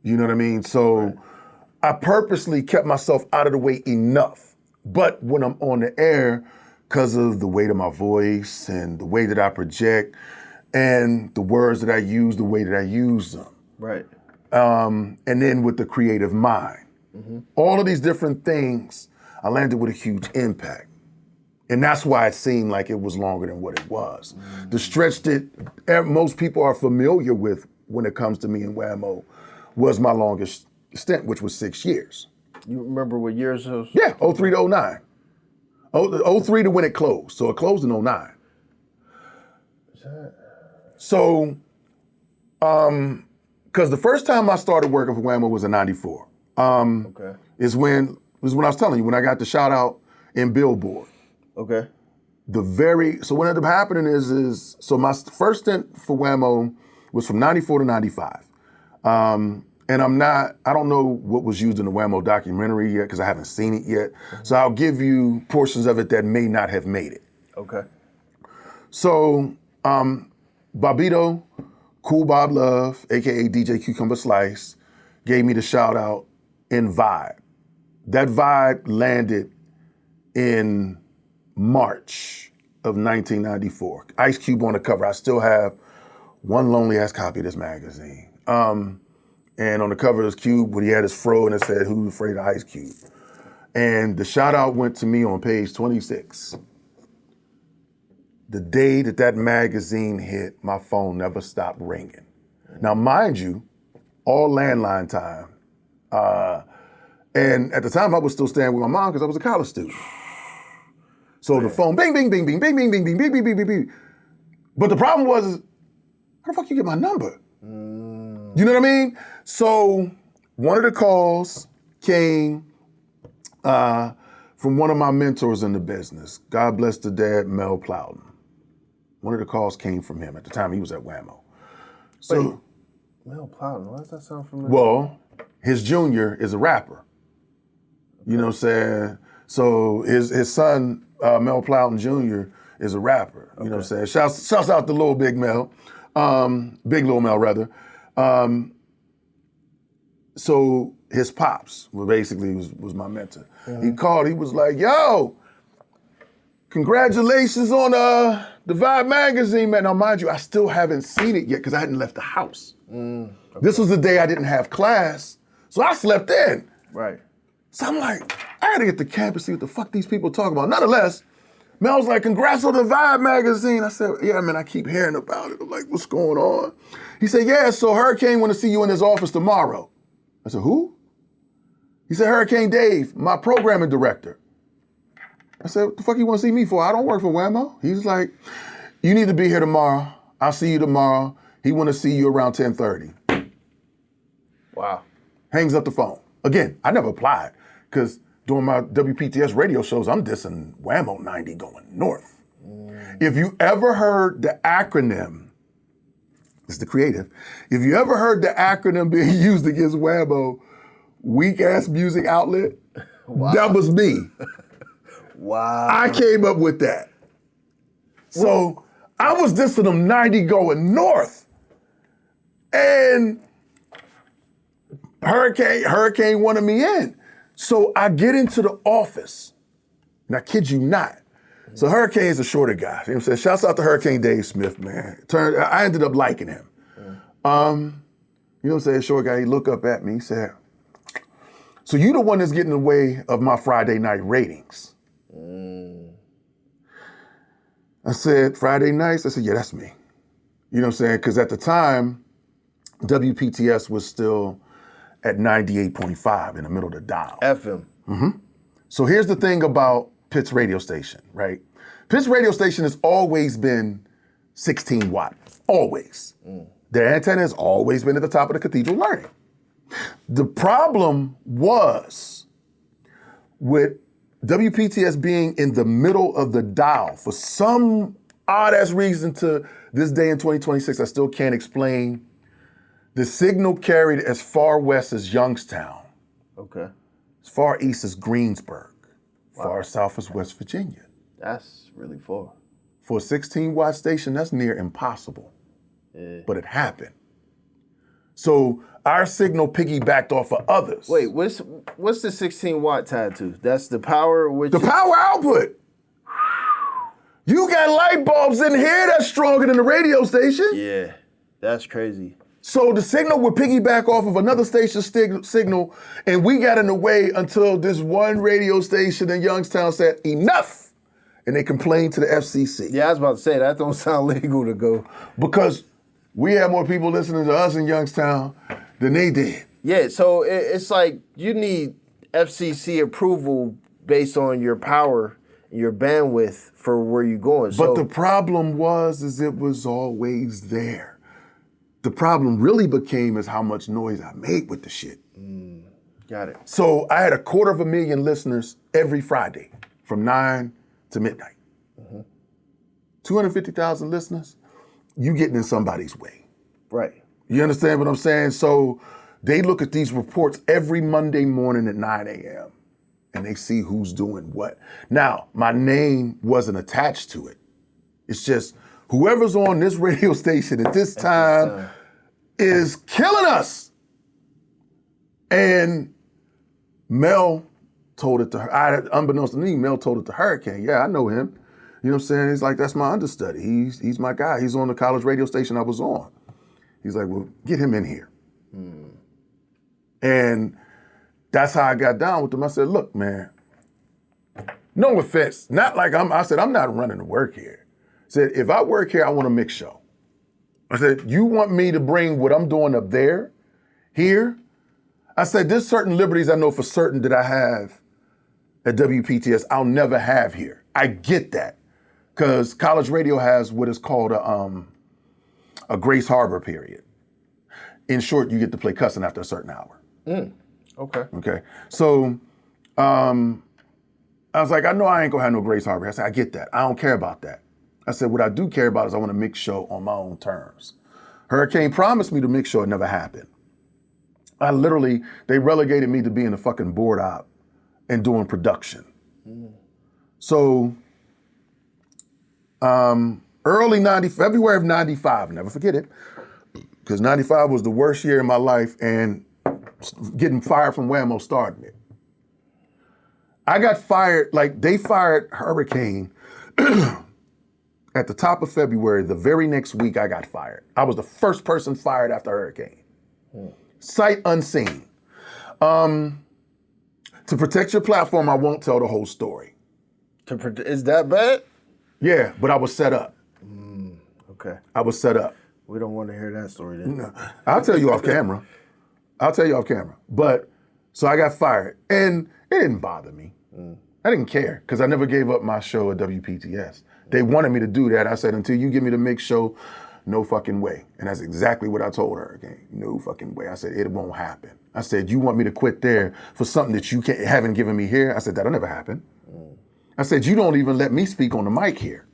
Speaker 2: You know what I mean? So I purposely kept myself out of the way enough. But when I'm on the air, because of the weight of my voice and the way that I project and the words that I use, the way that I use them.
Speaker 1: Right.
Speaker 2: And then with the creative mind. All of these different things, I landed with a huge impact. And that's why it seemed like it was longer than what it was. The stretch that most people are familiar with when it comes to me and WAMO was my longest stint, which was 6 years.
Speaker 1: You remember what years it was?
Speaker 2: Yeah, 03 to 09. 03 to when it closed. So it closed in 09. So, because the first time I started working for WAMO was in 94.
Speaker 1: Okay.
Speaker 2: Is when I was telling you, when I got the shout out in Billboard.
Speaker 1: Okay.
Speaker 2: So what ended up happening is so my first stint for WAMO was from 94 to 95. And I don't know what was used in the WAMO documentary yet because I haven't seen it yet. So I'll give you portions of it that may not have made it.
Speaker 1: Okay.
Speaker 2: So Bobito, Cool Bob Love, AKA DJ Cucumber Slice, gave me the shout out in Vibe. That Vibe landed in March of 1994. Ice Cube on the cover. I still have one lonely ass copy of this magazine. And on the cover is Cube when he had his fro and it said, "Who's afraid of Ice Cube?" And the shout out went to me on page 26. The day that magazine hit, my phone never stopped ringing. Now, mind you, all landline time. And at the time, I was still staying with my mom because I was a college student. So the phone, bing, bing, bing, bing, bing, bing, bing, bing, bing, bing, bing, bing, bing. But the problem was, how the fuck you get my number? You know what I mean? So one of the calls came from one of my mentors in the business. God bless the dad, Mel Plowden. One of the calls came from him. At the time, he was at WAMO. So,
Speaker 1: wait, Mel Plowden, why does that sound familiar?
Speaker 2: Well, his junior is a rapper. You know what I'm saying? So his son, Mel Plowden Jr., is a rapper. You know what I'm saying? Shouts out to Lil Big Mel. Big Lil Mel, rather. So his pops basically was my mentor. He called, he was like, "Yo, congratulations on the Vibe magazine, man." Now, mind you, I still haven't seen it yet because I hadn't left the house. This was the day I didn't have class, so I slept in.
Speaker 1: Right.
Speaker 2: So I'm like, I gotta get to campus, see what the fuck these people talking about. Nonetheless, Mel's like, "Congrats on the Vibe magazine." I said, "Yeah, man, I keep hearing about it." I'm like, "What's going on?" He said, "Yeah, so Hurricane want to see you in his office tomorrow." I said, "Who?" He said, "Hurricane Dave, my programming director." I said, "What the fuck you want to see me for? I don't work for WAMO." He's like, "You need to be here tomorrow. I'll see you tomorrow. He want to see you around 10:30.
Speaker 1: Wow.
Speaker 2: Hangs up the phone. Again, I never applied because during my WPTS radio shows, I'm dissing WAMO 90 going north. If you ever heard the acronym, it's the creative, if you ever heard the acronym being used against WAMO, weak ass music outlet, that was me.
Speaker 1: Wow.
Speaker 2: I came up with that. So I was dissing them 90 going north. And Hurricane wanted me in. So I get into the office, and I kid you not. So Hurricane is a shorter guy. You know what I'm saying? Shouts out to Hurricane Dave Smith, man. I ended up liking him. You know what I'm saying? Short guy, he looked up at me, he said, "So you the one that's getting in the way of my Friday night ratings?" I said, "Friday nights?" I said, "Yeah, that's me." You know what I'm saying? Because at the time, WPTS was still at 98.5 in the middle of the dial.
Speaker 1: FM.
Speaker 2: So here's the thing about Pitt's radio station, right? Pitt's radio station has always been 16 watt, always. Their antenna has always been at the top of the cathedral learning. The problem was with WPTS being in the middle of the dial for some odd ass reason to this day in 2026, I still can't explain The signal carried as far west as Youngstown,
Speaker 1: Okay.
Speaker 2: as far east as Greensburg, far south as West Virginia.
Speaker 1: That's really far.
Speaker 2: For a 16-watt station, that's near impossible.
Speaker 1: Yeah.
Speaker 2: But it happened. So our signal piggybacked off of others.
Speaker 1: Wait, what's the 16 watt tied to? That's the power which
Speaker 2: The power output. You got light bulbs in here that's stronger than the radio station.
Speaker 1: Yeah, that's crazy.
Speaker 2: So the signal would piggyback off of another station's signal, and we got in the way until this one radio station in Youngstown said, enough, and they complained to the FCC.
Speaker 1: Yeah, I was about to say, that don't sound legal to go.
Speaker 2: Because we had more people listening to us in Youngstown than they did.
Speaker 1: Yeah, so it's like you need FCC approval based on your power, your bandwidth for where you're going.
Speaker 2: But the problem is it was always there. The problem really became is how much noise I made with the shit.
Speaker 1: Got it.
Speaker 2: So I had 250,000 listeners every Friday from 9 to midnight. 250,000 listeners, you getting in somebody's way.
Speaker 1: Right.
Speaker 2: You understand what I'm saying? So they look at these reports every Monday morning at 9 a.m. and they see who's doing what. Now, my name wasn't attached to it. It's just whoever's on this radio station at this time is killing us. And Mel told it to her. Unbeknownst to me, Mel told it to Hurricane. Yeah, I know him. You know what I'm saying? He's like, that's my understudy. He's my guy. He's on the college radio station I was on. He's like, well, get him in here. And that's how I got down with him. I said, look, man, no offense. Not like I said, I'm not running to work here. I said, if I work here, I want a mixed show. I said, you want me to bring what I'm doing up there, here? I said, there's certain liberties I know for certain that I have at WPTS I'll never have here. I get that. Because college radio has what is called a Grace Harbor period. In short, you get to play cussing after a certain hour.
Speaker 1: Okay.
Speaker 2: Okay. So I was like, I know I ain't gonna have no Grace Harbor. I said, I get that. I don't care about that. I said, what I do care about is I want a mixed show on my own terms. Hurricane promised me the mixed show. It never happened. They relegated me to being a fucking board op and doing production. So February of 95, never forget it, because 95 was the worst year in my life and getting fired from WAMO started it. I got fired, like they fired Hurricane at the top of February. The very next week I got fired. I was the first person fired after Hurricane. Sight unseen. To protect your platform, I won't tell the whole story.
Speaker 1: Is that bad?
Speaker 2: Yeah, but I was set up.
Speaker 1: Okay.
Speaker 2: I was set up.
Speaker 1: We don't want to hear that story then.
Speaker 2: No, I'll tell you off camera. But, so I got fired. And it didn't bother me. I didn't care, because I never gave up my show at WPTS. They wanted me to do that. I said, until you give me the mixed show, no fucking way. And that's exactly what I told her again. No fucking way. I said, it won't happen. I said, you want me to quit there for something that you haven't given me here? I said, that'll never happen. I said, you don't even let me speak on the mic here.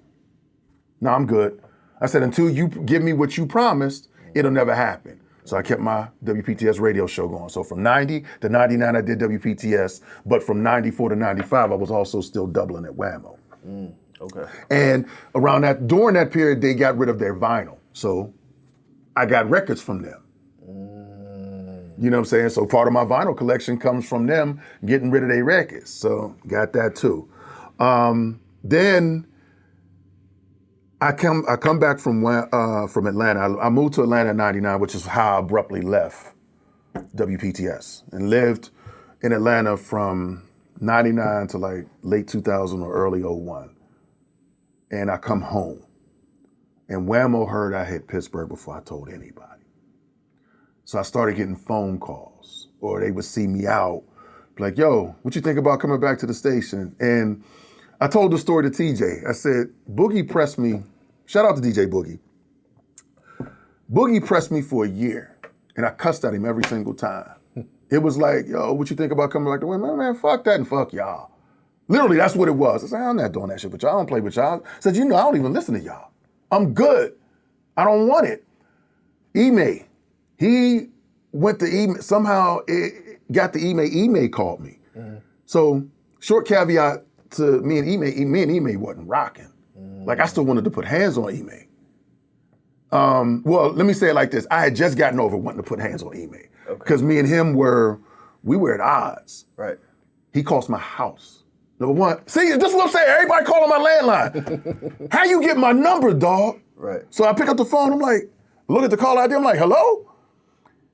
Speaker 2: No, I'm good. I said, until you give me what you promised, it'll never happen. So I kept my WPTS radio show going. So from 90 to 99, I did WPTS, but from 94 to 95, I was also still doubling at WAMO.
Speaker 1: Okay.
Speaker 2: And during that period, they got rid of their vinyl. So I got records from them. You know what I'm saying? So part of my vinyl collection comes from them getting rid of their records. So got that too. Then I come back from Atlanta. I moved to Atlanta in 99, which is how I abruptly left WPTS and lived in Atlanta from 99 to like late 2000 or early 01. And I come home. And WAMO heard I hit Pittsburgh before I told anybody. So I started getting phone calls, or they would see me out, like, yo, what you think about coming back to the station? And I told the story to TJ. I said, Boogie pressed me, shout out to DJ Boogie. Boogie pressed me for a year, and I cussed at him every single time. It was like, yo, what you think about coming back to WAMO? Man, fuck that and fuck y'all. Literally, that's what it was. I said, I'm not doing that shit with y'all. I don't play with y'all. I said, I don't even listen to y'all. I'm good. I don't want it. Ime, He went to email, somehow it got the email, email called me. So short caveat to me and email wasn't rocking. Like I still wanted to put hands on email. Well, let me say it like this. I had just gotten over wanting to put hands on email. Because me and him we were at odds.
Speaker 1: Right.
Speaker 2: He cost my house. Number one. See, this is what I'm saying. Everybody calling my landline. How you get my number, dog?
Speaker 1: Right.
Speaker 2: So I pick up the phone. I'm like, look at the call ID. I'm like, hello?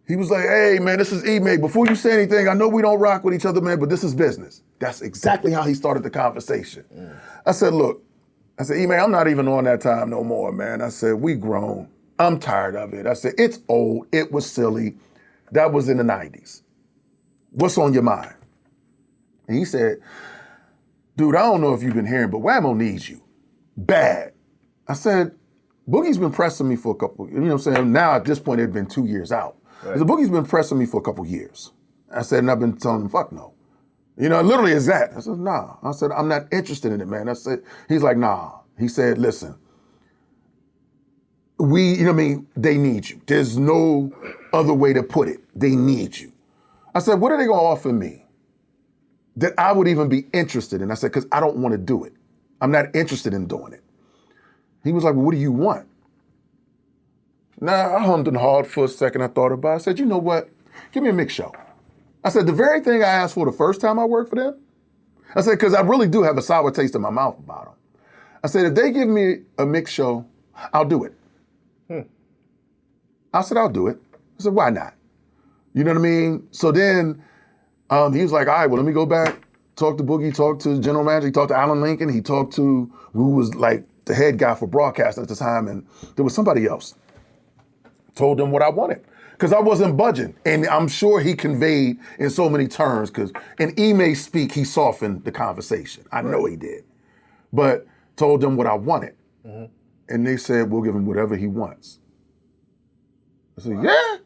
Speaker 2: He was like, hey, man, this is email. Before you say anything, I know we don't rock with each other, man, but this is business. That's exactly how he started the conversation. I said, look, email, I'm not even on that time no more, man. I said, we grown. I'm tired of it. I said, it's old. It was silly. That was in the 90s. What's on your mind? And he said, dude, I don't know if you've been hearing, but WAMO needs you. Bad. I said, Boogie's been pressing me for a couple, you know what I'm saying? Now at this point, it had been 2 years out. Right. The Boogie's been pressing me for a couple years. I said, and I've been telling him, fuck no. You know, literally is that. I said, nah. I said, I'm not interested in it, man. I said, he's like, nah. He said, listen, you know what I mean? They need you. There's no other way to put it. They need you. I said, what are they gonna offer me that I would even be interested in? I said, because I don't want to do it. I'm not interested in doing it. He was like, well, what do you want? Now, I hummed and hawed for a second. I thought about it. I said, you know what? Give me a mix show. I said, the very thing I asked for the first time I worked for them, I said, because I really do have a sour taste in my mouth about them. I said, if they give me a mix show, I'll do it. I said, I'll do it. I said, why not? You know what I mean? So then he was like, all right, well, let me go back, talk to Boogie, talk to the general manager, he talked to Alan Lincoln, he talked to who was like the head guy for broadcasting at the time, and there was somebody else. Told them what I wanted, because I wasn't budging. And I'm sure he conveyed in so many terms, because in email speak, he softened the conversation. I know he did. But told them what I wanted. And they said, we'll give him whatever he wants. I said, yeah.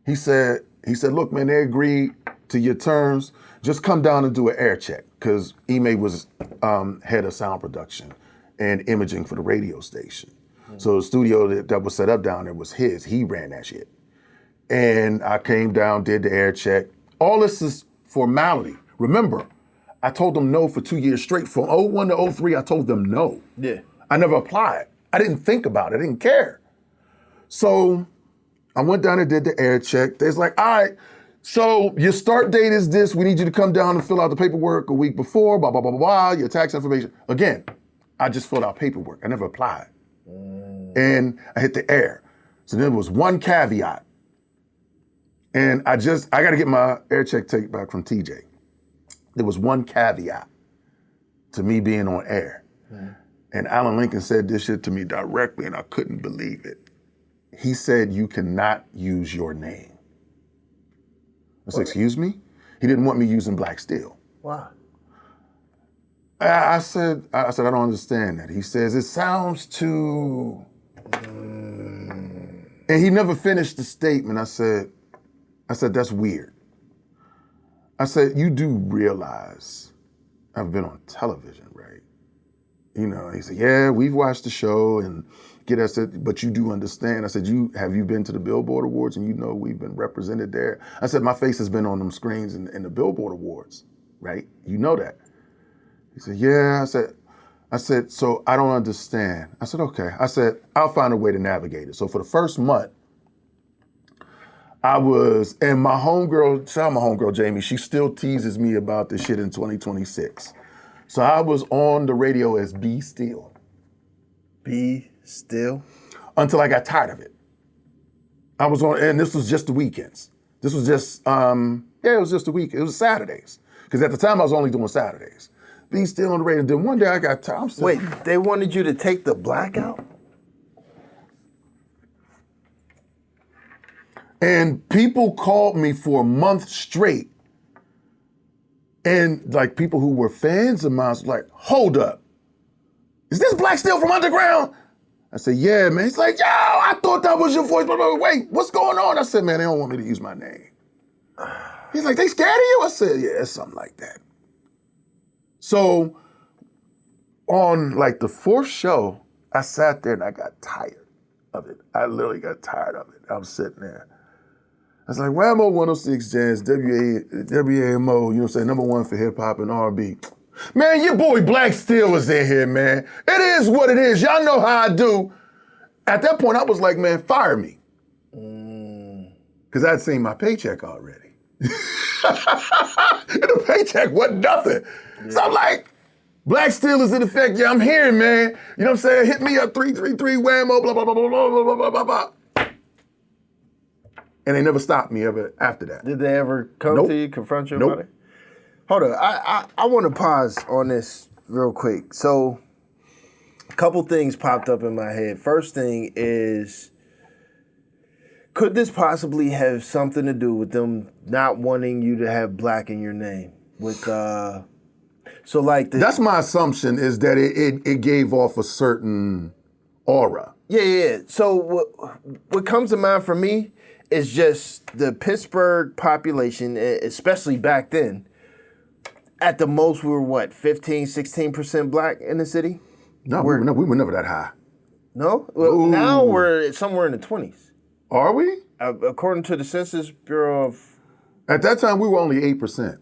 Speaker 2: He said, look, man, they agreed to your terms. Just come down and do an air check, because Ime was head of sound production and imaging for the radio station. So the studio that was set up down there was his. He ran that shit. And I came down, did the air check. All this is formality. Remember, I told them no for 2 years straight. From 01 to 03, I told them no.
Speaker 1: Yeah.
Speaker 2: I never applied. I didn't think about it. I didn't care. So I went down and did the air check. They's like, all right, so your start date is this. We need you to come down and fill out the paperwork a week before, blah, blah, blah, blah, blah, your tax information. Again, I just filled out paperwork. I never applied. And I hit the air. So there was one caveat. And I got to get my air check tape back from TJ. There was one caveat to me being on air. And Alan Lincoln said this shit to me directly, and I couldn't believe it. He said, you cannot use your name. I said, excuse me? He didn't want me using Blakk Steel.
Speaker 1: Why?
Speaker 2: I said, I don't understand that. He says, it sounds too... And he never finished the statement. I said, that's weird. I said, you do realize I've been on television, right? You know, he said, yeah, we've watched the show and I said, but you do understand. I said, have you been to the Billboard Awards and you know we've been represented there? I said, my face has been on them screens in the Billboard Awards, right? You know that. He said, yeah. I said, so I don't understand. I said, okay. I said, I'll find a way to navigate it. So for the first month, and my homegirl, shout out my homegirl, Jamie, she still teases me about this shit in 2026. So I was on the radio as B Steel.
Speaker 1: B Steel?
Speaker 2: Until I got tired of it. I was on, and this was just the weekends. This was just, it was just the week. It was Saturdays. Because at the time I was only doing Saturdays. B Steel on the radio. Then one day I got tired.
Speaker 1: Wait, they wanted you to take the black out?
Speaker 2: And people called me for a month straight. And like people who were fans of mine was like, hold up. Is this Blakk Steel from Underground? I said, yeah, man. He's like, yo, I thought that was your voice. But wait, what's going on? I said, man, they don't want me to use my name. He's like, they scared of you? I said, yeah, it's something like that. So on like the fourth show, I sat there and I got tired of it. I literally got tired of it. I was sitting there. I was like, WAMO 106 Jazz, WAMO, you know what I'm saying, #1 for hip hop and R&B. Man, your boy Blakk Steel was in here, man. It is what it is. Y'all know how I do. At that point, I was like, man, fire me. Because I'd seen my paycheck already. And the paycheck wasn't nothing. Yeah. So I'm like, Blakk Steel is in effect. Yeah, I'm here, man. You know what I'm saying? Hit me up, 333 WAMO, blah, blah, blah, blah, blah, blah, blah, blah, blah. And they never stopped me ever after that.
Speaker 1: Did they ever come to you, confront you about it? Hold on, I want to pause on this real quick. So, a couple things popped up in my head. First thing is, could this possibly have something to do with them not wanting you to have black in your name? With so like
Speaker 2: that's my assumption, is that it gave off a certain aura.
Speaker 1: Yeah. So what comes to mind for me is just the Pittsburgh population, especially back then. At the most, we were what, 15, 16% black in the city?
Speaker 2: No, we were never that high.
Speaker 1: No? Well, now we're somewhere in the 20s.
Speaker 2: Are we?
Speaker 1: According to the Census Bureau of...
Speaker 2: At that time, we were only 8%.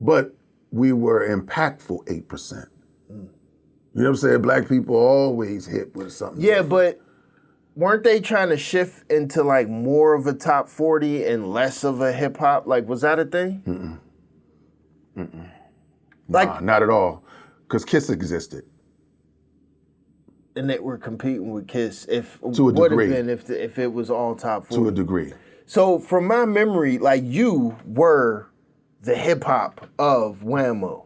Speaker 2: But we were impactful 8%. You know what I'm saying? Black people always hit with something.
Speaker 1: Yeah, but weren't they trying to shift into like more of a top 40 and less of a hip hop? Like, was that a thing? Like,
Speaker 2: nah, not at all. Because KISS existed.
Speaker 1: And they were competing with KISS
Speaker 2: To a degree.
Speaker 1: Have been if it was all top 40.
Speaker 2: To a degree.
Speaker 1: So from my memory, like, you were the hip hop of WAMO,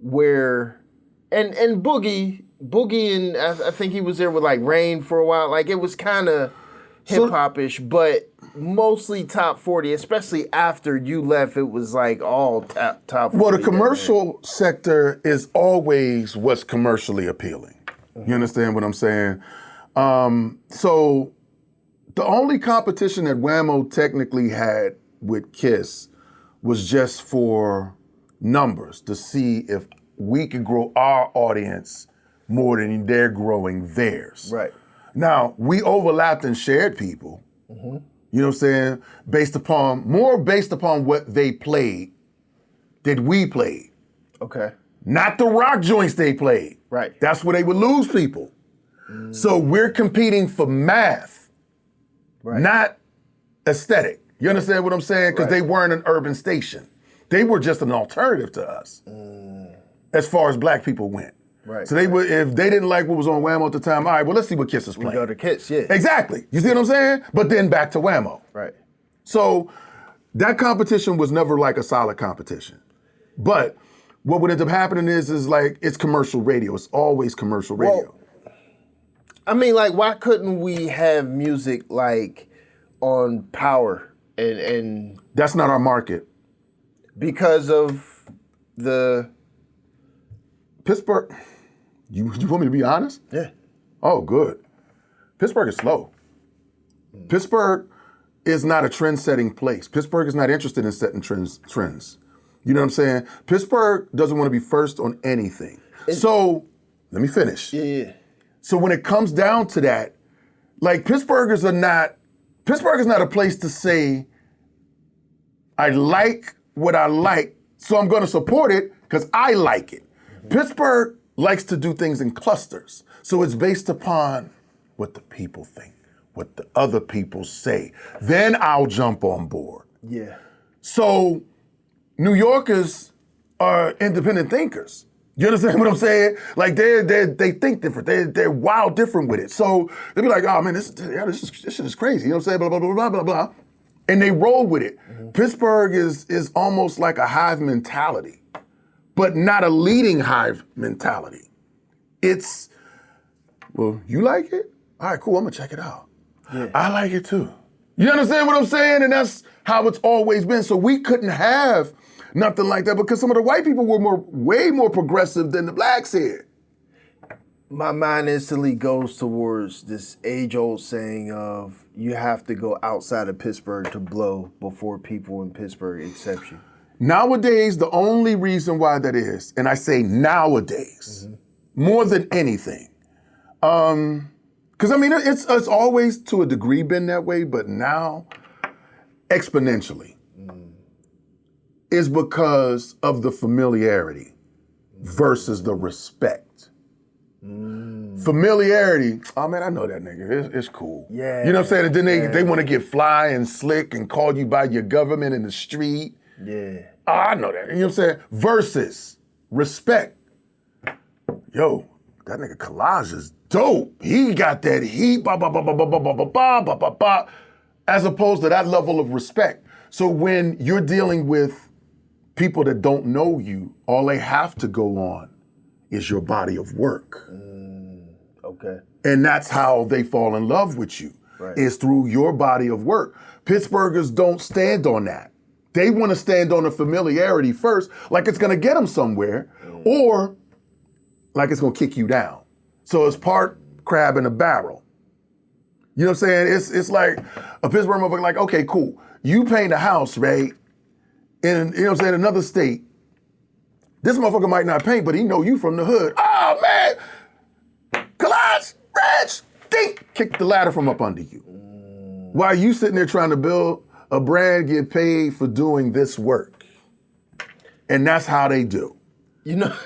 Speaker 1: where and Boogie and I think he was there with like Rain for a while. Like, it was kind of hip hop-ish, but mostly top 40, especially after you left. It was like all top 40.
Speaker 2: Well, the commercial sector is always what's commercially appealing. You understand what I'm saying? So the only competition that WAMO technically had with KISS was just for numbers, to see if we could grow our audience more than they're growing theirs.
Speaker 1: Right.
Speaker 2: Now, we overlapped and shared people, you know what I'm saying, based upon what they played that we played.
Speaker 1: Okay.
Speaker 2: Not the rock joints they played.
Speaker 1: Right.
Speaker 2: That's where they would lose people. So we're competing for math, not aesthetic. You understand what I'm saying? Because they weren't an urban station. They were just an alternative to us as far as black people went.
Speaker 1: Right.
Speaker 2: So they would, if they didn't like what was on WAMO at the time, all right, well, let's see what KISS is playing.
Speaker 1: We go to KISS, yeah.
Speaker 2: Exactly. You see what I'm saying? But then back to WAMO.
Speaker 1: Right.
Speaker 2: So that competition was never like a solid competition. But what would end up happening is like, it's commercial radio. It's always commercial radio.
Speaker 1: Well, I mean, like, why couldn't we have music like on Power and
Speaker 2: that's not our market.
Speaker 1: Because of the
Speaker 2: Pittsburgh. You want me to be honest?
Speaker 1: Yeah.
Speaker 2: Oh, good. Pittsburgh is slow. Pittsburgh is not a trend-setting place. Pittsburgh is not interested in setting trends. You know what I'm saying? Pittsburgh doesn't want to be first on anything. So, let me finish.
Speaker 1: Yeah.
Speaker 2: So when it comes down to that, like, Pittsburgh is not a place to say, I like what I like, so I'm going to support it because I like it. Pittsburgh likes to do things in clusters. So it's based upon what the people think, what the other people say. Then I'll jump on board.
Speaker 1: Yeah.
Speaker 2: So New Yorkers are independent thinkers. You understand what I'm saying? Like, they think different. They're wild different with it. So they'll be like, oh man, this shit is crazy. You know what I'm saying? Blah, blah, blah, blah, blah, blah. And they roll with it. Pittsburgh is almost like a hive mentality, but not a leading hive mentality. It's, well, you like it? All right, cool, I'm gonna check it out. Yeah. I like it too. You understand what I'm saying? And that's how it's always been. So we couldn't have nothing like that because some of the white people were way more progressive than the blacks here.
Speaker 1: My mind instantly goes towards this age-old saying of you have to go outside of Pittsburgh to blow before people in Pittsburgh accept you.
Speaker 2: Nowadays, the only reason why that is, and I say nowadays, more than anything, because I mean, it's always to a degree been that way, but now exponentially is because of the familiarity versus the respect. Familiarity, oh man, I know that nigga, it's cool.
Speaker 1: Yeah.
Speaker 2: You know what I'm saying? And then they want to get fly and slick and call you by your government in the street.
Speaker 1: Yeah.
Speaker 2: Oh, I know that. You know what I'm saying? Versus respect. Yo, that nigga Kalaj is dope. He got that heat, ba ba ba ba ba ba ba ba ba ba ba ba, as opposed to that level of respect. So when you're dealing with people that don't know you, all they have to go on is your body of work.
Speaker 1: Okay.
Speaker 2: And that's how they fall in love with you, is through your body of work. Pittsburghers don't stand on that. They want to stand on the familiarity first, like it's gonna get them somewhere, or like it's gonna kick you down. So it's part crab in a barrel. You know what I'm saying? It's like a Pittsburgh motherfucker like, okay, cool. You paint a house, right? In, you know what I'm saying, another state. This motherfucker might not paint, but he know you from the hood. Oh man, Kalaj, Reg, dink, kick the ladder from up under you. While you sitting there trying to build a brand, get paid for doing this work. And that's how they do.
Speaker 1: You know,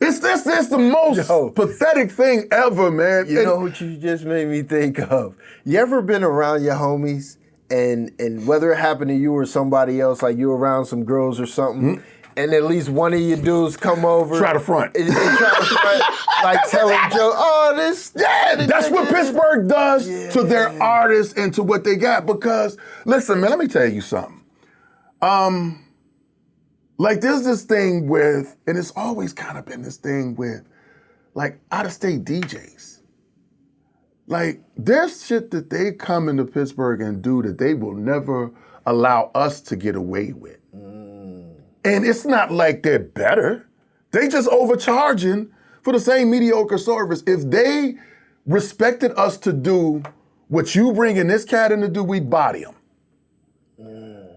Speaker 2: It's the most pathetic thing ever, man.
Speaker 1: you know what you just made me think of? You ever been around your homies and whether it happened to you or somebody else, like you around some girls or something, and at least one of your dudes come over.
Speaker 2: Try to front.
Speaker 1: And try to front, like telling Joe, oh, this.
Speaker 2: Yeah, that's what Pittsburgh does to their artists and to what they got. Because, listen, man, let me tell you something. Like, there's this thing with, and it's always kind of been this thing with, like, out-of-state DJs. Like, there's shit that they come into Pittsburgh and do that they will never allow us to get away with. And it's not like they're better. They just overcharging for the same mediocre service. If they respected us to do what you bringing this cat in to do, we'd body him.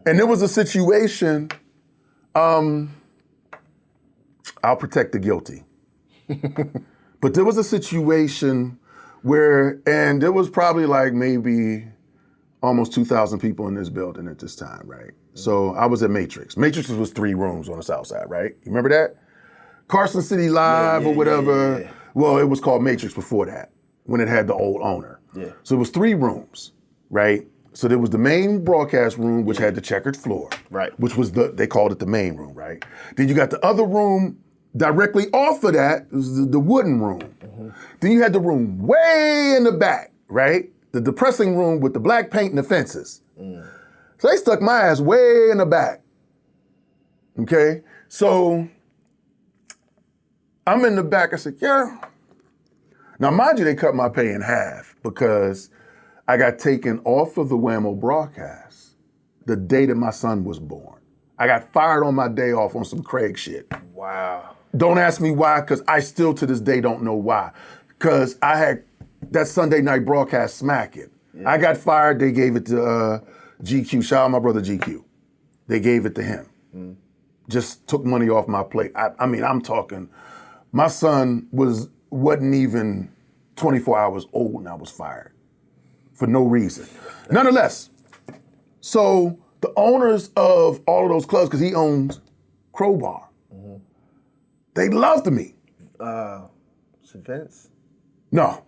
Speaker 2: And there was a situation, I'll protect the guilty. But there was a situation where, and there was probably like maybe almost 2,000 people in this building at this time, right? So I was at Matrix. Matrix was 3 rooms on the south side, right? You remember that? Carson City Live or whatever. Yeah. Well, it was called Matrix before that, when it had the old owner. Yeah. So it was 3 rooms, right? So there was the main broadcast room, which had the checkered floor, right? Which was they called it the main room, right? Then you got the other room directly off of that, was the wooden room. Then you had the room way in the back, right? The depressing room with the black paint and the fences. So they stuck my ass way in the back. Okay? So I'm in the back. I said, yeah. Now, mind you, they cut my pay in half because I got taken off of the WAMO broadcast the day that my son was born. I got fired on my day off on some Craig shit. Wow. Don't ask me why, because I still to this day don't know why. Because I had that Sunday night broadcast smack it. Yeah. I got fired, they gave it to GQ. Shout out my brother GQ. They gave it to him. Just took money off my plate. I mean, I'm talking, my son wasn't even 24 hours old when I was fired for no reason. Nonetheless, so the owners of all of those clubs, because he owns Crowbar, they loved me.
Speaker 1: Vince?
Speaker 2: No.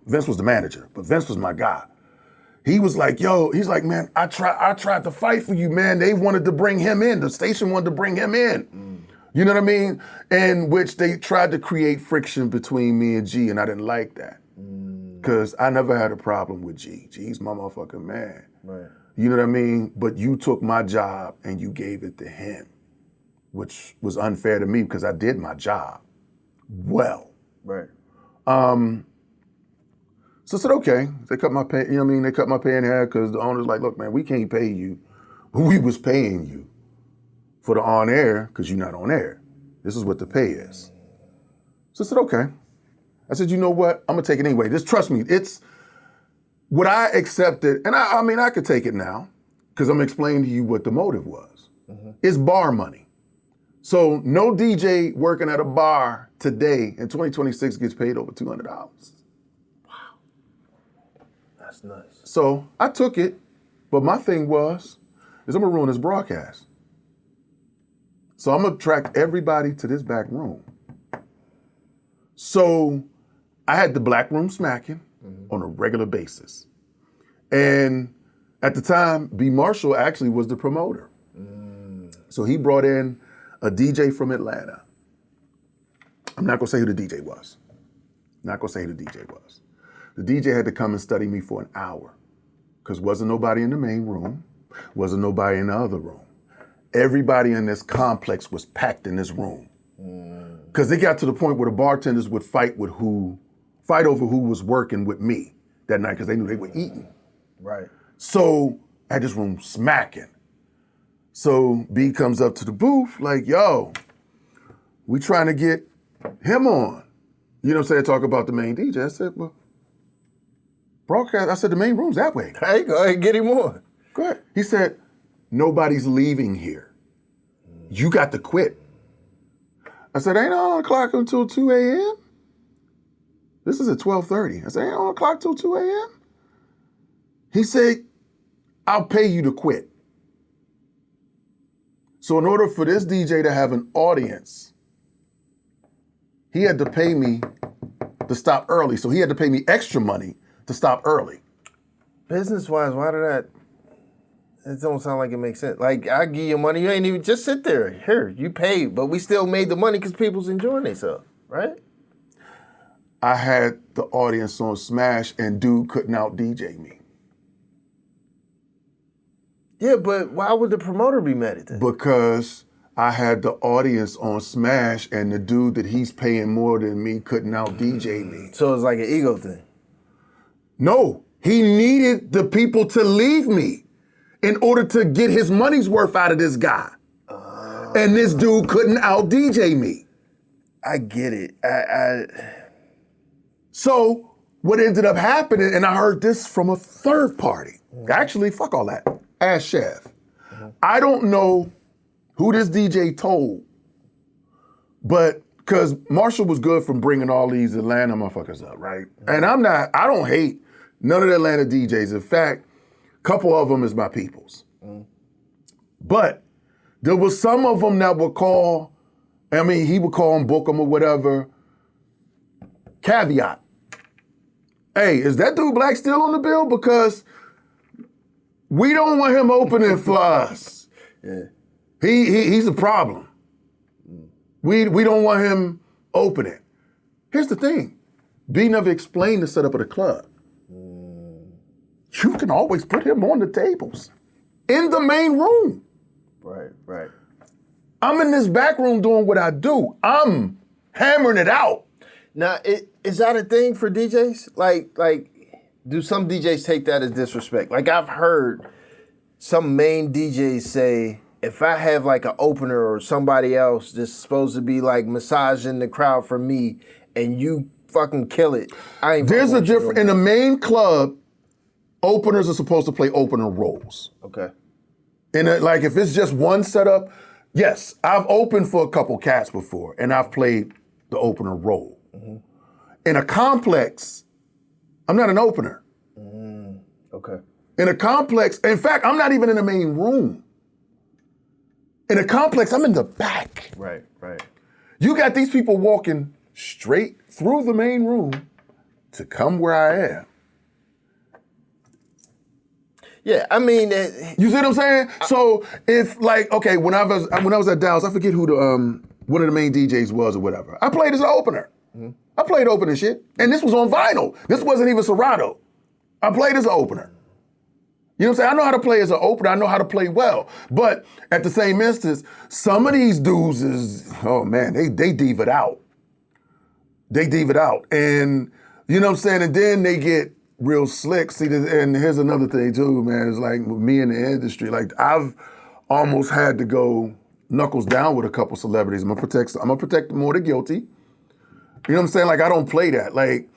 Speaker 2: Vince was the manager, but Vince was my guy. He was like, yo, he's like, man, I tried to fight for you, man. They wanted to bring him in. The station wanted to bring him in. You know what I mean? In which they tried to create friction between me and G, and I didn't like that. Because I never had a problem with G. G's my motherfucking man. Right. You know what I mean? But you took my job and you gave it to him, which was unfair to me because I did my job well. Right. So I said, okay. They cut my pay, you know what I mean? They cut my pay in half because the owner's like, look, man, we can't pay you. We was paying you for the on air because you're not on air. This is what the pay is. So I said, okay. I said, you know what? I'm gonna take it anyway. Just trust me. It's what I accepted, and I mean, I could take it now because I'm explaining to you what the motive was. It's bar money. So no DJ working at a bar today in 2026 gets paid over $200. Wow.
Speaker 1: That's nice.
Speaker 2: So I took it But my thing is I'm gonna ruin this broadcast. So I'm gonna attract everybody to this back room. So I had the black room smacking on a regular basis. And at the time, B. Marshall actually was the promoter. So he brought in a DJ from Atlanta. I'm not gonna say who the DJ was. The DJ had to come and study me for an hour because wasn't nobody in the main room, wasn't nobody in the other room. Everybody in this complex was packed in this room. Because it got to the point where the bartenders would fight over who was working with me that night because they knew they were eating.
Speaker 1: Right.
Speaker 2: So I had this room smacking. So B comes up to the booth like, yo, we trying to get him on. You know what I'm saying? Talk about the main DJ. I said, well, broadcast. I said, the main room's that way.
Speaker 1: Hey, go ahead and get him on.
Speaker 2: Go ahead. He said, nobody's leaving here. You got to quit. I said, ain't on the clock until 2 a.m.? This is at 12:30. I said, ain't on the clock till 2 a.m.? He said, I'll pay you to quit. So in order for this DJ to have an audience, he had to pay me to stop early. So he had to pay me extra money to stop early.
Speaker 1: Business-wise, why did that? It don't sound like it makes sense. Like, I give you money, you ain't even, just sit there. Here, you paid, but we still made the money because people's enjoying themselves, right?
Speaker 2: I had the audience on Smash and dude couldn't out DJ me.
Speaker 1: Yeah, but why would the promoter be mad at that?
Speaker 2: Because I had the audience on Smash and the dude that he's paying more than me couldn't out DJ me.
Speaker 1: So it's like an ego thing.
Speaker 2: No, he needed the people to leave me in order to get his money's worth out of this guy. And this dude couldn't out DJ me.
Speaker 1: I get it.
Speaker 2: So what ended up happening, and I heard this from a third party. Actually, fuck all that. Ask Chef. I don't know who this DJ told, but because Marshall was good from bringing all these Atlanta motherfuckers up, right? And I don't hate none of the Atlanta DJs. In fact, a couple of them is my peoples. But there was some of them that would call, he would call them, book them or whatever, caveat. Hey, is that dude Blakk Steel on the bill? Because we don't want him opening for us.
Speaker 1: Yeah.
Speaker 2: He's a problem. We don't want him opening. Here's the thing. B never explained the setup of the club. You can always put him on the tables in the main room.
Speaker 1: Right.
Speaker 2: I'm in this back room doing what I do. I'm hammering it out.
Speaker 1: Now, is that a thing for DJs? Like, do some DJs take that as disrespect? Like, I've heard some main DJs say, if I have like an opener or somebody else that's supposed to be like massaging the crowd for me and you fucking kill it, I ain't.
Speaker 2: There's a difference. In the main club, openers are supposed to play opener roles.
Speaker 1: Okay.
Speaker 2: And like if it's just one setup, yes, I've opened for a couple cats before and I've played the opener role. In a complex, I'm not an opener.
Speaker 1: Okay.
Speaker 2: In a complex, in fact, I'm not even in the main room. In a complex, I'm in the back.
Speaker 1: Right.
Speaker 2: You got these people walking straight through the main room to come where I am.
Speaker 1: Yeah, I mean,
Speaker 2: you see what I'm saying? So if like, okay, when I was at Dallas, I forget who the one of the main DJs was or whatever. I played as an opener. I played opener shit, and this was on vinyl. This wasn't even Serato. I played as an opener. You know what I'm saying? I know how to play as an opener. I know how to play well. But at the same instance, some of these dudes is, oh man, they div it out. They div it out. And you know what I'm saying? And then they get real slick. See, and here's another thing too, man. It's like with me in the industry, like I've almost had to go knuckles down with a couple celebrities. I'm gonna protect the more the guilty. You know what I'm saying? Like I don't play that. Like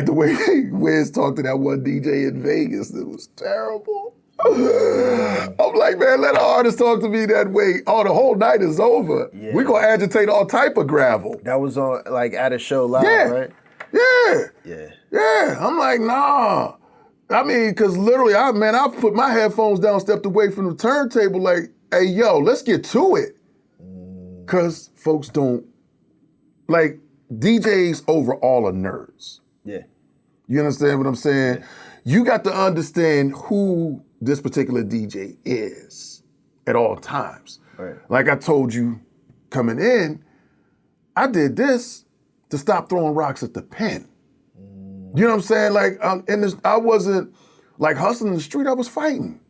Speaker 2: the way Wiz talked to that one DJ in Vegas, it was terrible. I'm like, man, let an artist talk to me that way. Oh, the whole night is over. Yeah. We're gonna agitate all type of gravel.
Speaker 1: That was on like at a show live, right?
Speaker 2: Yeah. I'm like, nah. I mean, because literally, I put my headphones down, stepped away from the turntable like, hey, yo, let's get to it. Because folks don't, like, DJs overall are nerds.
Speaker 1: Yeah.
Speaker 2: You understand what I'm saying? Yeah. You got to understand who this particular DJ is at all times.
Speaker 1: Right.
Speaker 2: Like I told you coming in, I did this to stop throwing rocks at the pen. You know what I'm saying? Like, I wasn't like hustling in the street, I was fighting.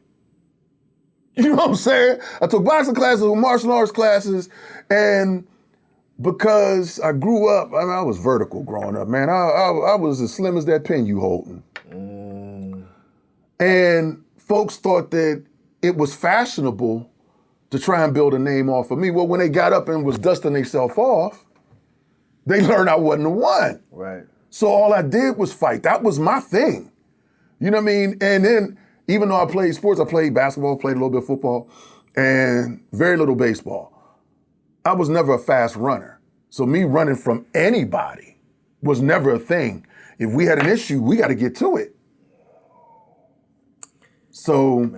Speaker 2: You know what I'm saying? I took boxing classes, martial arts classes, and because I grew up, I was vertical growing up, man. I was as slim as that pen you holding. And folks thought that it was fashionable to try and build a name off of me. Well, when they got up and was dusting themselves off, they learned I wasn't the one.
Speaker 1: Right.
Speaker 2: So all I did was fight. That was my thing. You know what I mean? And then, even though I played sports, I played basketball, played a little bit of football, and very little baseball. I was never a fast runner. So me running from anybody was never a thing. If we had an issue, we got to get to it. So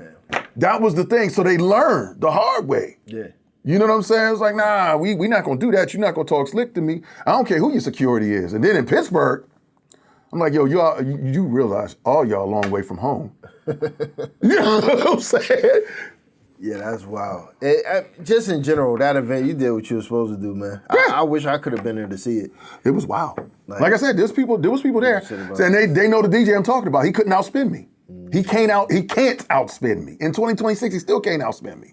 Speaker 2: that was the thing. So they learned the hard way.
Speaker 1: Yeah.
Speaker 2: You know what I'm saying? It's like, nah, we not gonna do that. You're not gonna talk slick to me. I don't care who your security is. And then in Pittsburgh, I'm like, yo, you realize all y'all a long way from home. You know what I'm saying?
Speaker 1: Yeah, that's wild. Just in general, that event, you did what you were supposed to do, man.
Speaker 2: Yeah.
Speaker 1: I wish I could have been there to see it.
Speaker 2: It was wild. Like I said, there was people there, and they know the DJ I'm talking about. He couldn't outspin me. He can't outspin me. In 2026, he still can't outspin me.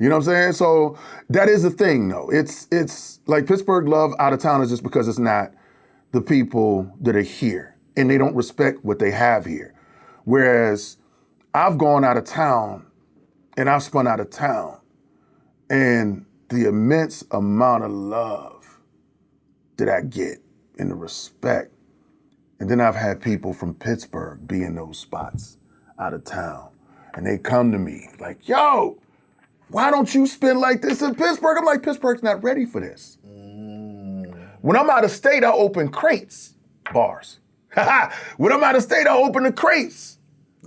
Speaker 2: You know what I'm saying? So that is the thing, though. It's like Pittsburgh love out of towners just because it's not the people that are here, and they don't respect what they have here. Whereas I've gone out of town and I've spun out of town, and the immense amount of love that I get and the respect. And then I've had people from Pittsburgh be in those spots out of town, and they come to me like, yo, why don't you spin like this in Pittsburgh? I'm like, Pittsburgh's not ready for this. When I'm out of state, I open crates, bars. When I'm out of state, I open the crates.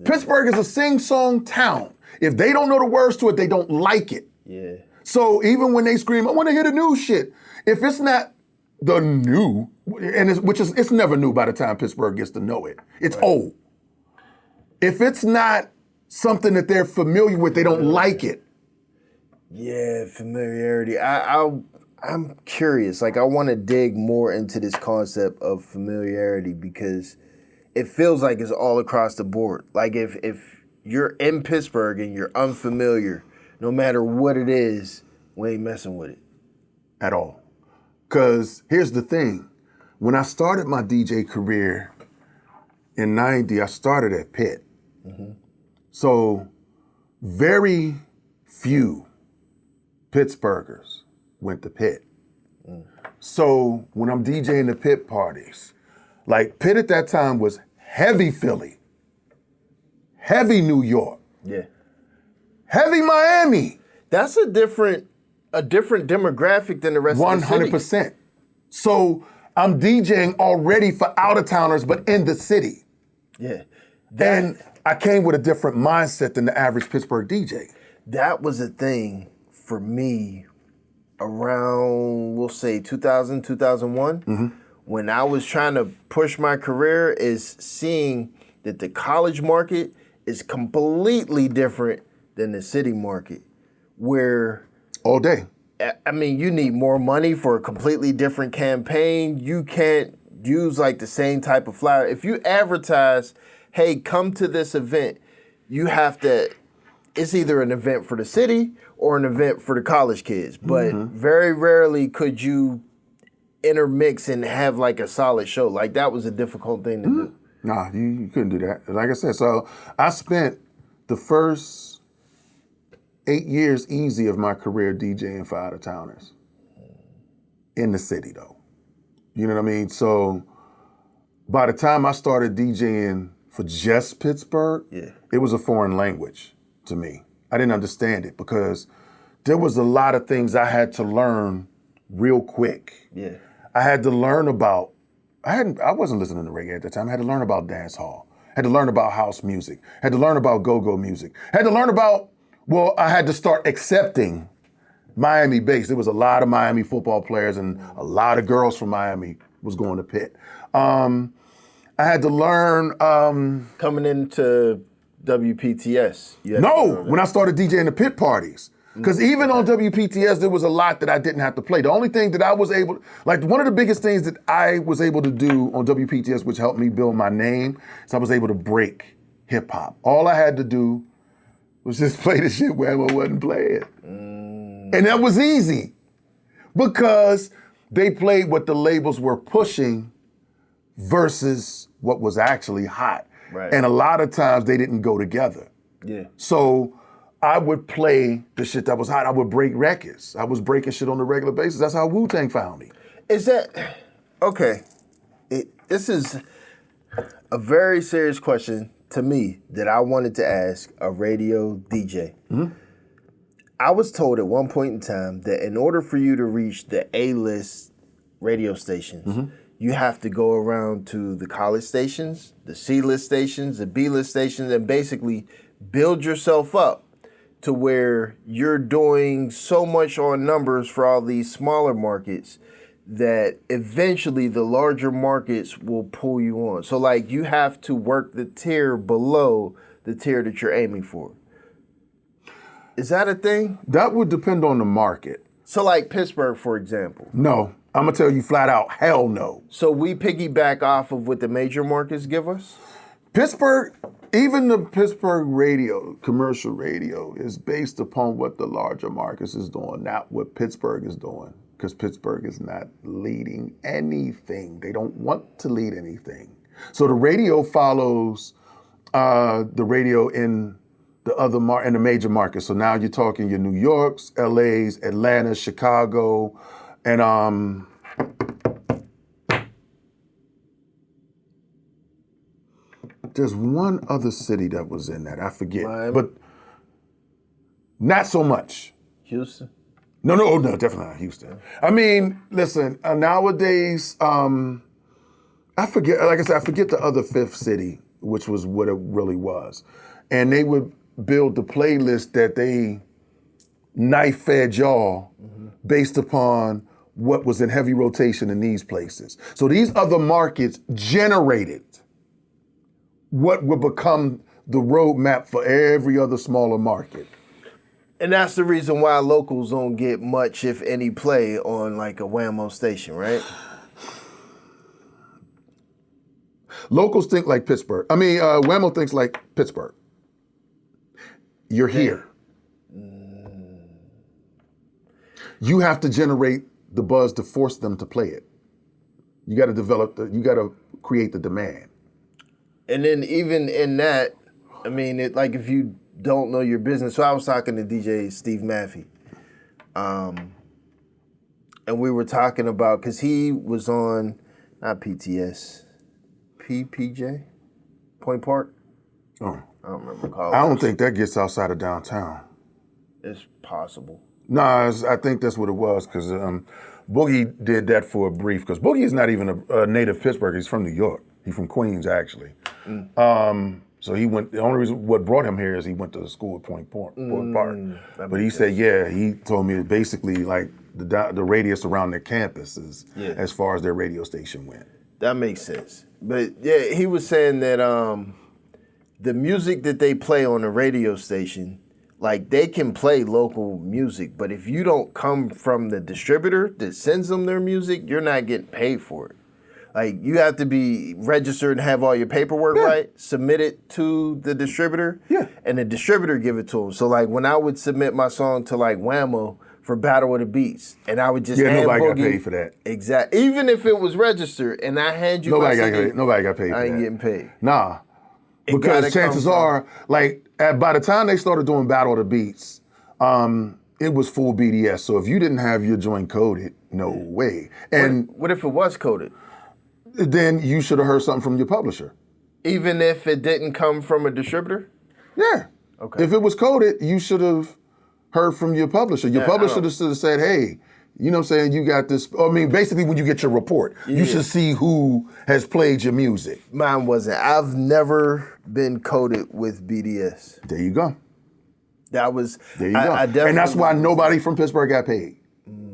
Speaker 2: Pittsburgh is a sing-song town. If they don't know the words to it, they don't like it.
Speaker 1: Yeah.
Speaker 2: So even when they scream, I want to hear the new shit. If it's not the new, and it's never new by the time Pittsburgh gets to know it. It's old. If it's not something that they're familiar with, they don't like it.
Speaker 1: Yeah, familiarity. I'm curious. Like, I want to dig more into this concept of familiarity because it feels like it's all across the board. Like, if you're in Pittsburgh and you're unfamiliar, no matter what it is, we ain't messing with it.
Speaker 2: At all. Because here's the thing. When I started my DJ career in 90, I started at Pitt. Mm-hmm. So very few Pittsburghers went to Pitt. So when I'm DJing the Pitt parties, like Pitt at that time was heavy Philly, heavy New York, heavy Miami.
Speaker 1: That's a different demographic than the rest of the city.
Speaker 2: 100%. So I'm DJing already for out-of-towners, but in the city.
Speaker 1: Yeah.
Speaker 2: And I came with a different mindset than the average Pittsburgh DJ.
Speaker 1: That was a thing for me around, we'll say 2000, 2001, when I was trying to push my career, is seeing that the college market is completely different than the city market, where...
Speaker 2: All day.
Speaker 1: I mean, you need more money for a completely different campaign. You can't use like the same type of flyer. If you advertise, hey, come to this event, you have to, it's either an event for the city or an event for the college kids. But very rarely could you intermix and have like a solid show. Like, that was a difficult thing to do.
Speaker 2: Nah, you couldn't do that. Like I said, so I spent the first 8 years easy of my career DJing for out-of-towners. In the city, though. You know what I mean? So by the time I started DJing for just Pittsburgh, it was a foreign language to me. I didn't understand it because there was a lot of things I had to learn real quick. I had to learn about, I wasn't listening to reggae at the time. I had to learn about dance hall. Had to learn about house music. Had to learn about go-go music. Had to learn about, I had to start accepting Miami-based. There was a lot of Miami football players and a lot of girls from Miami was going to Pitt. I had to learn...
Speaker 1: Coming into WPTS.
Speaker 2: When I started DJing the pit parties. Because even on WPTS, there was a lot that I didn't have to play. The only thing that I was able, one of the biggest things that I was able to do on WPTS, which helped me build my name, is I was able to break hip hop. All I had to do was just play the shit WAMO wasn't playing. And that was easy because they played what the labels were pushing versus what was actually hot.
Speaker 1: Right.
Speaker 2: And a lot of times they didn't go together.
Speaker 1: Yeah.
Speaker 2: So I would play the shit that was hot. I would break records. I was breaking shit on a regular basis. That's how Wu-Tang found me.
Speaker 1: Is that, okay, this is a very serious question to me that I wanted to ask a radio DJ.
Speaker 2: Mm-hmm.
Speaker 1: I was told at one point in time that in order for you to reach the A-list radio stations, you have to go around to the college stations, the C-list stations, the B-list stations, and basically build yourself up to where you're doing so much on numbers for all these smaller markets that eventually the larger markets will pull you on. So you have to work the tier below the tier that you're aiming for. Is that a thing?
Speaker 2: That would depend on the market.
Speaker 1: So Pittsburgh, for example.
Speaker 2: No, I'm gonna tell you flat out, hell no.
Speaker 1: So we piggyback off of what the major markets give us?
Speaker 2: Pittsburgh, even the Pittsburgh radio, commercial radio, is based upon what the larger markets is doing, not what Pittsburgh is doing, because Pittsburgh is not leading anything. They don't want to lead anything. So the radio follows the radio in the in the major markets. So now you're talking your New Yorks, LAs, Atlanta, Chicago, and there's one other city that was in that. I forget.
Speaker 1: Miami?
Speaker 2: But not so much.
Speaker 1: Houston?
Speaker 2: No, definitely not Houston. I mean, listen, nowadays, I forget, like I said, I forget the other fifth city, which was what it really was. And they would build the playlist that they knife-fed y'all based upon what was in heavy rotation in these places. So these other markets generated what would become the roadmap for every other smaller market.
Speaker 1: And that's the reason why locals don't get much, if any, play on a WAMO station, right?
Speaker 2: Locals think like Pittsburgh. I mean, WAMO thinks like Pittsburgh. You're here. You have to generate the buzz to force them to play it. You got to you got to create the demand.
Speaker 1: And then even in that, I mean, if you don't know your business. So I was talking to DJ Steve Maffey. And we were talking about, because he was on, not PTS, PPJ? Point Park?
Speaker 2: Oh.
Speaker 1: I don't remember calling.
Speaker 2: I don't think that gets outside of downtown.
Speaker 1: It's possible.
Speaker 2: No, I think that's what it was, because Boogie did that for a brief, because Boogie is not even a native Pittsburgh. He's from New York. He's from Queens, actually. So he went, the only reason what brought him here is he went to school at Point Park. But he said, he told me basically the radius around their campus is as far as their radio station went.
Speaker 1: That makes sense. But yeah, he was saying that the music that they play on the radio station, they can play local music, but if you don't come from the distributor that sends them their music, you're not getting paid for it. You have to be registered and have all your paperwork right, submit it to the distributor, and the distributor give it to them. So when I would submit my song to WAMO for Battle of the Beats, and I would just hand
Speaker 2: nobody
Speaker 1: Boogie,
Speaker 2: got paid for that.
Speaker 1: Exactly. Even if it was registered, and I hand you
Speaker 2: nobody
Speaker 1: my
Speaker 2: got
Speaker 1: CD,
Speaker 2: paid. Nobody got paid for that.
Speaker 1: I ain't getting paid.
Speaker 2: Nah. Because chances are, by the time they started doing Battle of the Beats, it was full BDS. So if you didn't have your joint coded, no way. And
Speaker 1: what if it was coded?
Speaker 2: Then you should have heard something from your publisher.
Speaker 1: Even if it didn't come from a distributor?
Speaker 2: Yeah. Okay. If it was coded, you should have heard from your publisher. Your publisher should have said, hey, You know what I'm saying? You got this, I mean, basically when you get your report, you should see who has played your music.
Speaker 1: Mine wasn't. I've never been coded with BDS.
Speaker 2: There you go.
Speaker 1: That was,
Speaker 2: There you go. And that's why nobody from Pittsburgh got paid.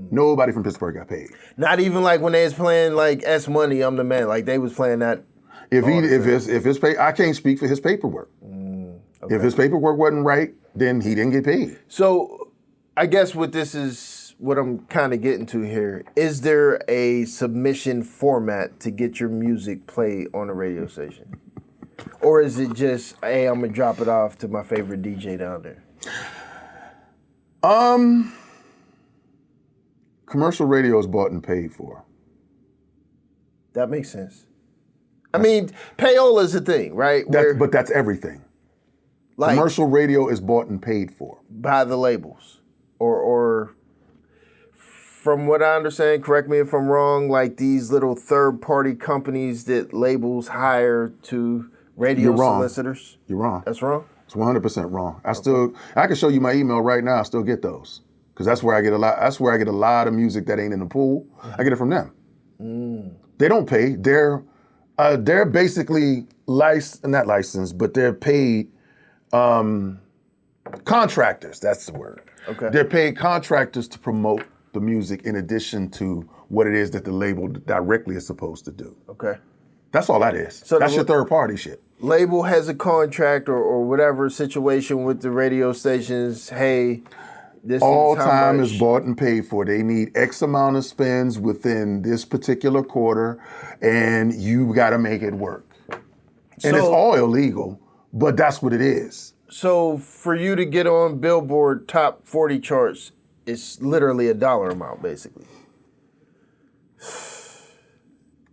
Speaker 2: Nobody from Pittsburgh got paid.
Speaker 1: Not even like when they was playing like S Money, I'm the Man. Like they was playing that.
Speaker 2: If his pay, I can't speak for his paperwork. Okay. If his paperwork wasn't right, then he didn't get paid.
Speaker 1: So I guess what I'm kind of getting to here, is there a submission format to get your music played on a radio station? Or is it just, hey, I'm gonna drop it off to my favorite DJ down there?
Speaker 2: Commercial radio is bought and paid for.
Speaker 1: That makes sense. I mean, payola is a thing, right?
Speaker 2: But that's everything. Like, commercial radio is bought and paid for.
Speaker 1: By the labels. Or from what I understand, correct me if I'm wrong, like these little third-party companies that labels hire to radio solicitors?
Speaker 2: You're wrong.
Speaker 1: That's wrong?
Speaker 2: It's 100% wrong. I can show you my email right now. I still get those. Because that's where I get a lot. That's where I get a lot of music that ain't in the pool. I get it from them. They don't pay. They're basically not licensed, but they're paid contractors. That's the word.
Speaker 1: Okay.
Speaker 2: They're paid contractors to promote the music in addition to what it is that the label directly is supposed to do.
Speaker 1: Okay.
Speaker 2: That's all that is. So that's your third party shit.
Speaker 1: Label has a contract or whatever situation with the radio stations. Hey, this
Speaker 2: all
Speaker 1: is how
Speaker 2: time
Speaker 1: much
Speaker 2: is bought and paid for. They need X amount of spins within this particular quarter, and you got to make it work. And it's all illegal, but that's what it is.
Speaker 1: So for you to get on Billboard top 40 charts, it's literally a dollar amount, basically.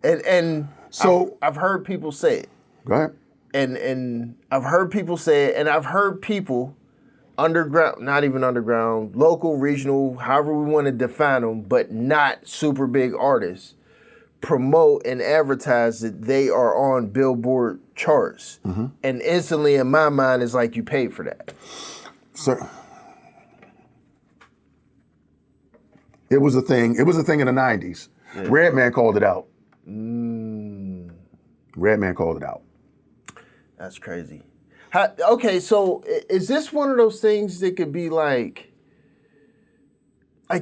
Speaker 1: And so I've heard people say it.
Speaker 2: Go ahead.
Speaker 1: And I've heard people say it, and I've heard people underground, not even underground, local, regional, however we want to define them, but not super big artists, promote and advertise that they are on Billboard charts. And instantly in my mind, it's like you paid for that.
Speaker 2: Sir. It was a thing. It was a thing in the 90s. Yeah. Redman called it out. Redman called it out.
Speaker 1: That's crazy. Okay, so is this one of those things that could be like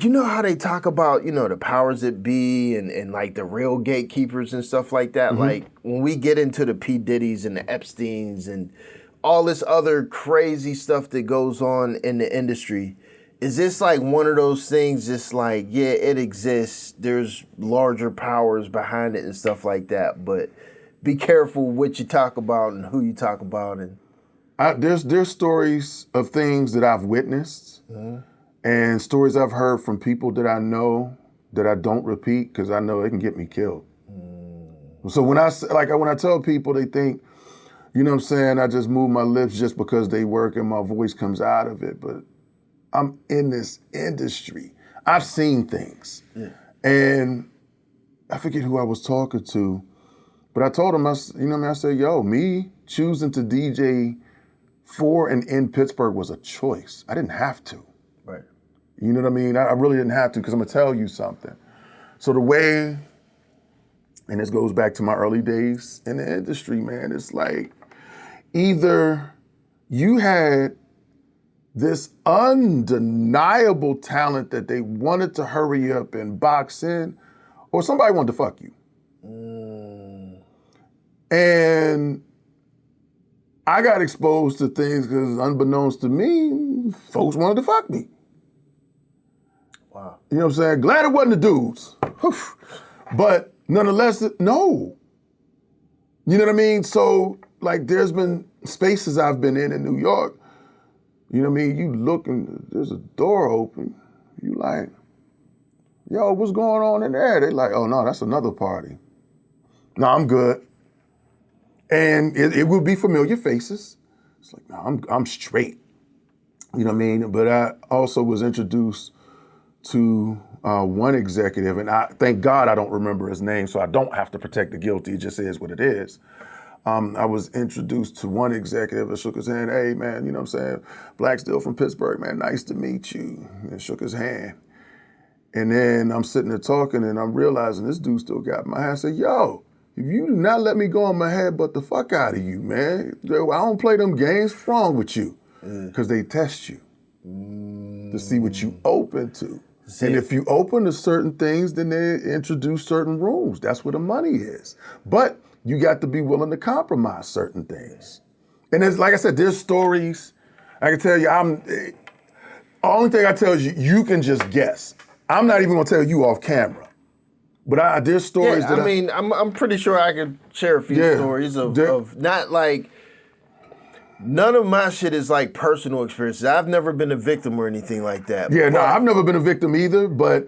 Speaker 1: you know how they talk about, the powers that be and like the real gatekeepers and stuff like that? Like when we get into the P. Diddy's and the Epsteins and all this other crazy stuff that goes on in the industry, is this like one of those things just like, yeah, it exists, there's larger powers behind it and stuff like that, but be careful what you talk about and who you talk about. And
Speaker 2: there's stories of things that I've witnessed and stories I've heard from people that I know that I don't repeat because I know it can get me killed. So when I tell people, they think, you know what I'm saying, I just move my lips just because they work and my voice comes out of it. But I'm in this industry. I've seen things. Yeah. And I forget who I was talking to, but I told him, I said, yo, me choosing to DJ for and in Pittsburgh was a choice. I didn't have to.
Speaker 1: Right.
Speaker 2: You know what I mean? I really didn't have to because I'm going to tell you something. So the way, and this goes back to my early days in the industry, man, it's like either you had this undeniable talent that they wanted to hurry up and box in, or somebody wanted to fuck you. And I got exposed to things because unbeknownst to me, folks wanted to fuck me.
Speaker 1: Wow.
Speaker 2: You know what I'm saying? Glad it wasn't the dudes. But nonetheless, no. You know what I mean? So, like, there's been spaces I've been in New York. You know what I mean? You look and there's a door open. You like, yo, what's going on in there? They like, oh no, that's another party. No, I'm good. And it will be familiar faces. It's like, no, I'm straight. You know what I mean? But I also was introduced to one executive, and thank God I don't remember his name, so I don't have to protect the guilty. It just is what it is. I was introduced to one executive that shook his hand. Hey, man, you know what I'm saying? Blakk Steel from Pittsburgh, man, nice to meet you. And shook his hand. And then I'm sitting there talking and I'm realizing this dude still got my hand. I said, yo, if you do not let me go on my head, but the fuck out of you, man. I don't play them games. What's wrong with you? Because they test you to see what you open to. And if you open to certain things, then they introduce certain rules. That's where the money is. But you got to be willing to compromise certain things. And it's like I said, there's stories. I can tell you, the only thing I tell you, you can just guess. I'm not even gonna tell you off camera. But there's stories that
Speaker 1: I'm pretty sure I could share a few stories of not like, none of my shit is like personal experiences. I've never been a victim or anything like that.
Speaker 2: Yeah, no, I've never been a victim either, but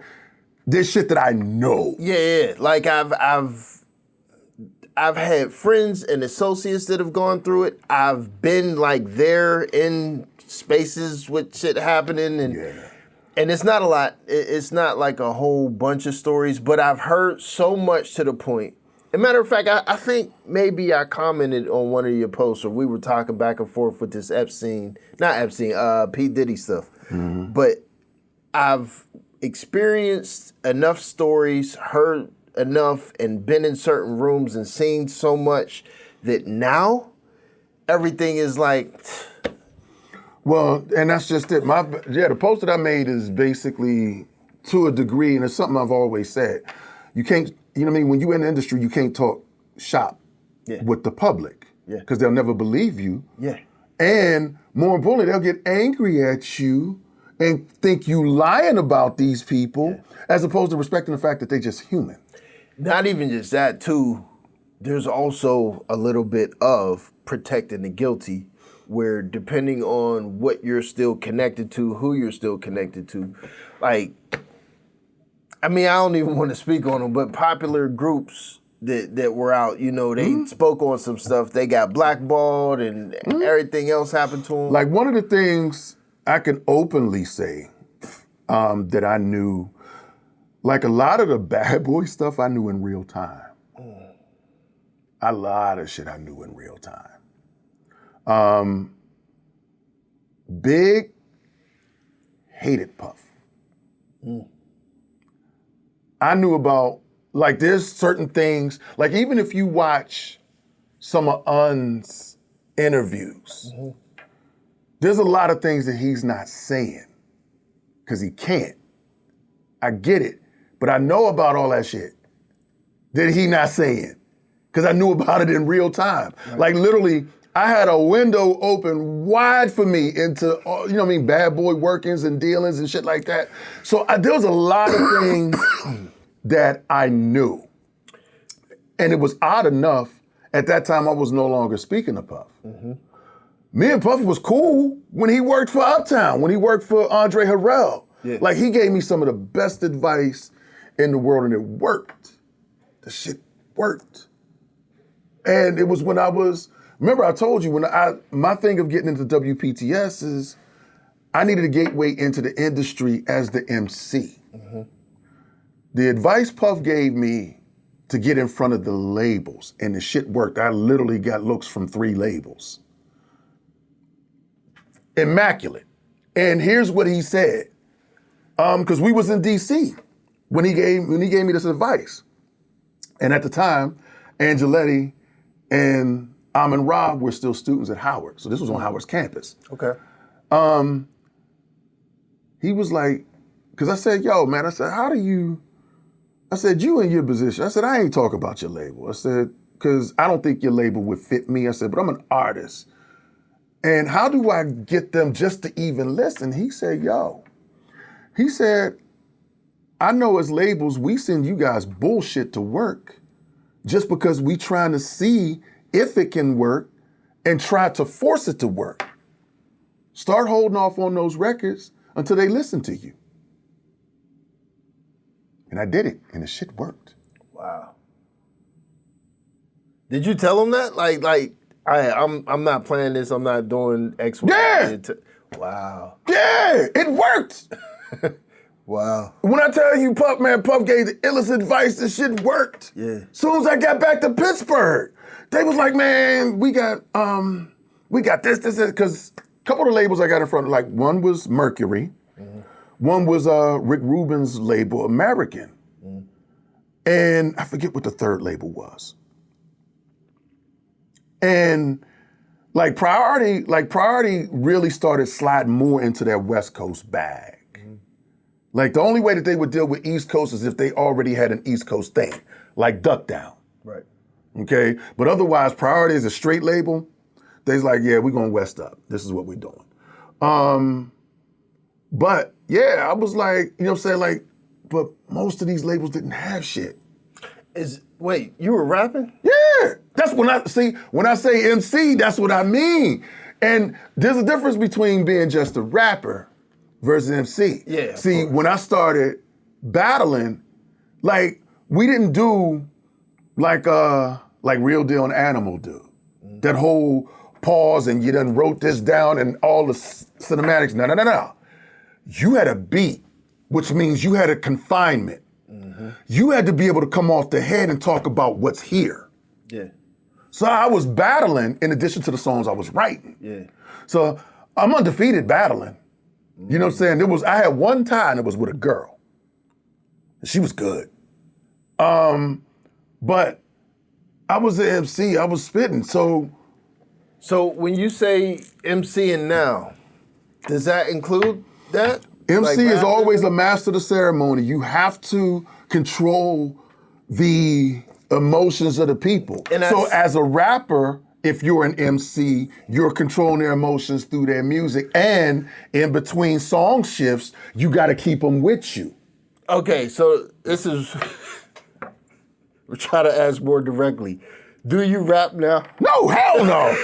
Speaker 2: there's shit that I know.
Speaker 1: Yeah. Like I've had friends and associates that have gone through it. I've been like there in spaces with shit happening and it's not a lot. It's not like a whole bunch of stories, but I've heard so much to the point. As a matter of fact, I think maybe I commented on one of your posts or we were talking back and forth with this P. Diddy stuff. Mm-hmm. But I've experienced enough stories, heard enough, and been in certain rooms and seen so much that now everything is like...
Speaker 2: Well, and that's just it. The post that I made is basically, to a degree, and it's something I've always said. You can't, you know what I mean? When you're in the industry, you can't talk shop with the public because they'll never believe you. Yeah. And more importantly, they'll get angry at you and think you lying about these people as opposed to respecting the fact that they're just human.
Speaker 1: Not even just that, too. There's also a little bit of protecting the guilty, where depending on what you're still connected to, who you're still connected to, like, I mean, I don't even want to speak on them, but popular groups that were out, you know, they spoke on some stuff. They got blackballed and everything else happened to them.
Speaker 2: Like, one of the things I can openly say that I knew, like a lot of the bad boy stuff I knew in real time. A lot of shit I knew in real time. Big hated Puff. I knew about, like, there's certain things, like even if you watch some of Un's interviews, there's a lot of things that he's not saying because he can't. I get it, but I know about all that shit that he not saying because I knew about it in real time. Right. Like literally, I had a window open wide for me into, you know what I mean, bad boy workings and dealings and shit like that. So there was a lot of things that I knew. And it was odd enough, at that time I was no longer speaking to Puff. Me and Puff was cool when he worked for Uptown, when he worked for Andre Harrell. Yeah. Like, he gave me some of the best advice in the world, and it worked. The shit worked. And it was when I was, remember I told you, my thing of getting into WPTS is I needed a gateway into the industry as the MC. The advice Puff gave me to get in front of the labels, and the shit worked. I literally got looks from 3 labels. Immaculate. And here's what he said. Because we was in DC when he gave me this advice. And at the time, Angeletti and Amin Rob were still students at Howard. So this was on Howard's campus. Okay. He was like, because I said, yo, man, I said, you in your position. I said, I ain't talking about your label. I said, because I don't think your label would fit me. I said, but I'm an artist. And how do I get them just to even listen? He said, he said, I know as labels, we send you guys bullshit to work just because we trying to see if it can work and try to force it to work. Start holding off on those records until they listen to you. And I did it, and the shit worked.
Speaker 1: Wow. Did you tell him that? I'm not playing this. I'm not doing X, Y,
Speaker 2: yeah.
Speaker 1: Wow.
Speaker 2: Yeah, it worked.
Speaker 1: Wow.
Speaker 2: When I tell you, Puff gave the illest advice. The shit worked. Yeah. Soon as I got back to Pittsburgh, they was like, man, we got this, because a couple of the labels I got in front of, like one was Mercury, One was Rick Rubin's label, American. And I forget what the third label was. And like Priority really started sliding more into their West Coast bag. Like the only way that they would deal with East Coast is if they already had an East Coast thing, like Duck Down.
Speaker 1: Right.
Speaker 2: Okay? But otherwise, Priority is a straight label. They's like, yeah, we're going West up. This is what we're doing. But yeah, I was like, you know what I'm saying? Like, but most of these labels didn't have shit.
Speaker 1: Wait, you were rapping?
Speaker 2: Yeah. That's when I say MC, that's what I mean. And there's a difference between being just a rapper versus MC.
Speaker 1: Yeah.
Speaker 2: See, when I started battling, like, we didn't do like Real Deal and Animal do. That whole pause and you done wrote this down and all the cinematics. No. You had a beat, which means you had a confinement. You had to be able to come off the head and talk about what's here.
Speaker 1: Yeah.
Speaker 2: So I was battling in addition to the songs I was writing.
Speaker 1: Yeah.
Speaker 2: So I'm undefeated battling. You know what I'm saying? I had one time it was with a girl. She was good. But I was an MC, I was spitting. So
Speaker 1: when you say MCing now, does that include that?
Speaker 2: MC
Speaker 1: Like
Speaker 2: is always a master of the ceremony. You have to control the emotions of the people. So as a rapper, if you're an MC, you're controlling their emotions through their music. And in between song shifts, you got to keep them with you.
Speaker 1: Okay, so this is, we're trying to ask more directly. Do you rap now?
Speaker 2: No, hell no.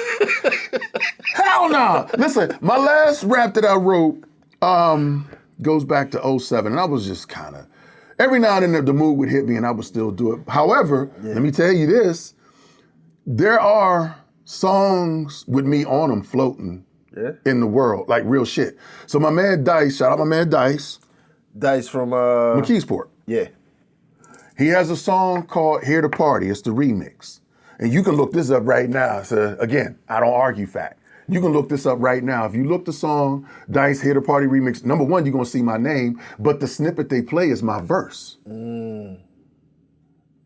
Speaker 2: Hell no. Listen, my last rap that I wrote goes back to 2007, and I was just kind of, every now and then the mood would hit me and I would still do it. However, let me tell you this, there are songs with me on them floating in the world, like real shit. So my man Dice, shout out my man Dice.
Speaker 1: Dice from
Speaker 2: McKeesport.
Speaker 1: Yeah.
Speaker 2: He has a song called Here to Party. It's the remix. And you can look this up right now. So again, I don't argue fact. You can look this up right now. If you look the song, Dice Here to Party remix, number one, you're gonna see my name, but the snippet they play is my verse.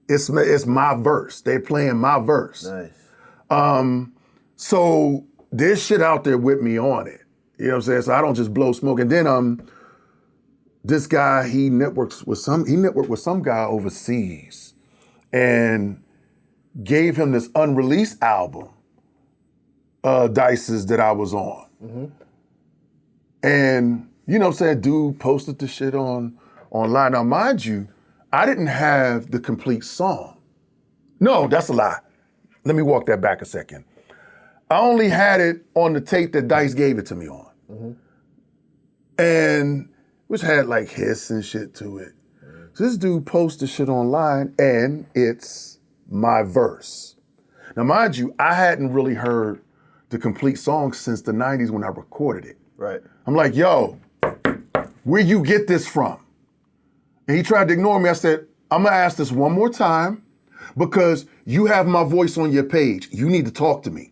Speaker 2: It's my verse. They're playing my verse.
Speaker 1: Nice.
Speaker 2: So there's shit out there with me on it. You know what I'm saying? So I don't just blow smoke. And then this guy, he networked with some guy overseas and gave him this unreleased album, Dice's, that I was on. And you know what I'm saying, dude posted the shit online. Now mind you, I didn't have the complete song. No, that's a lie. Let me walk that back a second. I only had it on the tape that Dice gave it to me on. And which had like hiss and shit to it. So this dude posted shit online and it's my verse. Now mind you, I hadn't really heard the complete song since the 90s when I recorded it.
Speaker 1: Right.
Speaker 2: I'm like, yo, where you get this from? And he tried to ignore me. I said, I'm gonna ask this one more time because you have my voice on your page. You need to talk to me.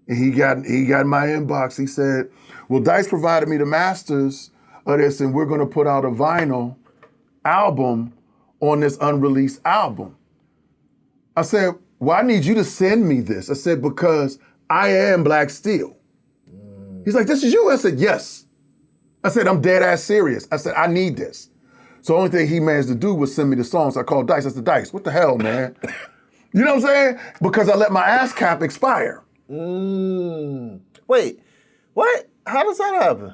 Speaker 2: And he got in my inbox. He said, well, Dice provided me the masters of this and we're gonna put out a vinyl album on this unreleased album. I said, well, I need you to send me this. I said, because I am Blakk Steel. He's like, this is you? I said, yes. I said, I'm dead ass serious. I said, I need this. So the only thing he managed to do was send me the song. So I called Dice. I said, Dice, what the hell, man? You know what I'm saying? Because I let my ASCAP expire.
Speaker 1: Wait, what? How does that happen?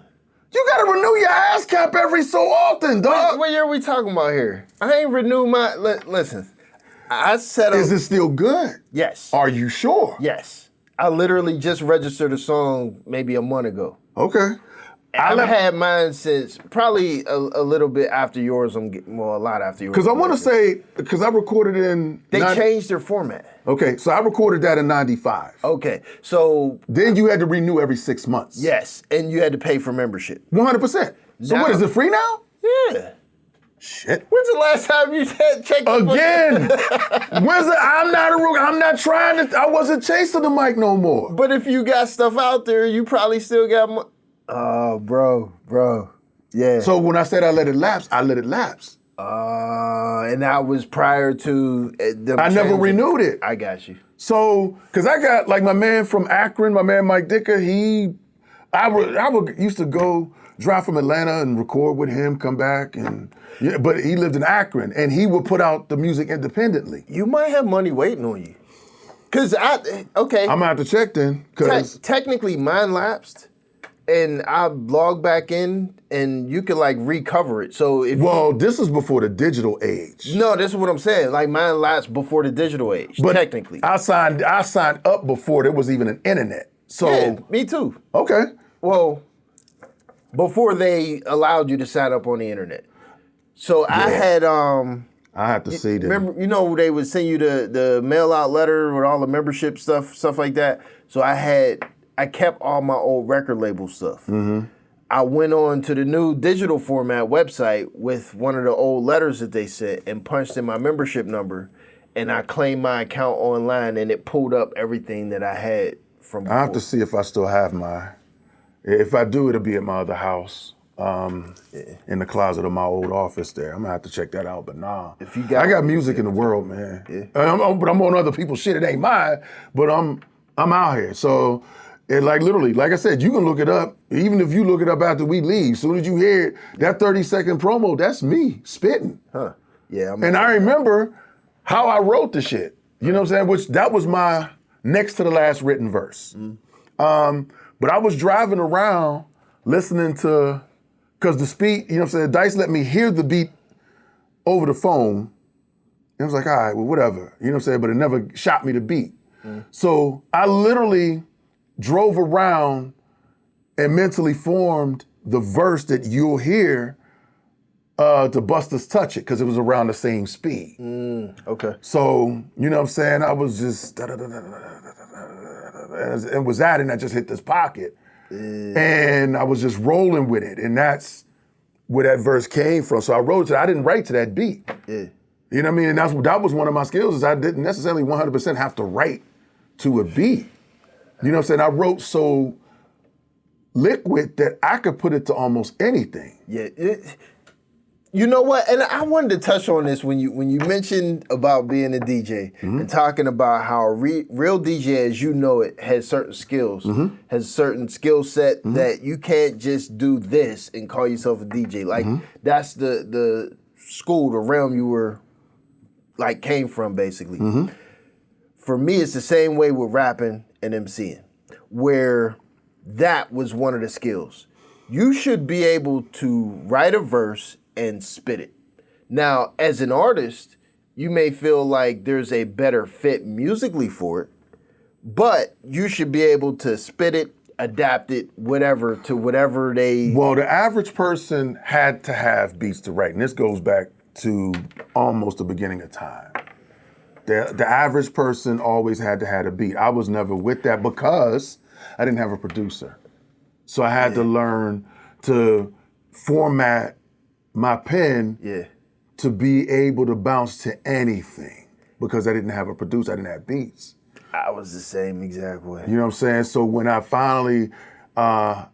Speaker 2: You gotta renew your ASCAP every so often, dog.
Speaker 1: What year are we talking about here? I ain't renewed my, listen. I set up.
Speaker 2: Is it still good?
Speaker 1: Yes.
Speaker 2: Are you sure?
Speaker 1: Yes. I literally just registered a song maybe a month ago.
Speaker 2: Okay.
Speaker 1: I've had mine since probably a little bit after yours. A lot after yours.
Speaker 2: Because I want to say, because I recorded in...
Speaker 1: They changed their format.
Speaker 2: Okay, so I recorded that in 95.
Speaker 1: Okay, so...
Speaker 2: Then you had to renew every 6 months.
Speaker 1: Yes, and you had to pay for membership.
Speaker 2: 100%. So what, is it free now?
Speaker 1: Yeah.
Speaker 2: Shit.
Speaker 1: When's the last time you checked
Speaker 2: again? I'm not trying to, I wasn't chasing the mic no more.
Speaker 1: But if you got stuff out there, you probably still got Oh, bro. Yeah.
Speaker 2: So when I said I let it lapse, I let it lapse.
Speaker 1: And that was prior to them
Speaker 2: I never
Speaker 1: changing.
Speaker 2: renewed it.
Speaker 1: I got you.
Speaker 2: So, because I got, like, my man from Akron, my man Mike Dicker, I used to go drive from Atlanta and record with him, come back, but he lived in Akron, and he would put out the music independently.
Speaker 1: You might have money waiting on you. Because
Speaker 2: I'm gonna have to check then, because
Speaker 1: technically mine lapsed, and I logged back in, and you could like recover it. So if
Speaker 2: this is before the digital age.
Speaker 1: no, this is what I'm saying. Like mine lapsed before the digital age.
Speaker 2: But
Speaker 1: technically,
Speaker 2: I signed up before there was even an internet. So
Speaker 1: yeah, me too.
Speaker 2: okay.
Speaker 1: Well, before they allowed you to sign up on the internet. So I had
Speaker 2: I have to see that.
Speaker 1: remember, they would send you the mail out letter with all the membership stuff like that. So I kept all my old record label stuff.
Speaker 2: Mm-hmm.
Speaker 1: I went on to the new digital format website with one of the old letters that they sent and punched in my membership number, and I claimed my account online, and it pulled up everything that I had from before.
Speaker 2: I have to see if I still have mine. If I do, it'll be at my other house, in the closet of my old office there. I'm gonna have to check that out. But nah, I got music in the world, man.
Speaker 1: Yeah.
Speaker 2: But I'm on other people's shit. It ain't mine, but I'm out here. So, literally, like I said, you can look it up. Even if you look it up after we leave, as soon as you hear it, that 30-second promo, that's me spitting.
Speaker 1: Huh? Yeah.
Speaker 2: And I remember how I wrote the shit. You know what I'm saying? Which that was my next to the last written verse. But I was driving around listening to, because the speed, you know what I'm saying, Dice let me hear the beat over the phone. And I was like, all right, well, whatever. You know what I'm saying? But it never shot me the beat. So I literally drove around and mentally formed the verse that you'll hear to Busta's Touch It, because it was around the same speed.
Speaker 1: Okay.
Speaker 2: So, you know what I'm saying? I was just, and was at it, and I just hit this pocket. And I was just rolling with it. And that's where that verse came from. So I wrote it. I didn't write to that beat.
Speaker 1: Yeah.
Speaker 2: You know what I mean? And that was one of my skills, is I didn't necessarily 100% have to write to a beat. You know what I'm saying? I wrote so liquid that I could put it to almost anything.
Speaker 1: Yeah. You know what? And I wanted to touch on this when you mentioned about being a DJ and talking about how a real DJ, as you know it, has certain skills, has a certain skill set that you can't just do this and call yourself a DJ. Like that's the school, the realm you were like came from, basically. For me, it's the same way with rapping and MCing, where that was one of the skills. You should be able to write a verse and spit it. Now, as an artist, you may feel like there's a better fit musically for it, but you should be able to spit it, adapt it, whatever, to whatever they...
Speaker 2: Well, the average person had to have beats to write, and this goes back to almost the beginning of time. The average person always had to have a beat. I was never with that because I didn't have a producer. So I had to learn to format my pen to be able to bounce to anything, because I didn't have a producer, I didn't have beats.
Speaker 1: I was the same exact way.
Speaker 2: You know what I'm saying? So when I finally, I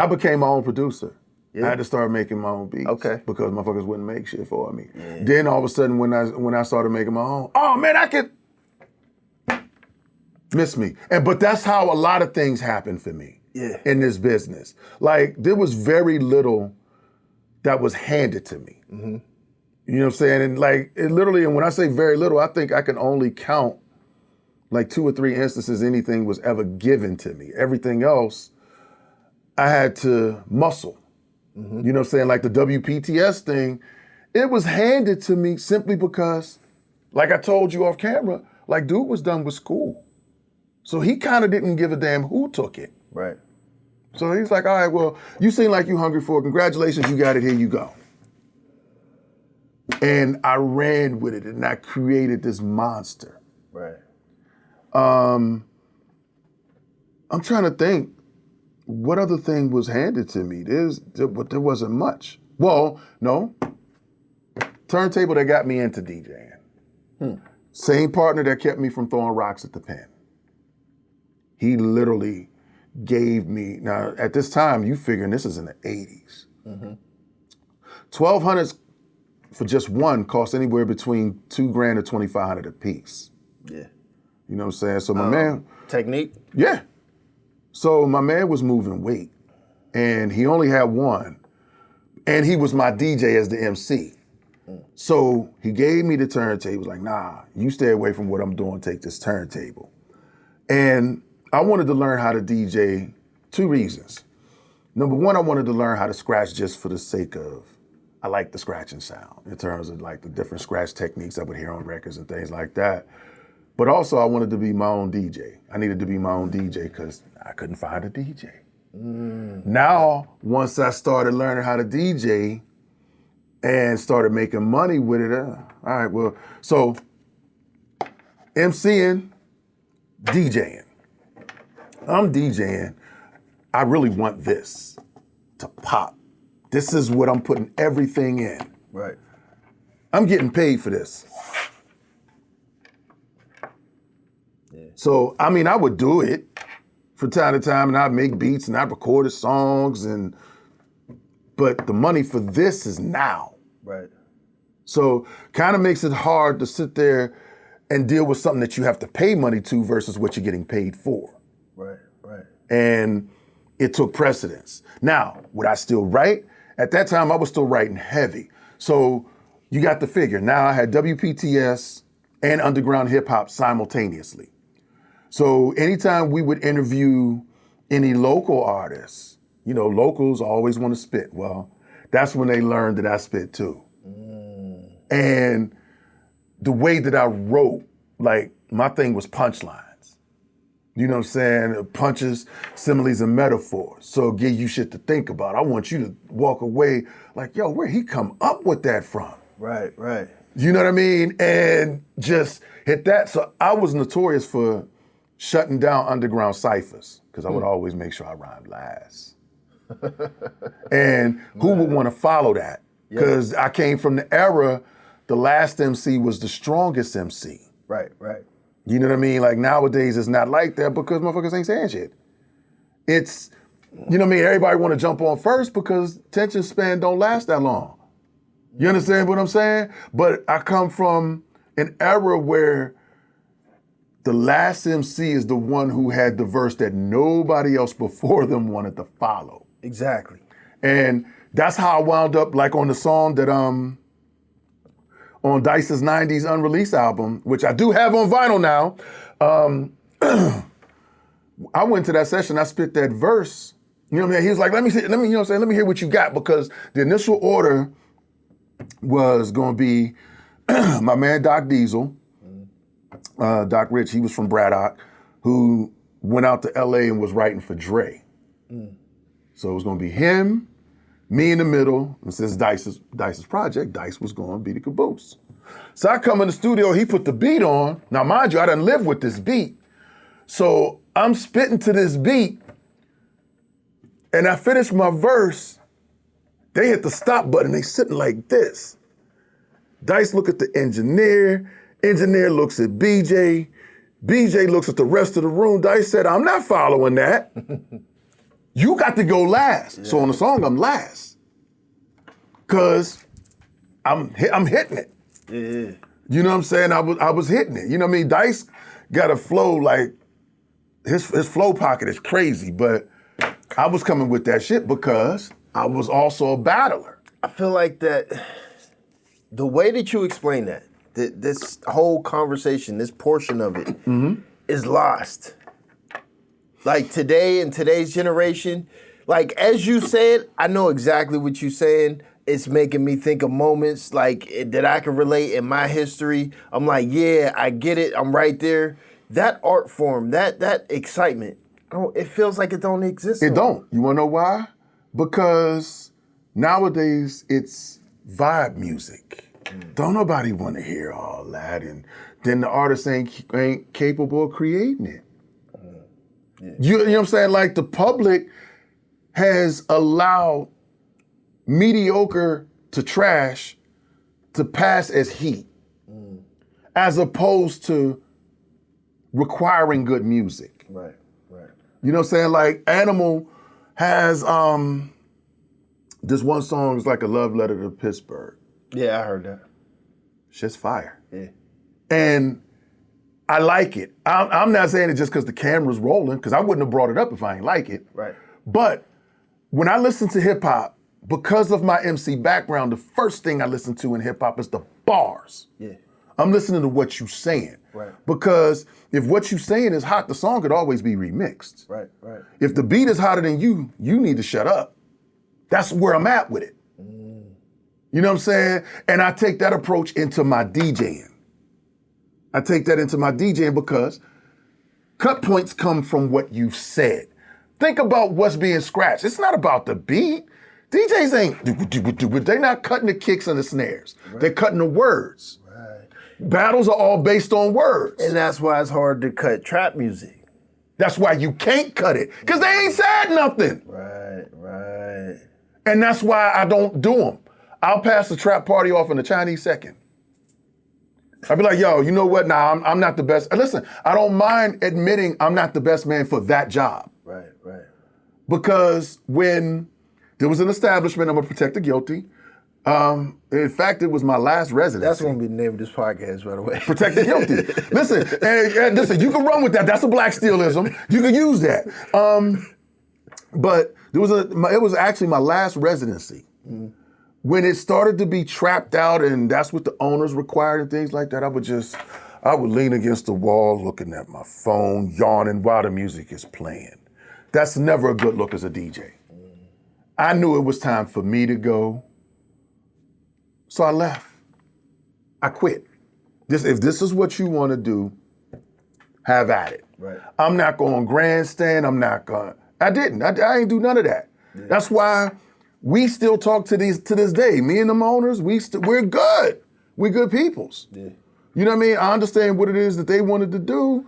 Speaker 2: became my own producer. I had to start making my own beats.
Speaker 1: Okay.
Speaker 2: Because motherfuckers wouldn't make shit for me. Then all of a sudden when I started making my own, oh man, I could miss me. But that's how a lot of things happen for me in this business. Like, there was very little that was handed to me. You know what I'm saying? And like, it literally, and when I say very little, I think I can only count like 2 or 3 instances anything was ever given to me. Everything else, I had to muscle. You know what I'm saying? Like the WPTS thing, it was handed to me simply because, like I told you off camera, like dude was done with school. So he kind of didn't give a damn who took it.
Speaker 1: Right.
Speaker 2: So he's like, all right, well, you seem like you hungry for it. Congratulations, you got it, here you go. And I ran with it and I created this monster.
Speaker 1: Right.
Speaker 2: I'm trying to think, what other thing was handed to me? There wasn't much. Well, no. Turntable that got me into DJing. Same partner that kept me from throwing rocks at the pen. He literally gave me, now at this time, you figuring this is in the 80s. 1200s for just one cost anywhere between $2,000 to $2,500 a piece.
Speaker 1: Yeah.
Speaker 2: You know what I'm saying? So my man,
Speaker 1: Technique?
Speaker 2: yeah. So my man was moving weight, and he only had one, and he was my DJ as the MC. So he gave me the turntable. He was like, nah, you stay away from what I'm doing, take this turntable. And I wanted to learn how to DJ, 2 reasons. Number one, I wanted to learn how to scratch just for the sake of, I like the scratching sound in terms of like the different scratch techniques I would hear on records and things like that. But also I wanted to be my own DJ. I needed to be my own DJ because I couldn't find a DJ. Now, once I started learning how to DJ and started making money with it, all right, well, so MCing, DJing. I'm DJing. I really want this to pop. This is what I'm putting everything in.
Speaker 1: Right.
Speaker 2: I'm getting paid for this.
Speaker 1: Yeah.
Speaker 2: So, I mean, I would do it from time to time, and I'd make beats and I'd record songs, but the money for this is now.
Speaker 1: Right.
Speaker 2: So kind of makes it hard to sit there and deal with something that you have to pay money to versus what you're getting paid for.
Speaker 1: Right, right.
Speaker 2: And it took precedence. Now, would I still write? At that time, I was still writing heavy. So you got the figure. Now I had WPTS and underground hip hop simultaneously. So anytime we would interview any local artists, you know, locals always want to spit. Well, that's when they learned that I spit too. And the way that I wrote, like my thing was punchlines. You know what I'm saying? Punches, similes, and metaphors. So give you shit to think about. I want you to walk away like, yo, where'd he come up with that from?
Speaker 1: Right, right.
Speaker 2: You know what I mean? And just hit that. So I was notorious for shutting down underground ciphers because I would always make sure I rhymed last. And who would want to follow that? Because I came from the era, the last MC was the strongest MC.
Speaker 1: Right, right.
Speaker 2: You know what I mean? Like nowadays it's not like that because motherfuckers ain't saying shit. It's, you know what I mean? Everybody want to jump on first because attention span don't last that long. You understand what I'm saying? But I come from an era where the last MC is the one who had the verse that nobody else before them wanted to follow.
Speaker 1: Exactly.
Speaker 2: And that's how I wound up like on the song that on Dice's 90s unreleased album, which I do have on vinyl now. I went to that session, I spit that verse. You know what I mean? He was like, let me you know what I'm saying, let me hear what you got, because the initial order was gonna be my man Doc Diesel, Doc Rich, he was from Braddock, who went out to LA and was writing for Dre. So it was gonna be him, me in the middle, and since Dice's project, Dice was gonna be the caboose. So I come in the studio, he put the beat on. Now mind you, I done lived with this beat. So I'm spitting to this beat, and I finished my verse. They hit the stop button, they sitting like this. Dice look at the engineer looks at BJ looks at the rest of the room. Dice said, I'm not following that. You got to go last. Yeah. So on the song, I'm last. Cause I'm hitting it.
Speaker 1: Yeah.
Speaker 2: You know what I'm saying? I was hitting it. You know what I mean? Dice got a flow like, his flow pocket is crazy, but I was coming with that shit because I was also a battler.
Speaker 1: I feel like that, the way that you explain that, this whole conversation, this portion of it, is lost. Like today, in today's generation, like as you said, I know exactly what you're saying. It's making me think of moments like that I can relate in my history. I'm like, yeah, I get it. I'm right there. That art form, that excitement, it feels like it don't exist.
Speaker 2: It don't. You wanna know why? Because nowadays it's vibe music. Don't nobody want to hear all that, and then the artist ain't capable of creating it. Yeah. You know what I'm saying? Like the public has allowed mediocre to trash to pass as heat, as opposed to requiring good music.
Speaker 1: Right, right.
Speaker 2: You know what I'm saying? Like Animal has This one song is like a love letter to Pittsburgh.
Speaker 1: Yeah, I heard that.
Speaker 2: Shit's fire.
Speaker 1: Yeah.
Speaker 2: And I like it. I'm not saying it just because the camera's rolling, because I wouldn't have brought it up if I ain't like it.
Speaker 1: Right.
Speaker 2: But when I listen to hip hop, because of my MC background, the first thing I listen to in hip hop is the bars.
Speaker 1: Yeah.
Speaker 2: I'm listening to what you saying.
Speaker 1: Right.
Speaker 2: Because if what you saying is hot, the song could always be remixed.
Speaker 1: Right, right.
Speaker 2: If the beat is hotter than you need to shut up. That's where I'm at with it. You know what I'm saying? And I take that approach into my DJing. I take that into my DJing because cut points come from what you've said. Think about what's being scratched. It's not about the beat. DJs ain't, they're not cutting the kicks and the snares. Right. They're cutting the words. Right. Battles are all based on words.
Speaker 1: And that's why it's hard to cut trap music.
Speaker 2: That's why you can't cut it, because they ain't said nothing.
Speaker 1: Right, right.
Speaker 2: And that's why I don't do them. I'll pass the trap party off in the Chinese second. I'll be like, yo, you know what? Nah, I'm not the best. And listen, I don't mind admitting I'm not the best man for that job.
Speaker 1: Right, right.
Speaker 2: Because when there was an establishment, I'm gonna protect the guilty. In fact, it was my last residency.
Speaker 1: That's gonna be the name of this podcast, by the way.
Speaker 2: Protect the guilty. Listen, and listen, you can run with that. That's a Blakk Steelism. You can use that. But it was actually my last residency. Mm. When it started to be trapped out and that's what the owners required and things like that, I would lean against the wall looking at my phone, yawning while the music is playing. That's never a good look as a DJ. I knew it was time for me to go, so I left. I quit. If this is what you want to do, have at it.
Speaker 1: Right. I'm
Speaker 2: not going grandstand, I didn't. I ain't do none of that. Yeah. That's why we still talk to this day. Me and them owners, we're good. We're good peoples. Yeah. You know what I mean? I understand what it is that they wanted to do.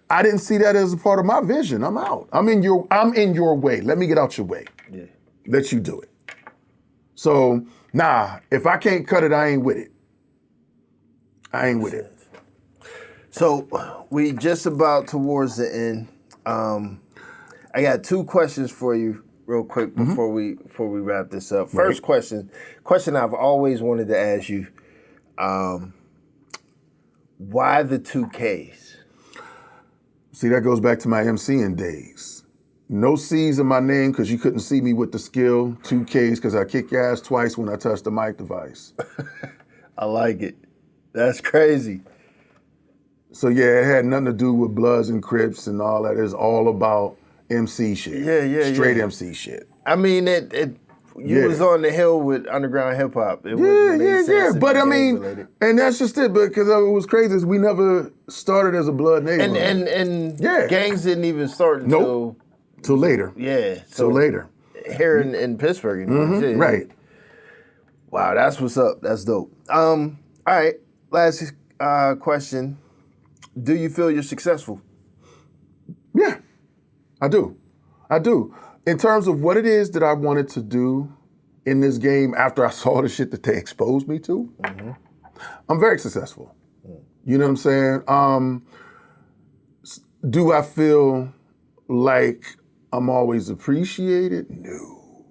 Speaker 2: I didn't see that as a part of my vision. I'm out. I'm in your way. Let me get out your way. Yeah. Let you do it. So, nah, if I can't cut it, I ain't with it. I ain't with it.
Speaker 1: So, we just about towards the end. I got two questions for you real quick before we wrap this up. First question I've always wanted to ask you, why the 2Ks?
Speaker 2: See, that goes back to my MCing days. No C's in my name because you couldn't see me with the skill. 2Ks because I kick your ass twice when I touch the mic device.
Speaker 1: I like it. That's crazy.
Speaker 2: So yeah, it had nothing to do with Bloods and Crips and all that. It's all about MC shit.
Speaker 1: Yeah.
Speaker 2: Straight MC shit.
Speaker 1: I mean, you was on the hill with underground hip hop.
Speaker 2: Yeah. But I mean, related. And that's just it. Because it was crazy. We never started as a blood neighborhood.
Speaker 1: And gangs didn't even start until
Speaker 2: till later.
Speaker 1: Yeah.
Speaker 2: Till later.
Speaker 1: Here in Pittsburgh.
Speaker 2: Mm-hmm. Right.
Speaker 1: Wow, that's what's up. That's dope. All right. Last question. Do you feel you're successful?
Speaker 2: Yeah, I do. In terms of what it is that I wanted to do in this game after I saw the shit that they exposed me to, I'm very successful. You know what I'm saying? Do I feel like I'm always appreciated? No.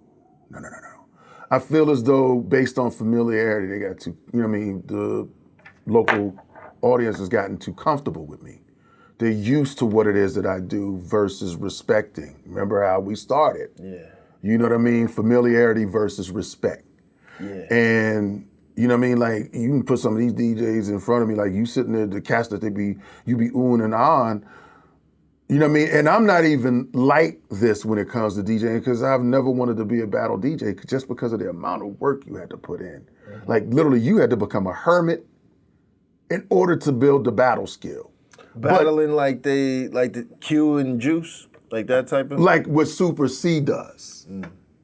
Speaker 2: I feel as though based on familiarity, they got too, you know what I mean, the local audience has gotten too comfortable with me. They're used to what it is that I do versus respecting. Remember how we started? Yeah. You know what I mean? Familiarity versus respect. Yeah. And you know what I mean? Like you can put some of these DJs in front of me, like you sitting there, the cast that you be oohing and on. You know what I mean? And I'm not even like this when it comes to DJing because I've never wanted to be a battle DJ just because of the amount of work you had to put in. Mm-hmm. Like literally you had to become a hermit in order to build the battle skill.
Speaker 1: Battling like the Q and Juice, like that type of?
Speaker 2: Like what Super C does.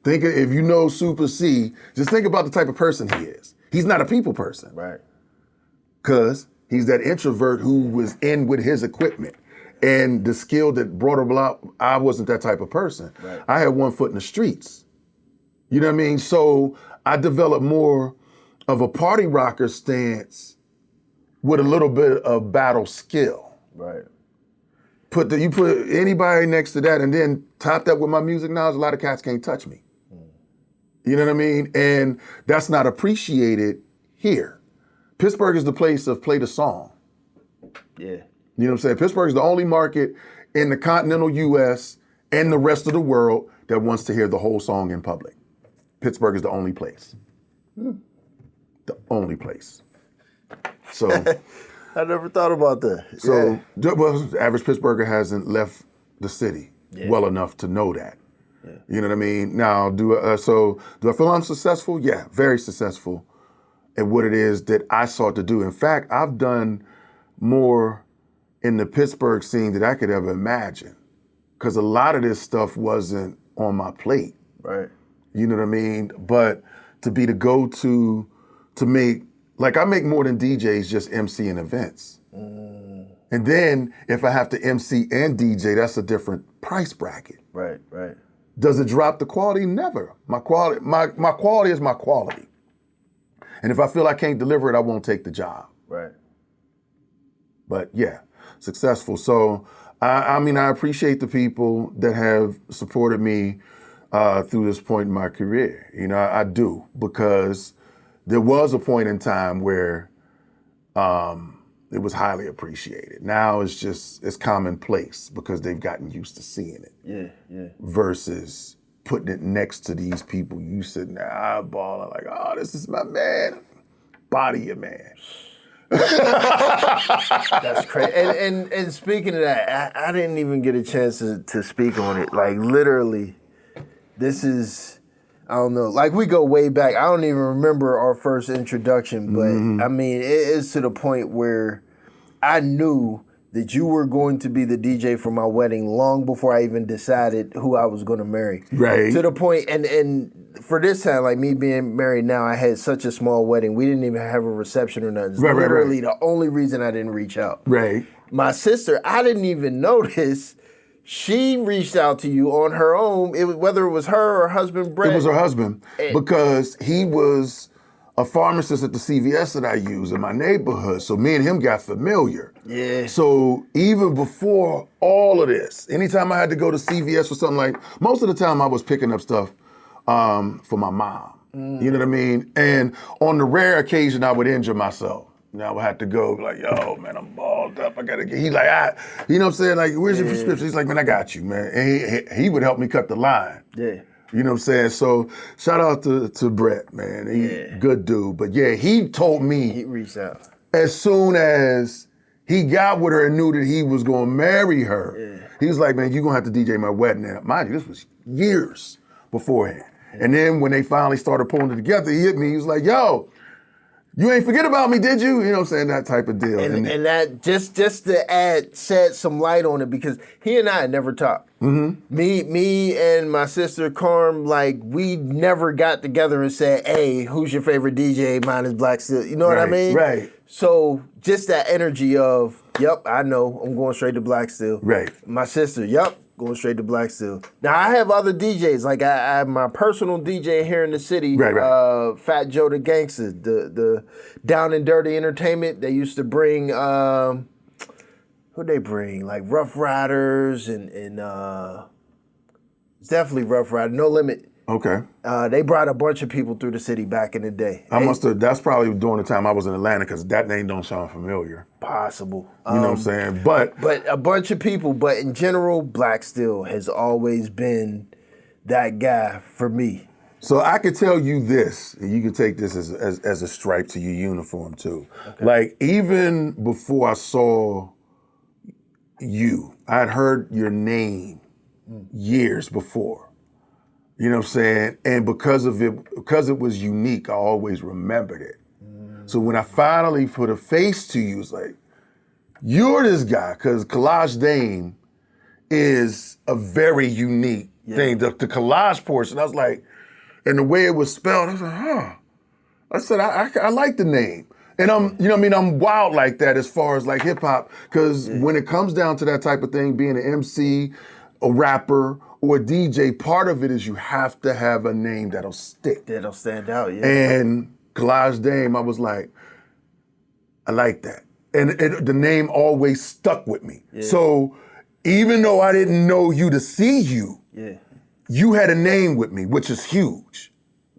Speaker 2: Think if you know Super C, just think about the type of person he is. He's not a people person.
Speaker 1: Right.
Speaker 2: Because he's that introvert who was in with his equipment. And the skill that brought him up, I wasn't that type of person. Right. I had one foot in the streets. You know what I mean? So I developed more of a party rocker stance with a little bit of battle skill.
Speaker 1: Right.
Speaker 2: You put anybody next to that and then top that with my music knowledge, a lot of cats can't touch me. You know what I mean? And that's not appreciated here. Pittsburgh is the place of play the song.
Speaker 1: Yeah.
Speaker 2: You know what I'm saying? Pittsburgh is the only market in the continental U.S. and the rest of the world that wants to hear the whole song in public. Pittsburgh is the only place. The only place. So
Speaker 1: I never thought about that.
Speaker 2: So, well, the average Pittsburgher hasn't left the city well enough to know that. Yeah. You know what I mean? Now, do I feel I'm successful? Yeah, very successful at what it is that I sought to do. In fact, I've done more in the Pittsburgh scene that I could ever imagine, because a lot of this stuff wasn't on my plate.
Speaker 1: Right.
Speaker 2: You know what I mean? But to be the go-to to make, like, I make more than DJs just MCing events. And then if I have to MC and DJ, that's a different price bracket.
Speaker 1: Right, right.
Speaker 2: Does it drop the quality? Never. My quality is my quality. And if I feel I can't deliver it, I won't take the job.
Speaker 1: Right.
Speaker 2: But yeah, successful. So I mean, I appreciate the people that have supported me through this point in my career. You know, I do, because there was a point in time where it was highly appreciated. Now it's commonplace because they've gotten used to seeing it.
Speaker 1: Yeah, yeah.
Speaker 2: Versus putting it next to these people you sitting there eyeballing like, oh, this is my man. Body your man.
Speaker 1: That's crazy. And speaking of that, I didn't even get a chance to speak on it. Like, literally, this is, I don't know, like, we go way back. I don't even remember our first introduction, but I mean, it is to the point where I knew that you were going to be the DJ for my wedding long before I even decided who I was going to marry.
Speaker 2: Right.
Speaker 1: To the point, and for this time, like me being married now, I had such a small wedding. We didn't even have a reception or nothing. It's literally the only reason I didn't reach out.
Speaker 2: Right.
Speaker 1: My sister, I didn't even notice. She reached out to you on her own, whether it was her or husband, Brett.
Speaker 2: It was her husband, because he was a pharmacist at the CVS that I use in my neighborhood. So me and him got familiar.
Speaker 1: Yeah.
Speaker 2: So even before all of this, anytime I had to go to CVS or something, like, most of the time I was picking up stuff for my mom. You know what I mean? And on the rare occasion I would injure myself. Now I would have to go like, yo, man, I'm balled up. I gotta get. He's like, you know what I'm saying? Like, where's your prescription? He's like, man, I got you, man. And he would help me cut the line.
Speaker 1: Yeah.
Speaker 2: You know what I'm saying? So shout out to Brett, man. Good dude. But yeah, he told me.
Speaker 1: He reached out.
Speaker 2: As soon as he got with her and knew that he was gonna marry her, he was like, man, you're gonna have to DJ my wedding. And mind you, this was years beforehand. And then when they finally started pulling it together, he hit me. He was like, yo, you ain't forget about me, did you? You know what I'm saying? That type of deal.
Speaker 1: And that, just to shed some light on it, because he and I had never talked. Mm-hmm. Me and my sister Carm, like, we never got together and said, hey, who's your favorite DJ? Mine is Blakk Steel. You know what I mean?
Speaker 2: Right.
Speaker 1: So just that energy of, yep, I know, I'm going straight to Blakk Steel.
Speaker 2: Right.
Speaker 1: My sister, yep, going straight to Blakk Steel. Now, I have other DJs. Like, I have my personal DJ here in the city, Fat Joe the Gangster, the Down and Dirty Entertainment. They used to bring, who'd they bring? Like, Rough Riders and it's definitely Rough Rider, No Limit.
Speaker 2: Okay.
Speaker 1: They brought a bunch of people through the city back in the day.
Speaker 2: That's probably during the time I was in Atlanta, because that name don't sound familiar.
Speaker 1: Possible.
Speaker 2: You know what I'm saying? But
Speaker 1: a bunch of people, but in general, Blakk Steel has always been that guy for me.
Speaker 2: So I could tell you this, and you can take this as a stripe to your uniform too. Okay. Like, even before I saw you, I'd heard your name years before. You know what I'm saying? And because it was unique, I always remembered it. So when I finally put a face to you, it's like, you're this guy, because Kalaj Dame is a very unique thing. The collage portion, I was like, and the way it was spelled, I was like, huh. I said, I like the name. And I'm wild like that as far as like hip hop, because when it comes down to that type of thing, being an MC, a rapper, or a DJ, part of it is you have to have a name that'll stick.
Speaker 1: That'll stand out, yeah.
Speaker 2: And Kalaj Dame, I was like, I like that. And the name always stuck with me. Yeah. So even though I didn't know you to see you, you had a name with me, which is huge.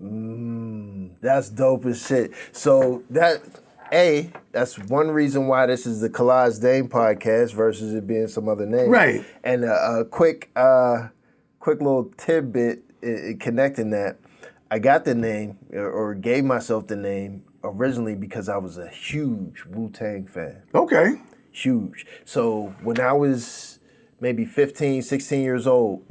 Speaker 1: That's dope as shit. So that's one reason why this is the Kalaj Dame Podcast versus it being some other name.
Speaker 2: Right.
Speaker 1: And a quick little tidbit connecting that. I got the name or gave myself the name originally because I was a huge Wu-Tang fan.
Speaker 2: Okay.
Speaker 1: Huge. So when I was maybe 15, 16 years old,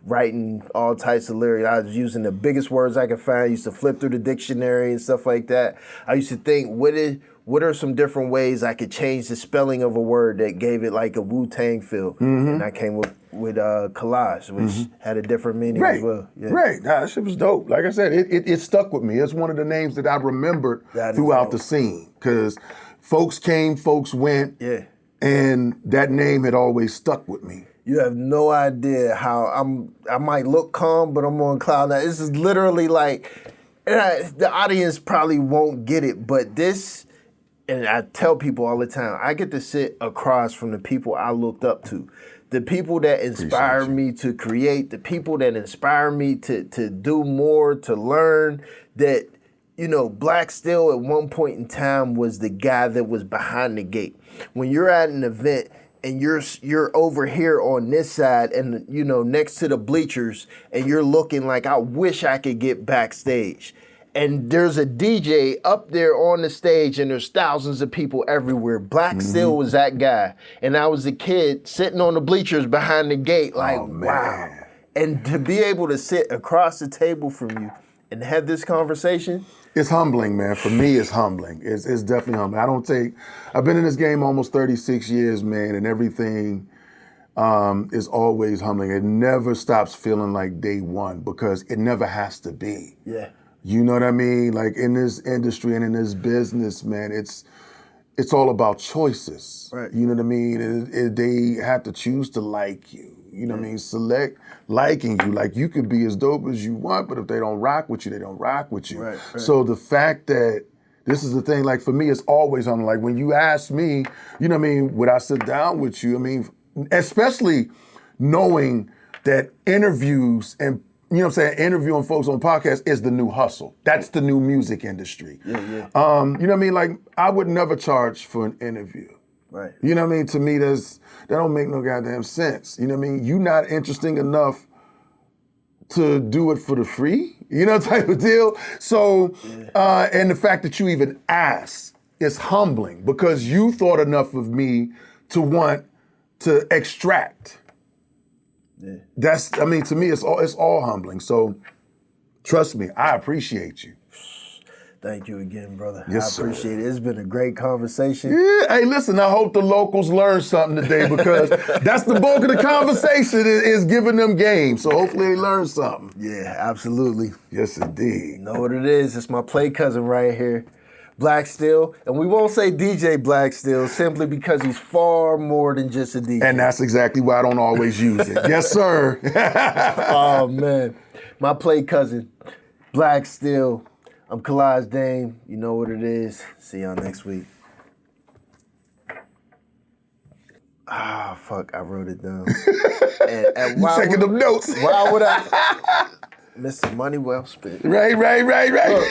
Speaker 1: writing all types of lyrics, I was using the biggest words I could find. I used to flip through the dictionary and stuff like that. I used to think, what are some different ways I could change the spelling of a word that gave it like a Wu-Tang feel? And I came with Kalaj, which had a different meaning as well. Yeah.
Speaker 2: Right. Nah, that shit was dope. Like I said, it stuck with me. It's one of the names that I remembered throughout the scene. Because folks came, folks went. Yeah. And that name had always stuck with me.
Speaker 1: You have no idea how I might look calm, but I'm on cloud nine. This is literally like, the audience probably won't get it, but this, and I tell people all the time, I get to sit across from the people I looked up to. The people that inspire me to create, the people that inspire me to do more, to learn, that, Blakk Steel at one point in time was the guy that was behind the gate. When you're at an event and you're over here on this side and, next to the bleachers and you're looking like, I wish I could get backstage. And there's a DJ up there on the stage and there's thousands of people everywhere. Blakk Steel was that guy. And I was a kid sitting on the bleachers behind the gate like, wow. And to be able to sit across the table from you and have this conversation.
Speaker 2: It's humbling, man. For me, it's humbling. It's definitely humbling. I've been in this game almost 36 years, man, and everything is always humbling. It never stops feeling like day one because it never has to be. Yeah. You know what I mean? Like in this industry and in this business, man, it's all about choices. Right. You know what I mean? They have to choose to like you. You know what I mean? Select liking you. Like you could be as dope as you want, but if they don't rock with you, they don't rock with you. Right. So the fact that this is the thing, like for me, it's always on. Like when you ask me, you know what I mean, would I sit down with you? I mean, especially knowing that interviews and interviewing folks on podcasts is the new hustle. That's the new music industry. Yeah. You know what I mean? Like I would never charge for an interview. Right. You know what I mean? To me, that don't make no goddamn sense. You know what I mean? You not interesting enough to do it for the free, type of deal. So, and the fact that you even ask is humbling because you thought enough of me to want to extract. Yeah. To me, it's all humbling. So, trust me, I appreciate you.
Speaker 1: Thank you again, brother.
Speaker 2: Yes,
Speaker 1: I appreciate it. It's been a great conversation.
Speaker 2: Yeah. Hey, listen, I hope the locals learn something today because that's the bulk of the conversation is giving them game. So hopefully they learn something.
Speaker 1: Yeah, absolutely.
Speaker 2: Yes, indeed.
Speaker 1: You know what it is? It's my play cousin right here, Blakk Steel. And we won't say DJ Blakk Steel simply because he's far more than just a DJ.
Speaker 2: And that's exactly why I don't always use it. Yes, sir.
Speaker 1: Oh, man. My play cousin, Blakk Steel. I'm Kalaj Dame. You know what it is. See y'all next week. Fuck, I wrote it down. and
Speaker 2: you taking them notes.
Speaker 1: Why would I? Mr. Money Well Spent.
Speaker 2: Right.
Speaker 1: Look,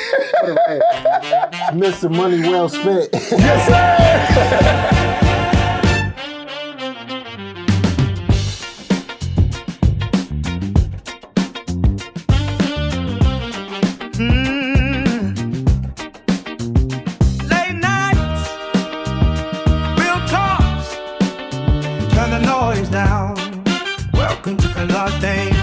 Speaker 1: Mr. Money Well Spent.
Speaker 2: Yes, sir.
Speaker 3: Welcome to Kalaj Dame.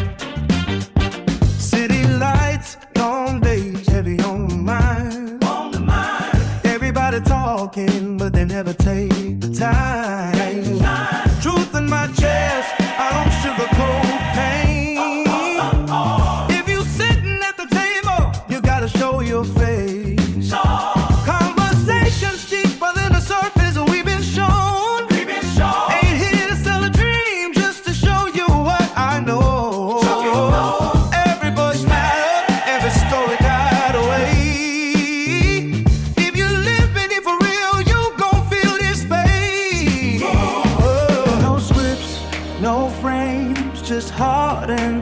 Speaker 3: City lights, long days, heavy on the mind. Everybody talking, but they never take the time. Truth in my chest, I don't sugarcoat pain. If you sitting at the table, you gotta show your face. Conversations deeper than the surface, we've been shown.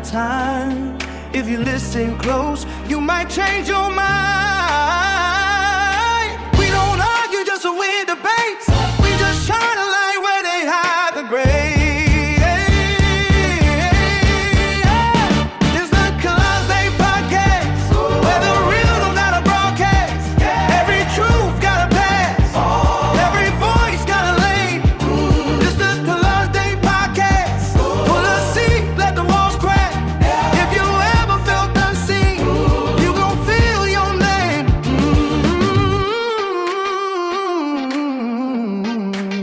Speaker 3: Time. If you listen close, you might change your mind. We don't argue just to win debates. We just shine a light where they hide the grave. This the Kalaj Dame Podcast, where the real don't gotta broadcast. Every truth gotta pass, every voice gotta lane. This the Kalaj Dame Podcast. Pull a seat, let the walls crack. If you ever felt unseen, you gon' feel your name.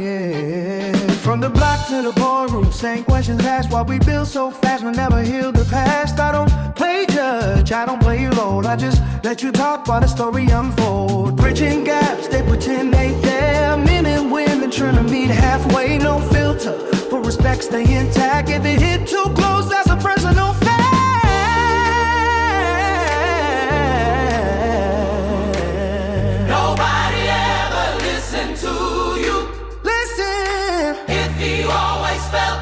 Speaker 3: Yeah. From the block to the boardroom, same questions asked. Why we build so fast, we never heal the past. I don't play judge, I don't play your role. I just let you talk while the story unfold. Bridging gaps, they pretend they there. Men and women trying to meet halfway, no filter. But respect stay intact. If it hit too close, that's a personal fact.
Speaker 4: Nobody ever listened to you
Speaker 3: Listen,
Speaker 4: if you always felt